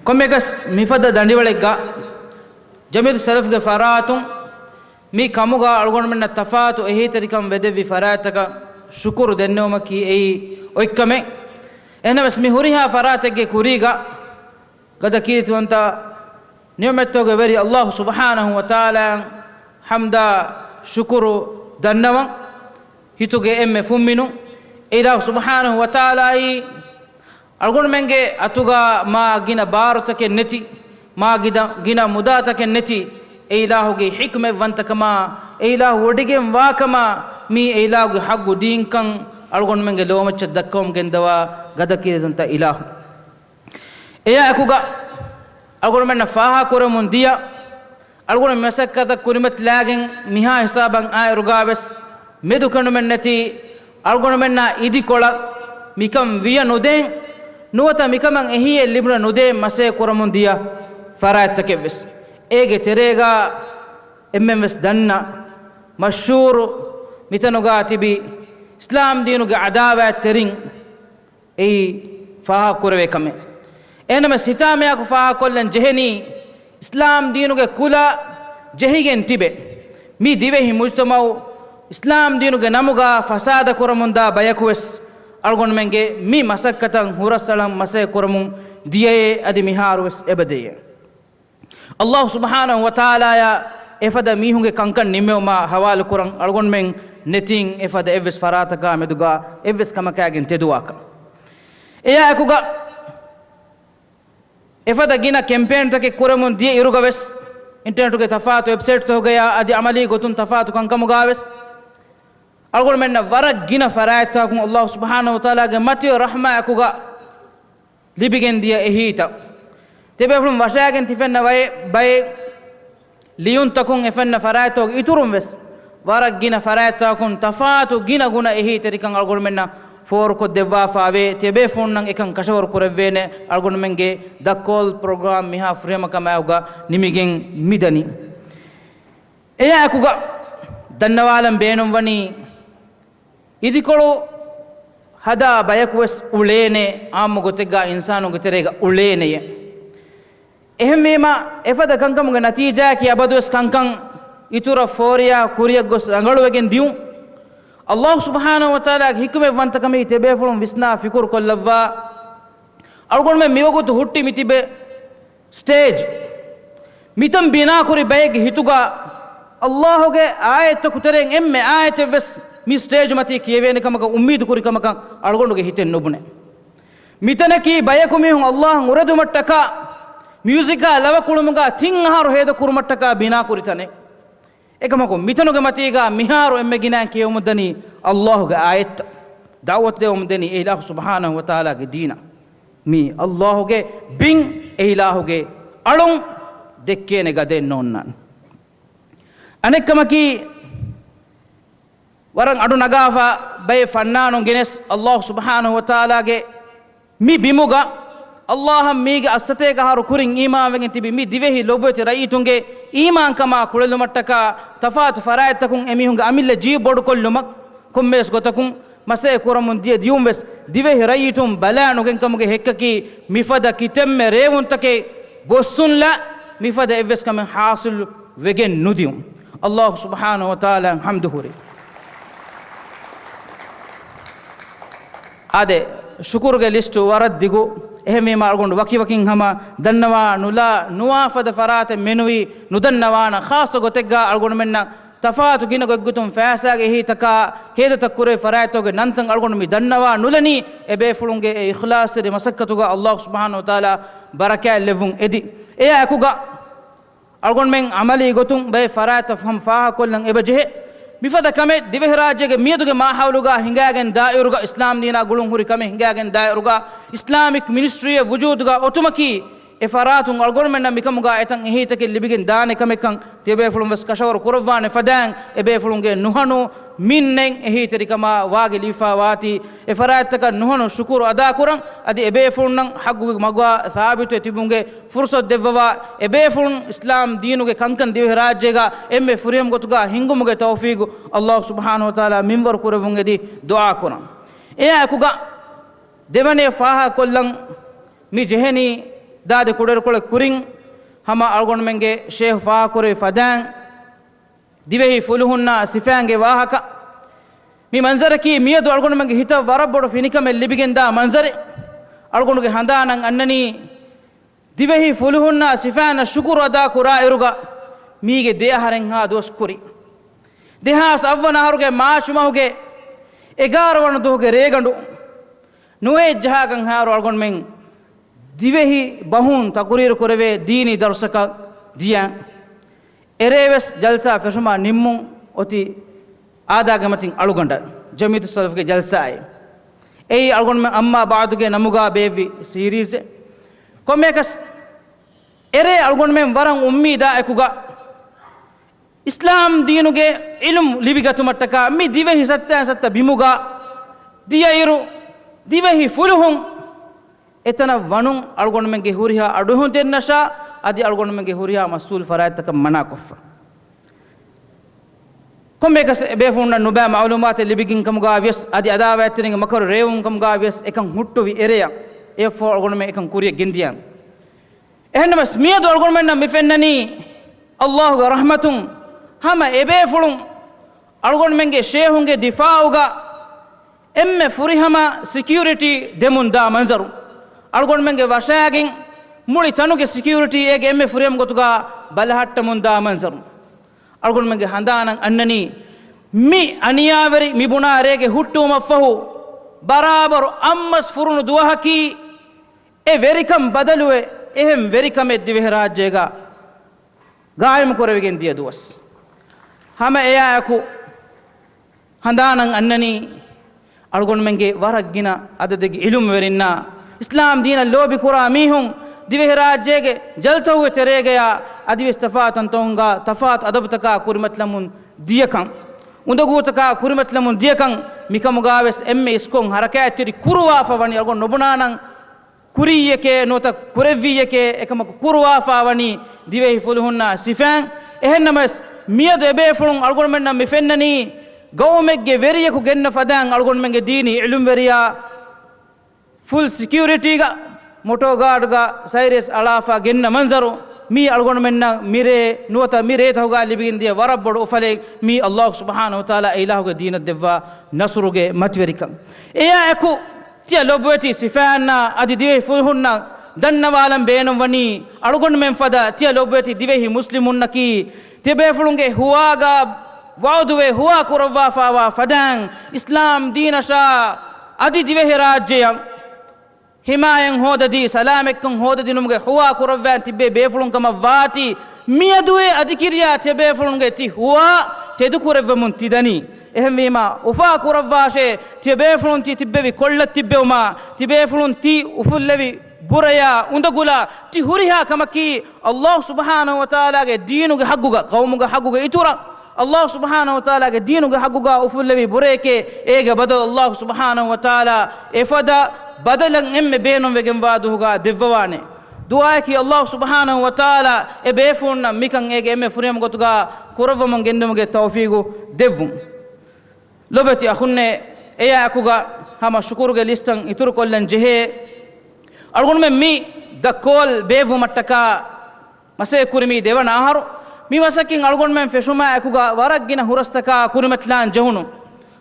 kommegas mifada dandiwalegga jamid salaf ge faratum mi kamuga algonmenna tafatu ehi tarikam vedevi farataka shukuru dennumaki ei oikkame ehnabas mi huriha faratege kuriga gada kiritu anta ni'mattoge veri Allah subhanahu wa ta'ala hamda shukuru dannawa hituge emme fumminu ilah subhanahu wa ta'ala algon menge atuga ma gina barotake neti ma gina mudatake neti ilahuge hikme vantakama ilahu odige wakama mi ilahuge haggu dinkan algon menge lomacha dakkom gendawa gadakirenta ilahu eya akuga algon menna faha koramun dia algon mesakkata kurimat lagen miha hisaban ay rugabes medukanu mennati algonu menna idi kola mikam viya noden nuwata mikaman ehiye libna node mase koramun dia farayattakeves ege terega emmes danna mashhur mitanuga tibi islam dinuga adawa terin ei faha kurave kame ename sitame ku faha kollan jeheni islam deenuge kula jehigen tibe mi divehi mujtamau islam deenuge namuga fasada koramunda bayakuwes algon menge mi masakkatan hurasalam masay koramun diye adi miharus ebadeye Allah subhanahu wa ta'ala ya efada mihunge kankan nimmeuma hawal kurang algon men neting efada eves farataka meduga eves kamakagen teduaka eya akuga efada gina campaign take kuramun die iruga wes internet ge tafatu website to gaya adi amali gotun tafatu kankamuga wes algon men na warak gina farata kun Allah subhanahu wa ta'ala ge mati rahma akuga libigen dia ehita tebe fulum washagen tifenna bay liyun takun efenna farato iturum wes warak gina farata kun tafatu gina guna ehita rikan algon men na for ko debba faave tebe phone nang ekan kashawar kurevene algon menge the call program miha frame kamauga nimigen midani eya akuga dannawalam beenum wani idikolo hada bayakwes ulene amugotega insanu goterega ulene ehmema efada kankam ge natija ki abadus kankan itura foria kuriya gos rangaluwegen diu Allah subhanahu wa ta'ala hikme vantakame tebe fulum visna fikur kollava algon me miwagut hutti mitibe stage mitam bina kuri bayeg hituga Allah ge ayat kutereng emme ayat ves mi stage mati kiyevene kamaka ummid kuri kamaka algon ge hiten nobune mitana ki bayakumi hun Allah uradu mattaka musica lava kulumuga tinharu heda kurumattaka bina kuritane ekamako mitanuge matiga miharu emme ginan kiyumudani Allah ge ayat da'wat de umdani ilah subhanahu wa ta'ala ge dina mi Allah ge bing ilah ge alun dekkene gade nonnan anekamaki warang adu nagafa bay fannanu genes Allah subhanahu wa ta'ala ge mi bimuga Allah mige asate ga haru kuring iman wegen tibi mi divehi lobete raitunge iman kama kulelu mattaka tafat farayat takun emihunga amille ji bodu kollumak kummes gotakun mase koramun die diumves divehi raitum balanu gen kamuge hekkaki mifada kitemme rewun take bossun la mifada evves kam hasil wegen nudium Allah subhanahu wa ta'ala hamduhuri ade shukur ge listu warad digu ehme margondu waki wakin hama dannawa nula nuwafada farate menui nudannawana khas gotegga algon menna tafatu gina goggutum faasage hitaka heda takure faratoge nantan algon mi dannawa nulani ebe fulunge e ikhlas de masakkatuga Allah subhanahu wa ta'ala baraka levun edi eya akuga algon men amali gotum be farata ham faha kollan ebe jehe mifada kame divehraajege mieduge mahawluga hingagen dairuga islam dina gulun huri kame hingagen dairuga islamic ministry e wujuduga otumaki e faratun algon menna mikamuga etan ehitake libigen daane kame kan tebe fulum bes kashawar kurwane fadan ebe fulunge nuhanu minnen ehiteri kama wage lifa wati e farataka nuhanu shukuru ada kuran adi ebe fulun haggu magwa thabitu tibunge fursat devwa ebe fulun islam diinuge kankan divehraajega emme furiyam gotuga hingumuge tawfiq Allah subhanahu wa ta'ala minwar kurevunge di dua kuran e akuga devane faha kollan mi jeheni dade kuder kole kuring hama algon menge sheikh fa kore fadan divehi fuluhunna sifange wahaka mi manzara ki miyadu algon menge hita warabodo finikame libigenda manzare algon ge handanan annani divehi fuluhunna sifana shukuru ada kura iruga mige de haren ha dos kuri deha savwana haruge maashumahuge 11 wana doge regandu nuwe jahagan haru algon men divehi bahun takurir korave dini darsaka diya ereves jalsa feshuma nimmun oti aada gamatin aluganda jamit salaf ge jalsa ay ei algon me amma baadu ge namuga bevi series komekas ere algon me warang ummida ekuga islam diinuge ilm libigatu mattaka mi divehi satta bimuga diyairu divehi fuluhun etana wanun algon menge huriha aduhun tennasha adi algon menge huriha masul farayataka mana koffa komme kas be funna nuba malumat libigin kam gavies adi adawatinge makar rewun kam gavies ekan huttu vi ereya for algon me ekam kuriya gindiya ehna mas miyadu algon men nam mifennani Allah ga rahmatun hama ebe fulun algon menge shehunge difauga emme furihama security demunda manzaru algon menge washagin muli tanuge security ege emme furiham gotuga balahatta munda manzaru algon menge handanan annani mi aniyaveri mibuna rege huttuma fahu barabaru ammas furunu duwahaki e verikam badaluwe ehem verikam eddive rajyega gaayam korevigen diya duwas hama eyaku handanan annani algon menge waraggina adadegi ilum werinna islam dina lobi kura mihun dive rajyege jaltowe teregeya adive istafatan tonga tafat adabtaka kurimatlamun diyakan undagutaka kurimatlamun diyakan mikamugaves emme iskon harakatiri kurwa fawani algon nobunanan kuriyeke nota kureviyeke ekama kurwa fawani dive fulhunna sifan ehennamas miyad ebe fulun algon menna mifennani gawmegge veriyeku genna fadan algon menge dini ilum veriya full security ga moto guard ga cyrus alafa genna manzaru mi algon menna mire nuwata mire tawga libigin dia warabbodo ufale mi Allah subhanahu wa ta'ala ilahu ga dina devwa nasruge matwerikam eya eku tia lobweti sifana adi dive fulhunna dannawalam beenum wani algon men fada tia lobweti divehi muslimunna ki tebe fulunge huwaga wauduwe huwa kurawwa fawa fadan islam dinasha adi divehi rajyang himayen hodadi salamekkun hodadi numge huwa kurawwan tibbe befulun kama vati miyaduwe adikiriya tebe fulunge ti huwa tedu kurawmun tidani ehem wima ufa kurawwashe tebe fulun ti tibbevi kollat tibbewma tebe fulun ti ufullevi buraya undagula ti huriha kamaki Allah subhanahu wa ta'ala ge diinuge hagguga qawmuge hagguga itura Allah subhanahu wa ta'ala ge diinuge hagguga ufullevi bureke ege badal Allah subhanahu wa ta'ala efada badalan emme beenum wegen waduga devwane du'a ki Allah subhanahu wa ta'ala e befunna mikan ege emme furiyam gotuga kurawmon gendumuge tawfiqu devum lobati akhunne eya akuga hama shukuruge listan itur kollan jehe algon men mi dakol bevu mattaka mase kurimi devana aharu mi masakin algon men feshuma akuga waraggina hurastaka kurimatlan jehunu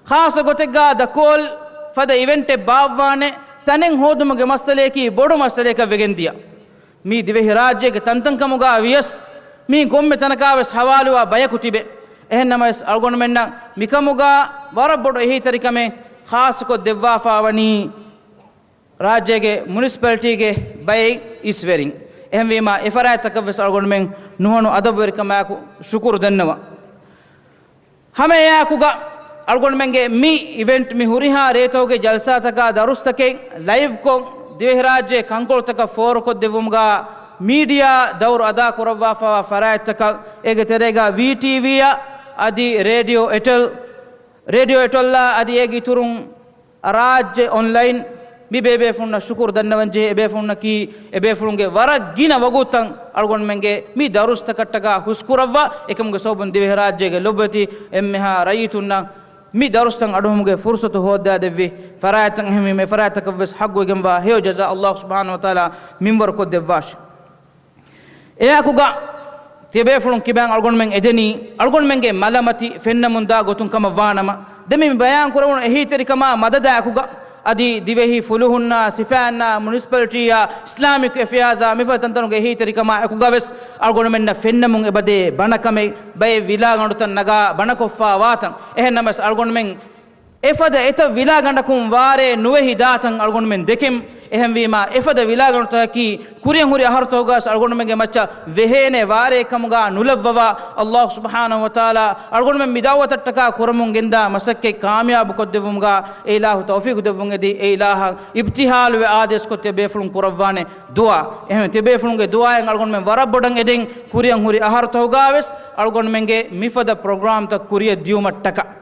khasa gotega dakol fada evente bavwane tanen hodumuge masaleki bodu masaleka vegendiya mi divehi rajyege tantankamuga vias mi gomme tanakaves hawaluwa bayakutibe ehnamas algon menna mikamuga warabbodo ehi tarikame khas ko devwa fawani rajyege municipality ge bay iswering ehmwima efara takavs algon men nuhanu adabwer kamaku shukuru dannawa hame yakuga algon menge mi event mi huriha retoge jalsa taka darustake live ko divehi rajye kankol taka for ko devumga media dawr ada korawwa fa farayat taka ege terega VTV ya adi radio etolla adi egi turun rajye online mi bebe funna shukur dannawanje ebe funna ki ebe funge waragina wagutan algon menge mi darusta kattaga huskurawwa ekamge soban divehi rajye ge lobati emmeha rayitunna mi darustan adumuge fursatu hodda devvi farayatan hemi me farayata kavs haggo gemba heo jaza Allah subhanahu wa ta'ala minbar ko devvash eya kuga tebe fulun kiban algon men edeni algon menge malamati fennamunda gotun kama wanama demi bayan kurawun ehi teri kama madada kuga adi divehi fuluhunna sifana municipality ya islamic affairs mifatan ge hi tarikama akugaves algon menna fennamun ebade banakame bay vila gandutan naga banakoffa watan ehnamas algon men efada eta vila gandakum ware nuwehi datan algon men dekem ehem wima efada vila ganduta ki kuriyan huri ahartogas algon menge macha vehene ware kamuga nulabwa Allah subhanahu wa ta'ala algon men midawatattaka kuramun genda masakke kamyab koddevumga ilahu tawfiq devunge di ilaha ibtihal we ades ko tebe fulun kurawwane dua ehem tebe fulunge dua en algon men warabodang eden kuriyan huri ahartogaves algon menge mifada program ta kuriya diumattaka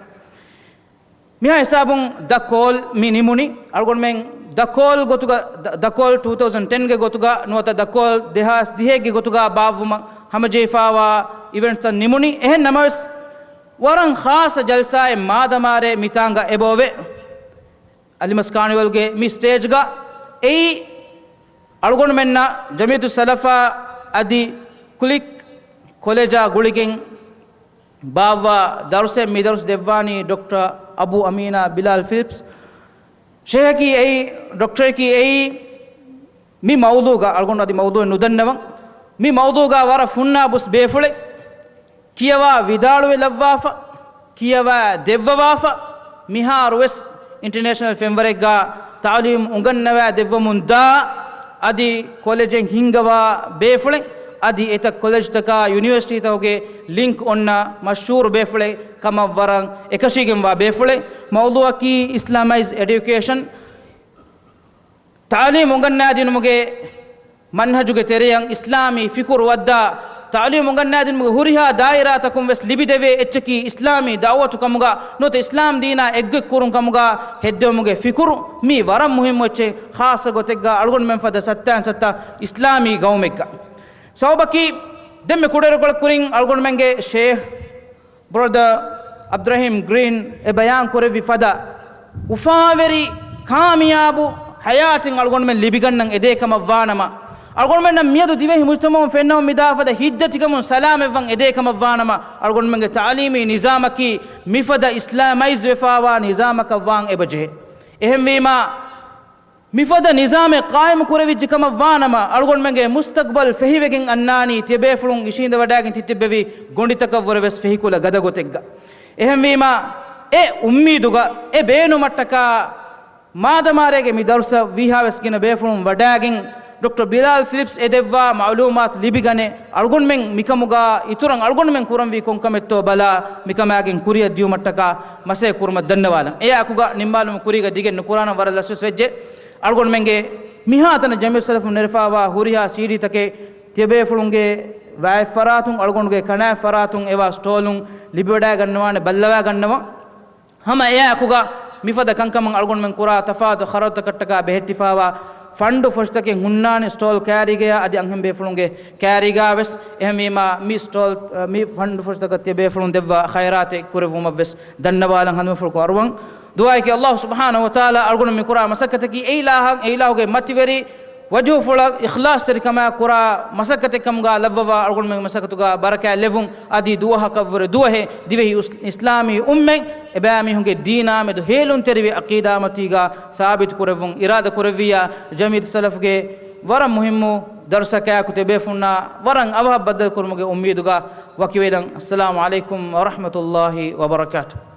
miha hisabun dakol minimuni algon men dakol gotuga dakol 2010 ge gotuga nota dakol dehas dihe ge gotuga bavuma hamaje fawa event tan nimuni ehen namas waran khas jalsa e madamare mitanga ebove alimas carnival ge mi stage ga ei algon menna Jamiyatu Salafa adi kulik koleja guligen bawa darse mi dars devani Dr. Abu Amina Bilal Phillips sheikh ki ei doctor ki ei mi mawduga algon adi mawdu nudannawa mi mawduga wara funna bus befule kiyawa vidaluwe lavwafa kiyawa devwafa mihar wes international framework ga ta'lim ungannawa devwamunda adi college hingawa befule adi eta college taka university tawge link onna mashhur befule kama warang ekashigem wa befule mawduwa ki islamized education ta'lim unganna dinumuge manhajuge tereyang islami fikur wadda ta'lim unganna dinumuge huriha daira takum wes libideve etchaki islami da'watu kamuga note islam dina egge kurun kamuga heddemuge fikur mi waram muhim wacce khasa gotegga algon men fada satta islami gawmekka sawbaki demme kudere kol kuring algon menge sheikh brother Abdurrahim Green e bayan kore vi fada ufaveri kamiyabu hayatin algon men libigannan ede kama vanama algon men miyadu divehi mujtamau fennaw midafada hiddatikam salam evan ede kama vanama algon men ta'limi nizamaki mifada islamize wefawa nizamaka wan ebaje ehem wima mifada nizame qaim kurevij kama vanama algon men mustaqbal fehivegen annani tebefulun ishinda wadagen titibbevi gonditaka vorves fehikula gadagotegga ehem wima e ummiduga e beenu mattaka ಮಾದಮಾರೆಗೆ ಮಿ ದರ್ಸ ವಿಹಾವೆಸ್ಗಿನ ಬೇಫುಣು ವಡಾಗಿನ್ Dr. Bilal Phillips edevwa malumat libigane algon men mikamuga iturang algon men kuram vi konkametto bala mikamagen kuriya diu mattaka mase kurma dannawala e akuga nimbalum kuriga digen qur'an warala swesje algon menge mihatana jamil salaf nerfawa huriha siri take tebe fulunge vai faratun algonge kana faratun ewa stolun liboda gannawane ballawa gannawa hama e akuga mifada kankamang algon men kura tafad kharata kattaka behettifawa ಫಂಡು ಫಸ್ಟಕ್ಕೆ ಹುನ್ನಾನೆ ಸ್ಟಾಲ್ ಕ್ಯಾರಿಗೆ ಅದಿ ಅಂಗಂ ಬೇಫುಳುಂಗೆ ಕ್ಯಾರಿಗ ವೆಸ್ ಎಹಮೀಮಾ ಮಿ stall ಮಿ fund ಫಸ್ಟಕ್ಕೆ ಬೇಫುಳುಂ ದೆವ್ವ ಖೈರಾತೆ ಕುರೆವುಮ ವೆಸ್ ದನ್ನವಾಲಂ ಹನ್ಮ ಫುಲ್ಕು ಅರ್ವಂ ದುಆಯ್ K ಅಲ್ಲಾಹ್ ಸುಬ್ಹಾನಹು ವ ತಆಲಾ ಅರ್ಗುನ ಮಿ ಕುರಾ ಮಸಕತಕಿ ಏಲಾಹುಗೆ ಮತಿವೆರಿ ವಜು ಫುಳ ಇಖ್ಲಾಸ್ ತರಿಕಮ ಕುರಾ ಮಸಕತೆ ಕಮ್ಗ ಲವ್ವ ಅರ್ಗುನ ಮಿ ಮಸಕತುಗ ಬರಕಾ ಲೆವುಂ ಅದಿ ದುವಹ ಕವ್ವರ ದುವಹೆ ದಿವೆಹಿ ಇಸ್ಲಾಮಿ ಉಮ್ಮೆ ಎಬಾಮಿ ಹುಂಗೆ ದೀನಾ ಮೆದು ಹೇಲುನ್ ತೆರಿವಿ ಅಕೀದಾ ಮತಿಗ ಸಾಬಿತ್ ಕುರೆವುಂ ಇರಾದ ಕುರೆವಿಯ ಜಮೀದ್ ಸಲಫ್ಗೆ ವರ ಮುಹಿಮ್ಮು ದರ್ಸಕ ಕುತೆ ಬೇಫುನ್ನ ವರಂ ಅವಹ ಬದ್ದ ಕುರ್ಮುಗೆ ಉಮ್ಮೀದುಗ ವಕಿವೇಲಂ ಅಸ್ಸಲಾಮು ಅಲೈಕುಂ ವ ರಹಮತುಲ್ಲಾಹಿ ವ ಬರಕಾತುಹು